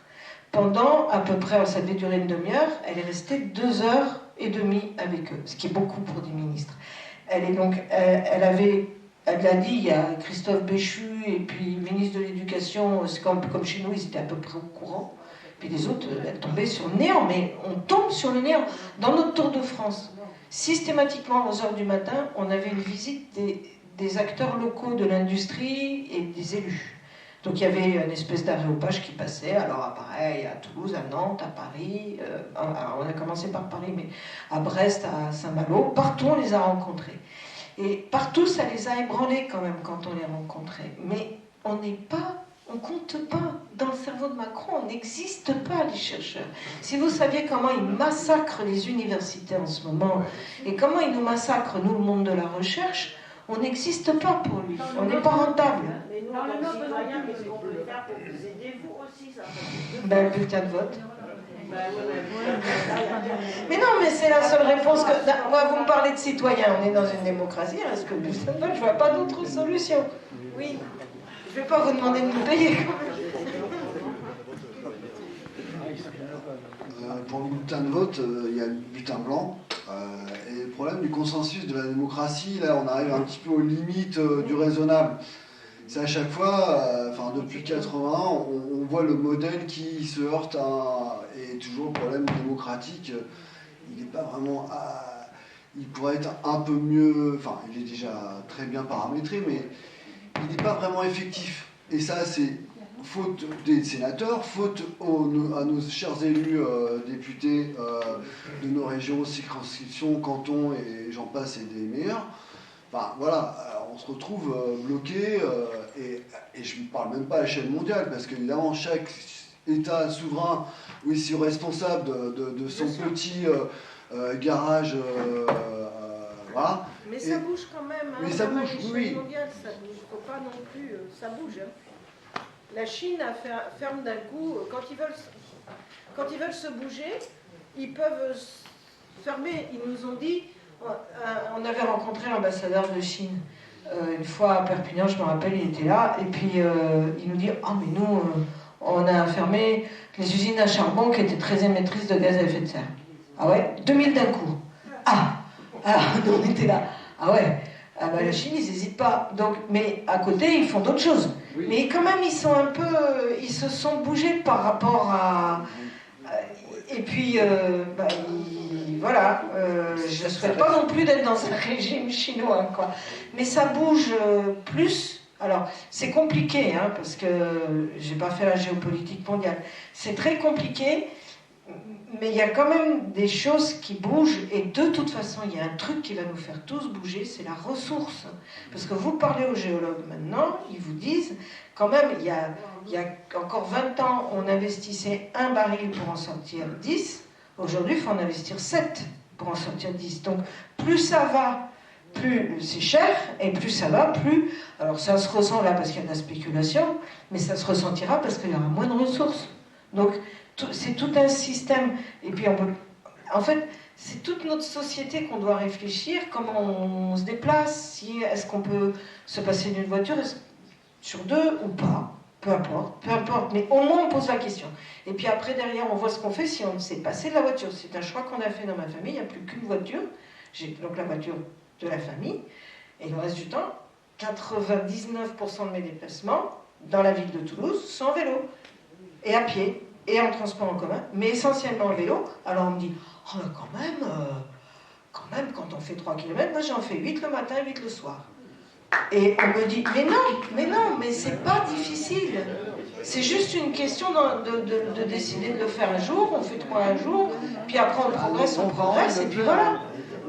[SPEAKER 1] pendant à peu près, ça devait durer une demi-heure, elle est restée 2h30 avec eux, ce qui est beaucoup pour des ministres. Elle a dit, il y a Christophe Béchu et puis le ministre de l'Éducation, c'est comme chez nous, ils étaient à peu près au courant. Puis les autres, elles tombaient sur le néant, mais on tombe sur le néant. Dans notre Tour de France, systématiquement à 11h du matin, on avait une visite des acteurs locaux de l'industrie et des élus. Donc il y avait une espèce d'aréopage qui passait, alors pareil, à Toulouse, à Nantes, à Paris, on a commencé par Paris, mais à Brest, à Saint-Malo, partout on les a rencontrés. Et partout ça les a ébranlés quand même quand on les rencontrait. Mais on compte pas. Dans le cerveau de Macron, on n'existe pas, les chercheurs. Si vous saviez comment ils massacrent les universités en ce moment, et comment ils nous massacrent, nous, le monde de la recherche, on n'existe pas pour lui. On n'est pas rentable.
[SPEAKER 6] Mais nous, comme citoyens, qu'est-ce qu'on peut faire pour vous aider, vous aussi, ça?
[SPEAKER 1] Ben, le bulletin de vote. Mais non, mais c'est la seule réponse que... Moi, vous me parlez de citoyens, on est dans une démocratie, est-ce que le bulletin de vote, je vois pas d'autre solution. Oui. Je ne vais pas vous demander de nous payer.
[SPEAKER 3] Pour le bulletin de vote, il y a le bulletin blanc. Et le problème du consensus de la démocratie, là, on arrive un petit peu aux limites du raisonnable. C'est à chaque fois, depuis 80, on voit le modèle qui se heurte et toujours le problème démocratique, il n'est pas vraiment... il pourrait être un peu mieux... Enfin, il est déjà très bien paramétré, mais il n'est pas vraiment effectif. Et ça, c'est faute des sénateurs, faute à nos chers élus députés de nos régions, circonscriptions, cantons, et j'en passe, et des meilleurs. Enfin, voilà, on se retrouve bloqué, et je ne parle même pas à l'échelle mondiale, parce qu'évidemment, chaque État souverain est aussi responsable de son petit garage. Voilà.
[SPEAKER 6] Mais ça bouge quand même.
[SPEAKER 3] Mais ça bouge, oui.
[SPEAKER 6] Mondiale, ça bouge. Il ne faut pas non plus. Ça bouge. Hein. La Chine ferme d'un coup. Quand ils veulent se bouger, ils peuvent fermer. Ils nous ont dit.
[SPEAKER 1] On avait rencontré l'ambassadeur de Chine une fois à Perpignan, je me rappelle, il était là. Et puis il nous dit: ah, mais nous, on a fermé les usines à charbon qui étaient très émettrices de gaz à effet de serre. Ah ouais, 2000 d'un coup. Ah! Alors, nous, on était là. Ah ouais. Ah bah, la Chine, ils n'hésitent pas. Donc, mais à côté, ils font d'autres choses. Oui. Mais quand même, ils sont un peu, ils se sont bougés par rapport à. Et puis, voilà. Je ne souhaite pas non plus d'être dans un régime chinois, quoi. Mais ça bouge plus. Alors, c'est compliqué, hein, parce que j'ai pas fait la géopolitique mondiale. C'est très compliqué. Mais il y a quand même des choses qui bougent, et de toute façon, il y a un truc qui va nous faire tous bouger, c'est la ressource. Parce que vous parlez aux géologues maintenant, ils vous disent, quand même, il y a encore 20 ans, on investissait 1 baril pour en sortir 10, aujourd'hui, il faut en investir 7 pour en sortir 10. Donc, plus ça va, plus c'est cher, et plus ça va, plus... Alors, ça se ressent là parce qu'il y a de la spéculation, mais ça se ressentira parce qu'il y aura moins de ressources. Donc, c'est tout un système, et puis en fait, c'est toute notre société qu'on doit réfléchir, comment on se déplace, est-ce qu'on peut se passer d'une voiture sur 2 ou pas, peu importe, mais au moins on pose la question. Et puis après, derrière, on voit ce qu'on fait si on s'est passé de la voiture. C'est un choix qu'on a fait dans ma famille, il n'y a plus qu'une voiture, j'ai donc la voiture de la famille, et le reste du temps, 99% de mes déplacements dans la ville de Toulouse sont en vélo, et à pied, et en transport en commun, mais essentiellement en vélo. Alors on me dit, oh là, quand même, quand on fait 3 km, moi j'en fais 8 le matin et 8 le soir. Et on me dit, mais non, mais c'est pas difficile. C'est juste une question de décider de le faire un jour, on fait 3 un jour, puis après on progresse, et puis voilà.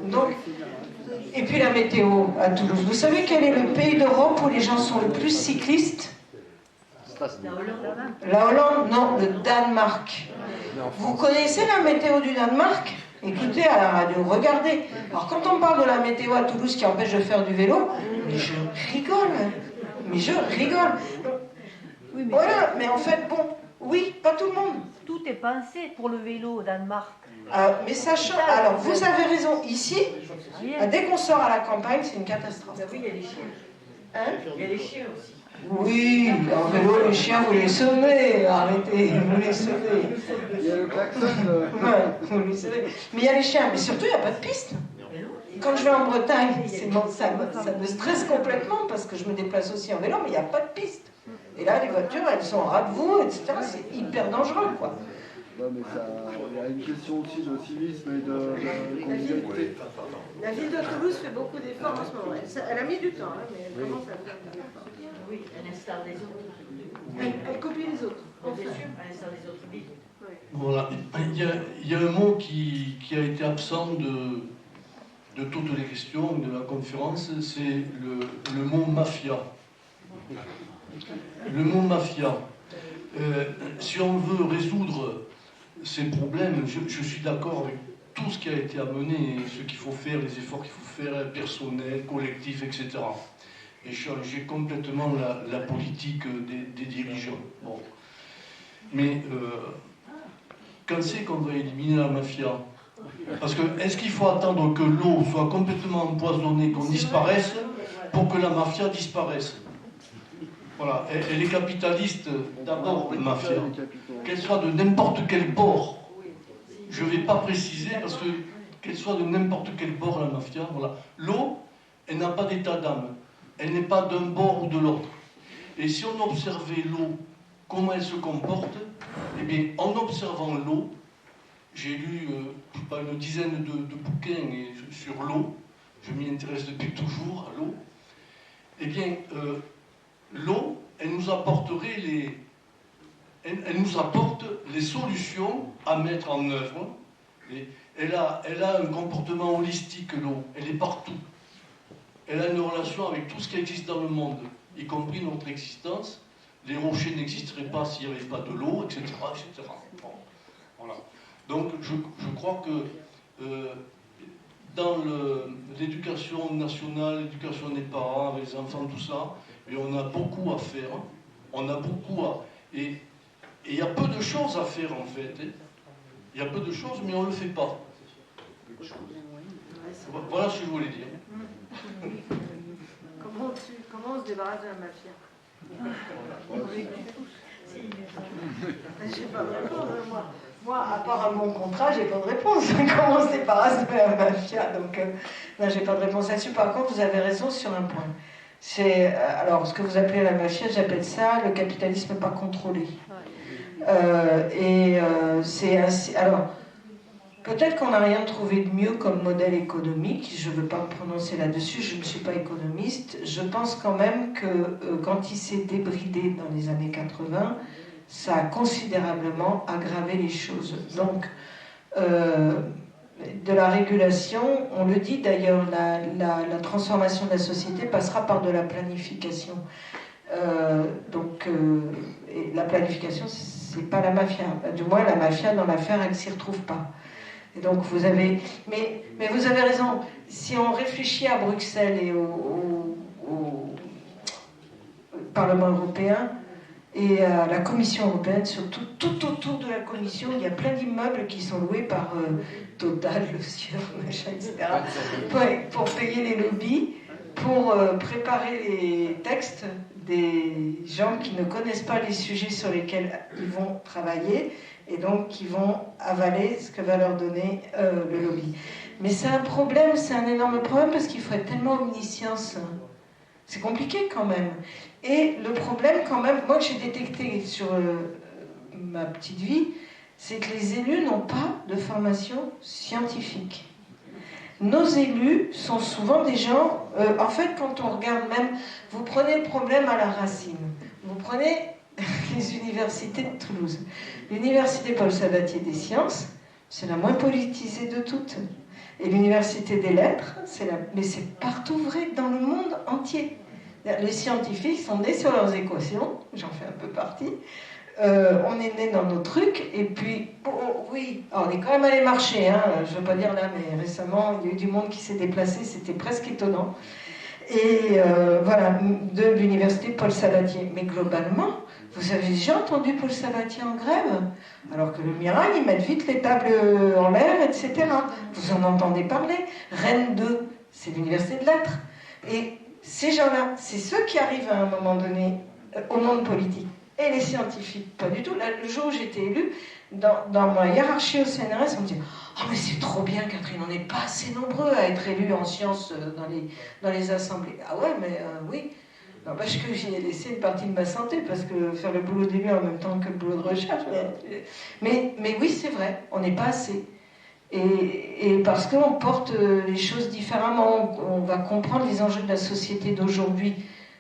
[SPEAKER 1] Donc, et puis la météo à Toulouse. Vous savez quel est le pays d'Europe où les gens sont le plus cyclistes ? La Hollande, non, le Danemark. Vous connaissez la météo du Danemark? Écoutez à la radio, regardez. Alors quand on parle de la météo à Toulouse qui empêche de faire du vélo, mais je rigole.
[SPEAKER 8] Oui, mais
[SPEAKER 1] voilà, mais en fait, bon, oui, pas tout le monde.
[SPEAKER 8] Tout est pensé pour le vélo au Danemark.
[SPEAKER 1] Mais sachant, alors vous avez raison, ici, dès qu'on sort à la campagne, c'est une catastrophe.
[SPEAKER 9] Oui, il y a les chiens.
[SPEAKER 1] Hein?
[SPEAKER 9] Il y a les chiens aussi.
[SPEAKER 1] Oui, en vélo, les chiens, vous les sauvez, arrêtez, vous les sauvez.
[SPEAKER 3] Il y a le klaxon.
[SPEAKER 1] Vous les sauvez. Mais il y a les chiens, mais surtout, il n'y a pas de piste. Quand je vais en Bretagne, ça me stresse complètement parce que je me déplace aussi en vélo, mais il n'y a pas de piste. Et là, les voitures, elles sont en ras de vous, etc. C'est hyper dangereux, quoi.
[SPEAKER 3] Non, mais il y a une question aussi de civisme et de convivialité.
[SPEAKER 6] La ville de Toulouse fait beaucoup d'efforts en ce moment. Elle a mis du temps, hein, mais elle commence à faire des efforts.
[SPEAKER 9] Oui, elle installe des autres.
[SPEAKER 6] Elle copie les autres.
[SPEAKER 9] Bien sûr, elle installe des autres villes.
[SPEAKER 6] Oui.
[SPEAKER 12] Voilà. Il y a un mot qui a été absent de toutes les questions de la conférence, c'est le mot mafia. Le mot mafia. Si on veut résoudre ces problèmes, je suis d'accord avec tout ce qui a été amené, ce qu'il faut faire, les efforts qu'il faut faire, personnel, collectif, etc. Et changer complètement la politique des dirigeants. Bon. Mais quand c'est qu'on va éliminer la mafia? Parce que est-ce qu'il faut attendre que l'eau soit complètement empoisonnée, qu'on disparaisse, pour que la mafia disparaisse? Voilà. Elle est capitaliste, d'abord, la mafia. Qu'elle soit de n'importe quel bord. Je ne vais pas préciser, parce que qu'elle soit de n'importe quel bord, la mafia. Voilà. L'eau, elle n'a pas d'état d'âme. Elle n'est pas d'un bord ou de l'autre. Et si on observait l'eau, comment elle se comporte, eh bien, en observant l'eau, j'ai lu une dizaine de bouquins sur l'eau, je m'y intéresse depuis toujours à l'eau, eh bien, l'eau, elle nous apporterait elle nous apporte les solutions à mettre en œuvre. Et elle a un comportement holistique, l'eau, elle est partout. Elle a une relation avec tout ce qui existe dans le monde, y compris notre existence. Les rochers n'existeraient pas s'il n'y avait pas de l'eau, etc. etc. Bon, voilà. Donc je crois que dans l'éducation nationale, l'éducation des parents, avec les enfants, tout ça, et on a beaucoup à faire. On a beaucoup à... Et il y a peu de choses à faire, en fait. Il y a peu de choses, mais on ne le fait pas. Voilà ce que je voulais dire.
[SPEAKER 6] Comment on se débarrasse de la mafia? Je sais pas, moi.
[SPEAKER 1] Moi, à part un bon contrat, j'ai pas de réponse. Commencer par assumer la mafia. Donc, non, j'ai pas de réponse là-dessus. Par contre, vous avez raison sur un point. C'est, alors, ce que vous appelez la mafia, j'appelle ça le capitalisme pas contrôlé. C'est ainsi. Alors, peut-être qu'on n'a rien trouvé de mieux comme modèle économique. Je ne veux pas me prononcer là-dessus. Je ne suis pas économiste. Je pense quand même que quand il s'est débridé dans les années 80, ça a considérablement aggravé les choses. Donc, de la régulation, on le dit d'ailleurs, la transformation de la société passera par de la planification. Et la planification, c'est pas la mafia. Du moins, la mafia, dans l'affaire, elle ne s'y retrouve pas. Et donc, vous avez... Mais vous avez raison. Si on réfléchit à Bruxelles et au Parlement européen, et à la Commission européenne, surtout tout autour de la Commission, il y a plein d'immeubles qui sont loués par Total, Le Sieur, machin, etc. Pour payer les lobbies, pour préparer les textes des gens qui ne connaissent pas les sujets sur lesquels ils vont travailler, et donc qui vont avaler ce que va leur donner le lobby. Mais c'est un problème, c'est un énorme problème, parce qu'il faut être tellement omniscience. C'est compliqué quand même. Et le problème quand même, moi que j'ai détecté sur ma petite vie, c'est que les élus n'ont pas de formation scientifique. Nos élus sont souvent des gens, en fait quand on regarde même, vous prenez le problème à la racine, vous prenez les universités de Toulouse. L'université Paul Sabatier des sciences, c'est la moins politisée de toutes. Et l'université des lettres, mais c'est partout vrai, dans le monde entier. Les scientifiques sont nés sur leurs équations, j'en fais un peu partie. On est nés dans nos trucs, et puis, oui, alors on est quand même allé marcher, hein, je ne veux pas dire là, mais récemment, il y a eu du monde qui s'est déplacé, c'était presque étonnant. Et voilà, de l'université Paul Sabatier. Mais globalement, vous avez déjà entendu Paul Sabatier en grève? Alors que le Mirail, ils mettent vite les tables en l'air, etc. Vous en entendez parler. Rennes 2, c'est l'université de lettres. Et ces gens-là, c'est ceux qui arrivent à un moment donné au monde politique. Et les scientifiques, pas du tout. Là, le jour où j'étais élue, dans ma hiérarchie au CNRS, on me dit « Oh mais c'est trop bien Catherine, on n'est pas assez nombreux à être élus en sciences dans les assemblées. » Ah ouais, mais oui. N'empêche que j'y ai laissé une partie de ma santé, parce que faire le boulot d'élu en même temps que le boulot de recherche... Mais oui, c'est vrai, on n'est pas assez. Et parce qu'on porte les choses différemment, on va comprendre les enjeux de la société d'aujourd'hui,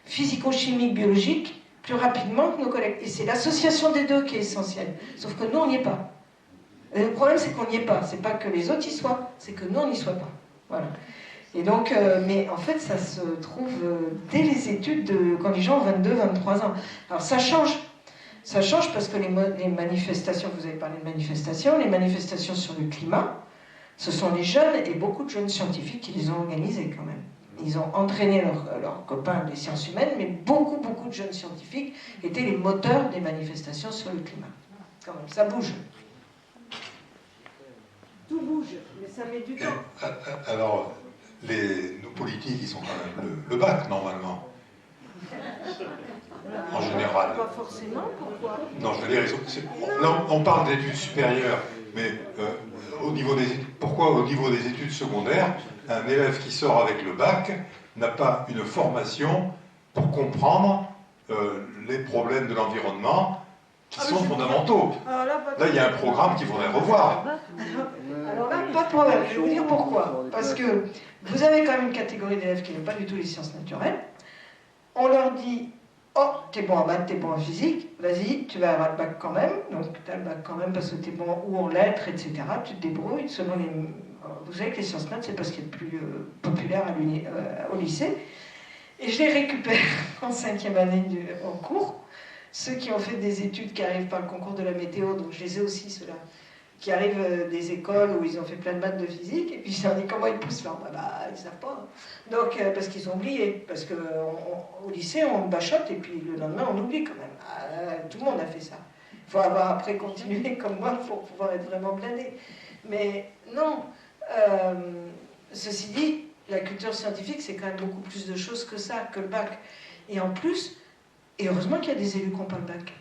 [SPEAKER 1] physico-chimique, biologique, plus rapidement que nos collègues. Et c'est l'association des deux qui est essentielle. Sauf que nous, on n'y est pas. Et le problème, c'est qu'on n'y est pas. C'est pas que les autres y soient, c'est que nous, on n'y soit pas. Voilà. Et donc, mais en fait, ça se trouve dès les études quand les gens ont 22, 23 ans. Alors ça change. Ça change parce que les manifestations, vous avez parlé de manifestations, les manifestations sur le climat, ce sont les jeunes et beaucoup de jeunes scientifiques qui les ont organisées quand même. Ils ont entraîné leurs copains des sciences humaines, mais beaucoup de jeunes scientifiques étaient les moteurs des manifestations sur le climat. Quand même, ça bouge.
[SPEAKER 6] Tout bouge, mais ça met du temps.
[SPEAKER 7] Alors, nos politiques, ils sont quand même le bac, normalement. En général.
[SPEAKER 6] Pas forcément, pourquoi?
[SPEAKER 7] Non, je veux dire, là, on parle d'études supérieures, mais pourquoi au niveau des études secondaires, un élève qui sort avec le bac n'a pas une formation pour comprendre les problèmes de l'environnement qui sont fondamentaux. Là, il y a un programme qu'il faudrait revoir.
[SPEAKER 1] Alors là, pas de problème. Je vais vous dire pourquoi. Parce que vous avez quand même une catégorie d'élèves qui n'aiment pas du tout les sciences naturelles. On leur dit « Oh, t'es bon en maths, t'es bon en physique, vas-y, tu vas avoir le bac quand même. » Donc t'as le bac quand même parce que t'es bon ou en lettres, etc. Tu te débrouilles selon les... Vous savez que les sciences nat, c'est parce qu'il y a de plus populaire au lycée. Et je les récupère en 5e année en cours. Ceux qui ont fait des études qui arrivent par le concours de la météo, donc je les ai aussi, ceux-là, qui arrivent des écoles où ils ont fait plein de maths de physique, et puis je leur dis comment ils poussent là. Ils ne savent pas. Donc, parce qu'ils ont oublié, parce qu'au lycée, on bachote, et puis le lendemain, on oublie quand même. Tout le monde a fait ça. Il faut avoir après continué comme moi pour pouvoir être vraiment blindé. Mais non, ceci dit, la culture scientifique, c'est quand même beaucoup plus de choses que ça, que le bac. Et en plus, et heureusement qu'il y a des élus qui n'ont pas le bac.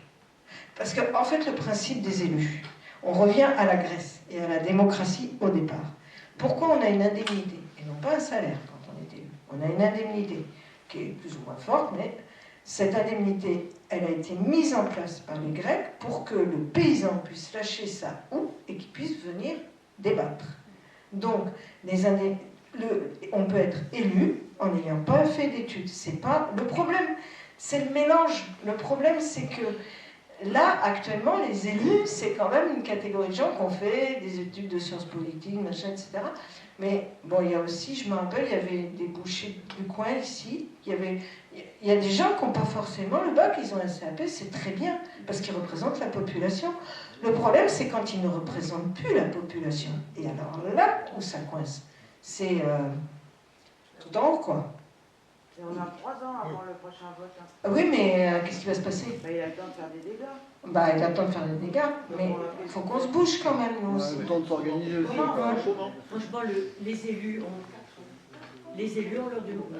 [SPEAKER 1] Parce qu'en fait, le principe des élus, On revient à la Grèce et à la démocratie au départ. Pourquoi on a une indemnité et non pas un salaire quand on est élu? On a une indemnité qui est plus ou moins forte, mais cette indemnité, elle a été mise en place par les Grecs pour que le paysan puisse lâcher sa houe et qu'il puisse venir débattre. Donc, on peut être élu en n'ayant pas fait d'études. C'est pas le problème, c'est le mélange. Le problème, c'est que là, actuellement, les élus, c'est quand même une catégorie de gens qui ont fait des études de sciences politiques, machin, etc. Mais bon, il y a aussi, je me rappelle, il y avait des bouchers du coin ici. Il y a des gens qui n'ont pas forcément le bac, ils ont un CAP, c'est très bien, parce qu'ils représentent la population. Le problème, c'est quand ils ne représentent plus la population. Et alors là où ça coince, c'est tout en haut, quoi.
[SPEAKER 11] Et on a 3 ans avant le prochain vote. Hein.
[SPEAKER 1] Oui, mais qu'est-ce qui va se passer?
[SPEAKER 11] Il a le temps de faire des dégâts.
[SPEAKER 1] Il a le temps de faire des dégâts, mais il faut qu'on se bouge quand même, nous aussi.
[SPEAKER 3] Le temps de s'organiser aussi.
[SPEAKER 8] Franchement, les élus ont leur demande.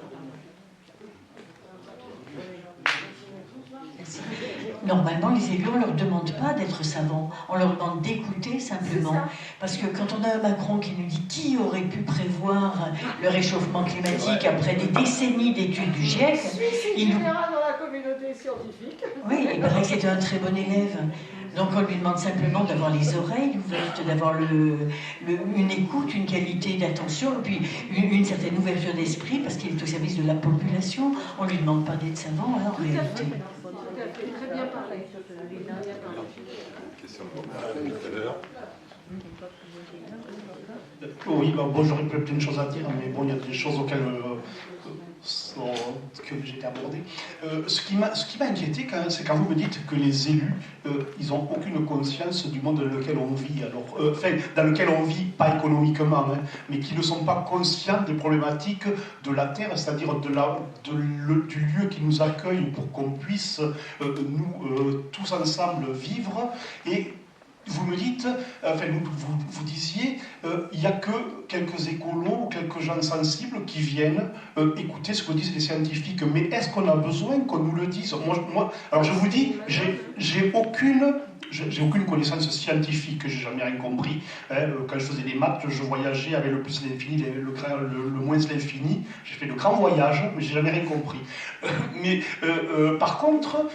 [SPEAKER 9] Normalement, les élus, on ne leur demande pas d'être savants, on leur demande d'écouter simplement. Parce que quand on a un Macron qui nous dit qui aurait pu prévoir le réchauffement climatique après des décennies d'études du GIEC,
[SPEAKER 6] il nous... dans la communauté scientifique.
[SPEAKER 9] Oui, il paraît que c'était un très bon élève. Donc on lui demande simplement d'avoir les oreilles ouvertes, d'avoir une écoute, une qualité d'attention, et puis une certaine ouverture d'esprit, parce qu'il est au service de la population. On ne lui demande pas d'être savant, hein, en réalité.
[SPEAKER 6] Très bien parlé.
[SPEAKER 7] Question tout à l'heure.
[SPEAKER 5] Oui, bon, j'aurais plein de choses à dire, mais bon, il y a des choses auxquelles que j'ai été abordé. Ce qui m'a inquiété, c'est quand vous me dites que les élus, ils n'ont aucune conscience du monde dans lequel on vit. Alors, dans lequel on vit, pas économiquement, hein, mais qui ne sont pas conscients des problématiques de la terre, c'est-à-dire du lieu qui nous accueille pour qu'on puisse, nous, tous ensemble, vivre. Et vous me dites, vous disiez, il n'y a que quelques écolos ou quelques gens sensibles qui viennent écouter ce que disent les scientifiques. Mais est-ce qu'on a besoin qu'on nous le dise? Alors je vous dis, j'ai aucune connaissance scientifique, j'ai jamais rien compris. Quand je faisais des maths, je voyageais avec le plus l'infini, le moins l'infini. J'ai fait de grands voyages, mais j'ai jamais rien compris. Mais par contre,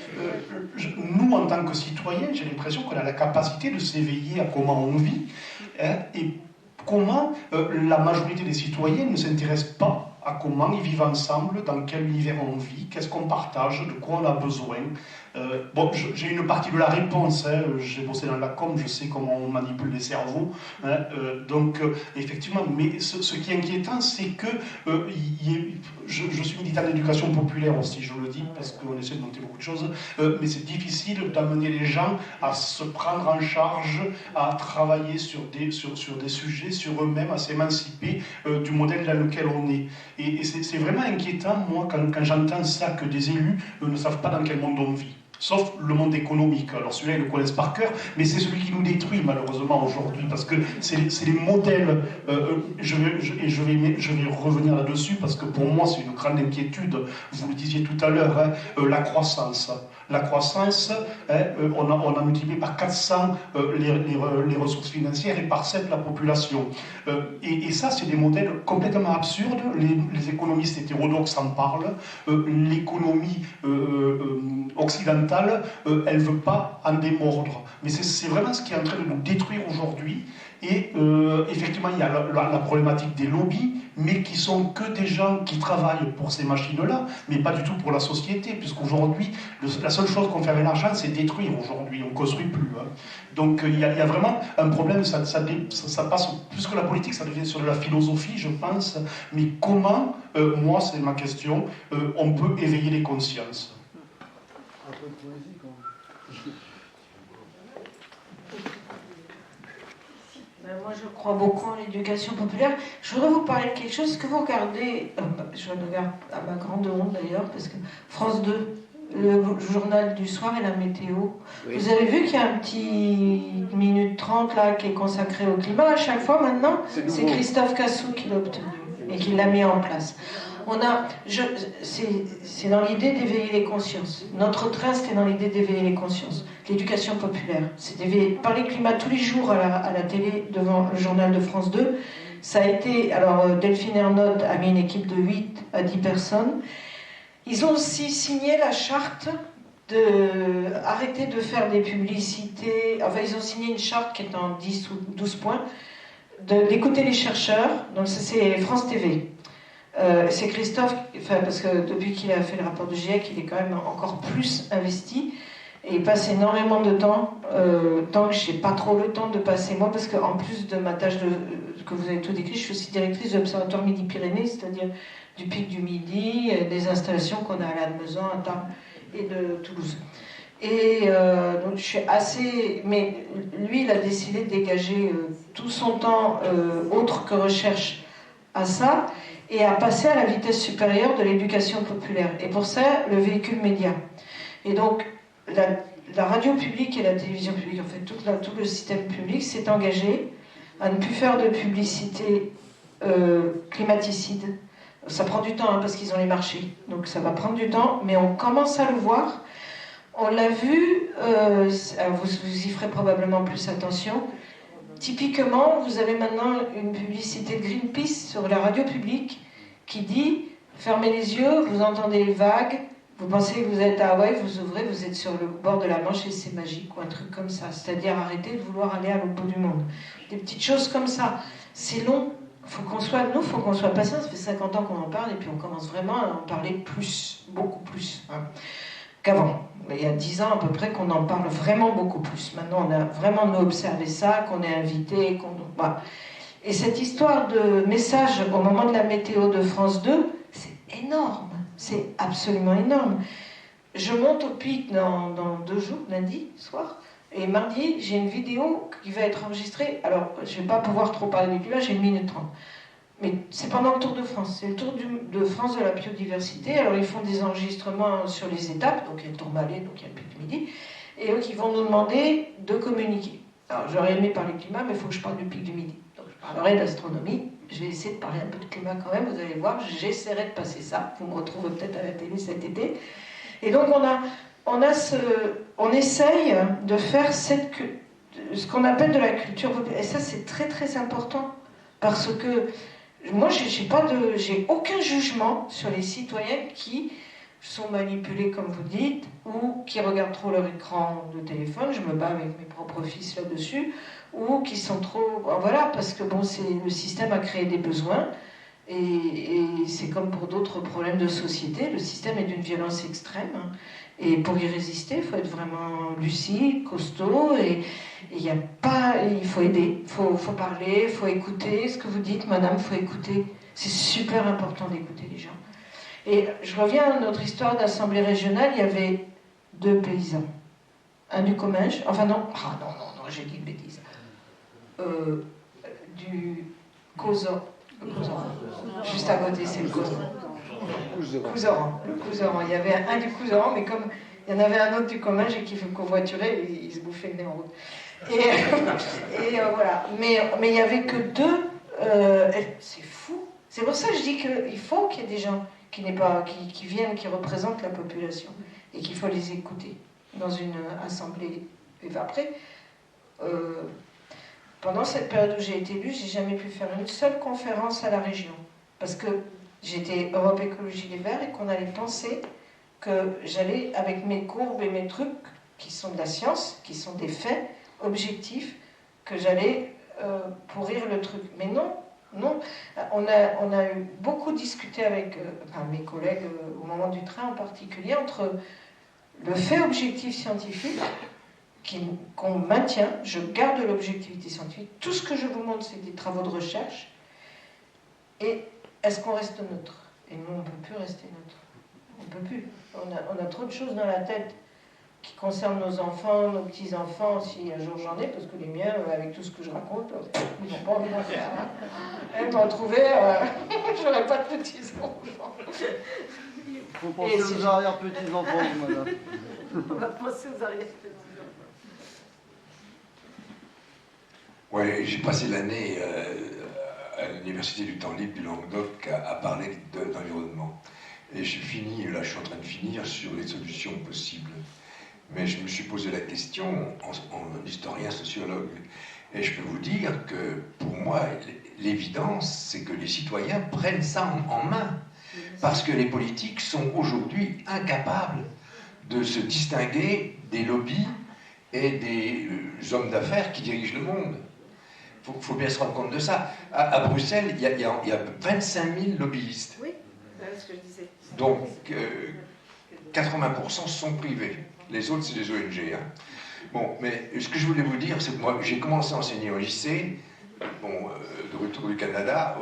[SPEAKER 5] nous, en tant que citoyens, j'ai l'impression qu'on a la capacité de s'éveiller à comment on vit, et comment la majorité des citoyens ne s'intéressent pas à comment ils vivent ensemble, dans quel univers on vit, qu'est-ce qu'on partage, de quoi on a besoin. Bon, j'ai une partie de la réponse, hein, j'ai bossé dans la com, je sais comment on manipule les cerveaux, hein, donc effectivement, mais ce qui est inquiétant, c'est que je suis militant d'éducation populaire aussi, je le dis, parce qu'on essaie de monter beaucoup de choses, mais c'est difficile d'amener les gens à se prendre en charge, à travailler sur des sujets, sur eux-mêmes, à s'émanciper du modèle dans lequel on est. Et c'est vraiment inquiétant, moi, quand j'entends ça, que des élus ne savent pas dans quel monde on vit. Sauf le monde économique. Alors celui-là, ils le connaissent par cœur, mais c'est celui qui nous détruit malheureusement aujourd'hui, parce que c'est les modèles, je vais revenir là-dessus, parce que pour moi c'est une grande inquiétude, vous le disiez tout à l'heure, hein, la croissance. La croissance, hein, on a multiplié par 400 les ressources financières et par 7 la population. Et ça, c'est des modèles complètement absurdes. Les économistes hétérodoxes en parlent. L'économie occidentale, elle ne veut pas en démordre. Mais c'est vraiment ce qui est en train de nous détruire aujourd'hui. Et effectivement, il y a la problématique des lobbies, mais qui sont que des gens qui travaillent pour ces machines-là, mais pas du tout pour la société, puisqu'aujourd'hui, la seule chose qu'on fait avec l'argent, c'est détruire aujourd'hui, on ne construit plus. Hein. Donc il y a vraiment un problème, ça passe plus que la politique, ça devient sur de la philosophie, je pense, mais comment, moi c'est ma question, on peut éveiller les consciences?
[SPEAKER 3] Un peu de poésie quand même.
[SPEAKER 1] Moi, je crois beaucoup en l'éducation populaire. Je voudrais vous parler de quelque chose que vous regardez, je regarde à ma grande honte d'ailleurs, parce que France 2, le journal du soir et la météo. Oui. Vous avez vu qu'il y a un petit minute 30 là qui est consacré au climat à chaque fois maintenant? C'est Christophe Cassou qui l'a obtenu et qui l'a mis en place. c'est dans l'idée d'éveiller les consciences. Notre train, c'était dans l'idée d'éveiller les consciences. L'éducation populaire, c'est d'éveiller, parler climat tous les jours à la télé, devant le journal de France 2. Ça a été, alors Delphine Ernotte a mis une équipe de 8 à 10 personnes. Ils ont aussi signé la charte arrêter de faire des publicités. Enfin, ils ont signé une charte qui est en 10 ou 12 points, d'écouter les chercheurs. Donc ça, c'est France TV. C'est Christophe, enfin, parce que depuis qu'il a fait le rapport du GIEC, il est quand même encore plus investi. Et il passe énormément de temps, tant que je n'ai pas trop le temps de passer moi, parce qu'en plus de ma tâche que vous avez tout décrit, je suis aussi directrice de l'Observatoire Midi-Pyrénées, c'est-à-dire du Pic du Midi, des installations qu'on a à Lannemezan, à Tarbes et de Toulouse. Et donc je suis assez... Mais lui, il a décidé de dégager tout son temps autre que recherche à ça, et à passer à la vitesse supérieure de l'éducation populaire. Et pour ça, le véhicule média. Et donc, la radio publique et la télévision publique, en fait, tout le système public s'est engagé à ne plus faire de publicité climaticide. Ça prend du temps, hein, parce qu'ils ont les marchés. Donc ça va prendre du temps, mais on commence à le voir. On l'a vu, vous y ferez probablement plus attention. Typiquement, vous avez maintenant une publicité de Greenpeace sur la radio publique qui dit « Fermez les yeux, vous entendez les vagues, vous pensez que vous êtes à Hawaï, vous ouvrez, vous êtes sur le bord de la Manche et c'est magique » ou un truc comme ça. C'est-à-dire arrêtez de vouloir aller à l'autre bout du monde. Des petites choses comme ça. C'est long. Faut qu'on soit patient. Ça fait 50 ans qu'on en parle et puis on commence vraiment à en parler plus, beaucoup plus, hein, qu'avant. Il y a 10 ans à peu près qu'on en parle vraiment beaucoup plus. Maintenant, on a vraiment nous observé ça, qu'on est invité, voilà. Et cette histoire de message au moment de la météo de France 2, c'est énorme. C'est absolument énorme. Je monte au Pic dans 2 jours, lundi soir, et mardi, j'ai une vidéo qui va être enregistrée. Alors, je ne vais pas pouvoir trop parler du climat, j'ai 1 minute 30. Mais c'est pendant le Tour de France. C'est le Tour de France de la biodiversité. Alors, ils font des enregistrements sur les étapes. Donc, il y a le Tourmalet, donc il y a le Pic du Midi. Et eux qui vont nous demander de communiquer. Alors, j'aurais aimé parler du climat, mais il faut que je parle du Pic du Midi. Donc, je parlerai d'astronomie. Je vais essayer de parler un peu de climat quand même. Vous allez voir, j'essaierai de passer ça. Vous me retrouverez peut-être à la télé cet été. Et donc, on essaye de faire ce qu'on appelle de la culture populaire. Et ça, c'est très, très important. Parce que moi, j'ai aucun jugement sur les citoyens qui sont manipulés, comme vous dites, ou qui regardent trop leur écran de téléphone. Je me bats avec mes propres fils là-dessus. Ou qui sont trop... Voilà, parce que bon, le système a créé des besoins. Et c'est comme pour d'autres problèmes de société. Le système est d'une violence extrême. Hein. Et pour y résister, il faut être vraiment lucide, costaud. Et il faut aider. Il faut parler, il faut écouter. Ce que vous dites, madame, il faut écouter. C'est super important d'écouter les gens. Et je reviens à notre histoire d'assemblée régionale. Il y avait 2 paysans. Un du Comminges. Enfin non. Ah non, j'ai dit une bêtise. Du Couserans. Juste à côté, c'est le Couserans. Le Couserans. Il y avait un du Couserans, mais comme il y en avait un autre du Comminges et qui convoiturait, il se bouffait le nez en route. Et voilà. Mais il n'y avait que 2. C'est fou. C'est pour ça que je dis qu'il faut qu'il y ait des gens qui viennent, qui représentent la population, et qu'il faut les écouter dans une assemblée. Et après, pendant cette période où j'ai été élue, j'ai jamais pu faire une seule conférence à la région. Parce que j'étais Europe Écologie Les Verts et qu'on allait penser que j'allais, avec mes courbes et mes trucs, qui sont de la science, qui sont des faits objectifs, que j'allais pourrir le truc. Mais non. On a eu beaucoup discuté avec mes collègues au moment du train en particulier, entre le fait objectif scientifique, qu'on maintient, je garde l'objectivité scientifique, tout ce que je vous montre c'est des travaux de recherche, et est-ce qu'on reste neutre? Et nous on ne peut plus rester neutre, on ne peut plus, on a trop de choses dans la tête qui concernent nos enfants, nos petits-enfants, si un jour j'en ai, parce que les miens, avec tout ce que je raconte, ils n'ont pas envie d'en faire. Hein. M'en trouver, j'aurais pas de petits-enfants.
[SPEAKER 13] Faut penser aux arrière-petits-enfants, madame.
[SPEAKER 6] On va penser aux arrière-petits-enfants.
[SPEAKER 4] Ouais, j'ai passé l'année à l'Université du temps libre du Languedoc à parler d'environnement. Et j'ai fini, là je suis en train de finir sur les solutions possibles. Mais je me suis posé la question en historien sociologue. Et je peux vous dire que pour moi, l'évidence, c'est que les citoyens prennent ça en main. Parce que les politiques sont aujourd'hui incapables de se distinguer des lobbies et des hommes d'affaires qui dirigent le monde. Il faut bien se rendre compte de ça. À Bruxelles, il y a 25 000 lobbyistes.
[SPEAKER 6] Oui, c'est ce que je disais.
[SPEAKER 4] Donc, 80% sont privés. Les autres, c'est des ONG. Hein. Bon, mais ce que je voulais vous dire, c'est que moi, j'ai commencé à enseigner au lycée, de retour du Canada,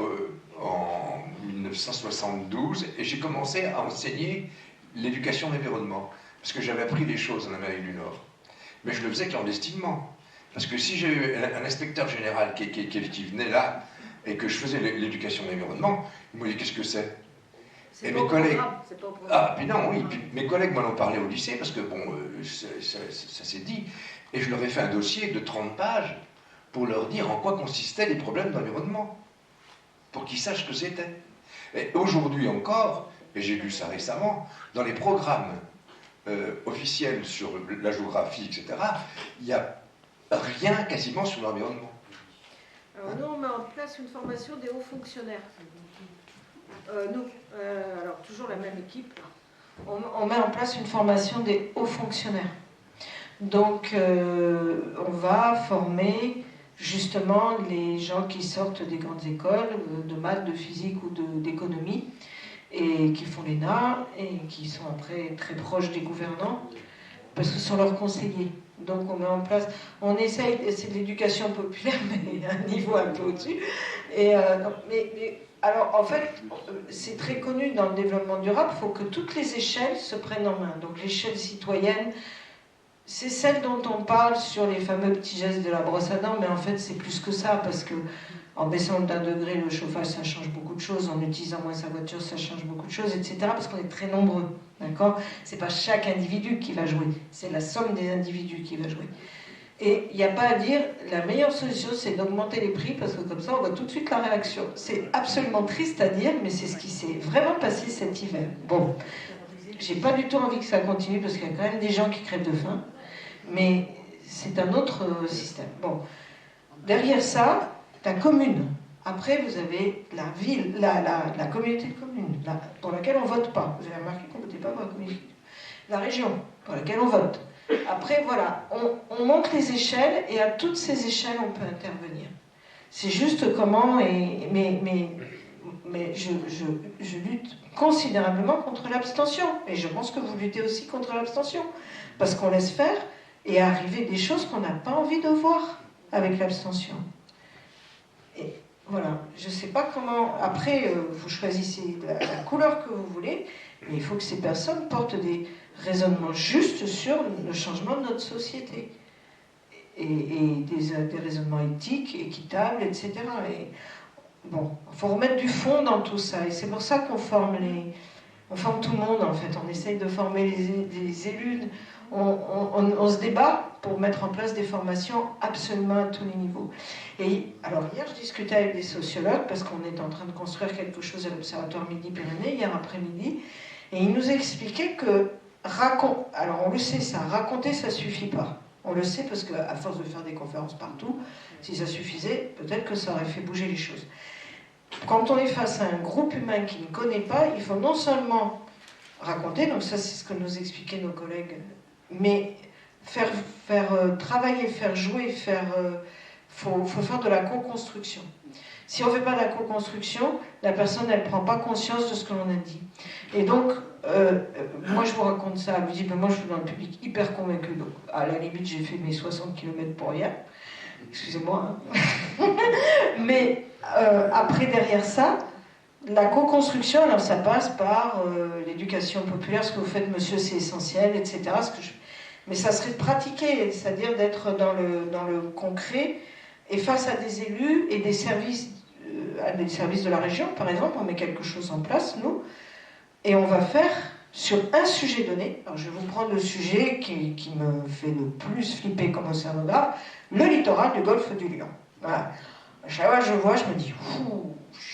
[SPEAKER 4] en 1972, et j'ai commencé à enseigner l'éducation de l'environnement, parce que j'avais appris des choses en Amérique du Nord. Mais je le faisais clandestinement. Parce que si j'ai eu un inspecteur général qui venait là, et que je faisais l'éducation de l'environnement, il m'a dit, qu'est-ce que c'est? Et mes collègues... Ah, puis non, oui, puis mes collègues m'en ont parlé au lycée, parce que, bon, ça s'est dit, et je leur ai fait un dossier de 30 pages pour leur dire en quoi consistaient les problèmes d'environnement, pour qu'ils sachent ce que c'était. Et aujourd'hui encore, et j'ai lu ça récemment, dans les programmes officiels sur la géographie, etc., il n'y a rien quasiment sur l'environnement.
[SPEAKER 6] Alors nous, on met en place une formation des hauts fonctionnaires. Alors toujours la même équipe.
[SPEAKER 1] On met en place une formation des hauts fonctionnaires. Donc, on va former justement les gens qui sortent des grandes écoles de maths, de physique ou d'économie, et qui font l'ENA, et qui sont après très proches des gouvernants, parce que ce sont leurs conseillers. Donc on met en place, on essaye, c'est de l'éducation populaire, mais à un niveau un peu au-dessus. Alors en fait, c'est très connu dans le développement durable, il faut que toutes les échelles se prennent en main. Donc l'échelle citoyenne, c'est celle dont on parle sur les fameux petits gestes de la brosse à dents, mais en fait c'est plus que ça, parce que en baissant d'1 degré le chauffage, ça change beaucoup de choses, en utilisant moins sa voiture, ça change beaucoup de choses, etc. Parce qu'on est très nombreux, d'accord? C'est pas chaque individu qui va jouer, c'est la somme des individus qui va jouer. Et il n'y a pas à dire, la meilleure solution, c'est d'augmenter les prix, parce que comme ça, on voit tout de suite la réaction. C'est absolument triste à dire, mais c'est ce qui s'est vraiment passé cet hiver. Bon, j'ai pas du tout envie que ça continue, parce qu'il y a quand même des gens qui crèvent de faim, mais c'est un autre système. Bon, derrière ça, la commune. Après, vous avez la ville, la communauté de communes, pour laquelle on ne vote pas. Vous avez remarqué qu'on ne votait pas pour la communauté. La région, pour laquelle on vote. Après, voilà, on monte les échelles, et à toutes ces échelles, on peut intervenir. C'est juste comment, mais je lutte considérablement contre l'abstention. Et je pense que vous luttez aussi contre l'abstention. Parce qu'on laisse faire, et arriver des choses qu'on n'a pas envie de voir avec l'abstention. Et voilà, je ne sais pas comment... Après, vous choisissez la couleur que vous voulez, mais il faut que ces personnes portent des raisonnements justes sur le changement de notre société. Et des raisonnements éthiques, équitables, etc. Et bon, il faut remettre du fond dans tout ça. Et c'est pour ça qu'on forme on forme tout le monde, en fait. On essaye de former les élus. On se débat pour mettre en place des formations absolument à tous les niveaux. Et alors hier, je discutais avec des sociologues, parce qu'on est en train de construire quelque chose à l'Observatoire Midi-Pyrénées, hier après-midi, et ils nous expliquaient que alors on le sait ça, raconter ça suffit pas. On le sait parce qu'à force de faire des conférences partout, si ça suffisait, peut-être que ça aurait fait bouger les choses. Quand on est face à un groupe humain qui ne connaît pas, il faut non seulement raconter, donc ça c'est ce que nous expliquaient nos collègues, mais faire travailler, faire jouer, faut faire de la co-construction. Si on ne fait pas de la co-construction, la personne elle prend pas conscience de ce que l'on a dit. Et donc, moi je vous raconte ça, je dis, ben moi je suis dans le public hyper convaincu, donc à la limite j'ai fait mes 60 km pour rien, excusez-moi, hein. Mais après derrière ça, la co-construction, alors ça passe par l'éducation populaire, ce que vous faites monsieur c'est essentiel, etc. Mais ça serait de pratiquer, c'est-à-dire d'être dans le concret, et face à des élus et des services de la région, par exemple, on met quelque chose en place, nous, et on va faire sur un sujet donné, alors je vais vous prendre le sujet qui me fait le plus flipper comme océanographe, le littoral du golfe du Lion. Voilà. À chaque fois que je vois, je me dis, ouh, je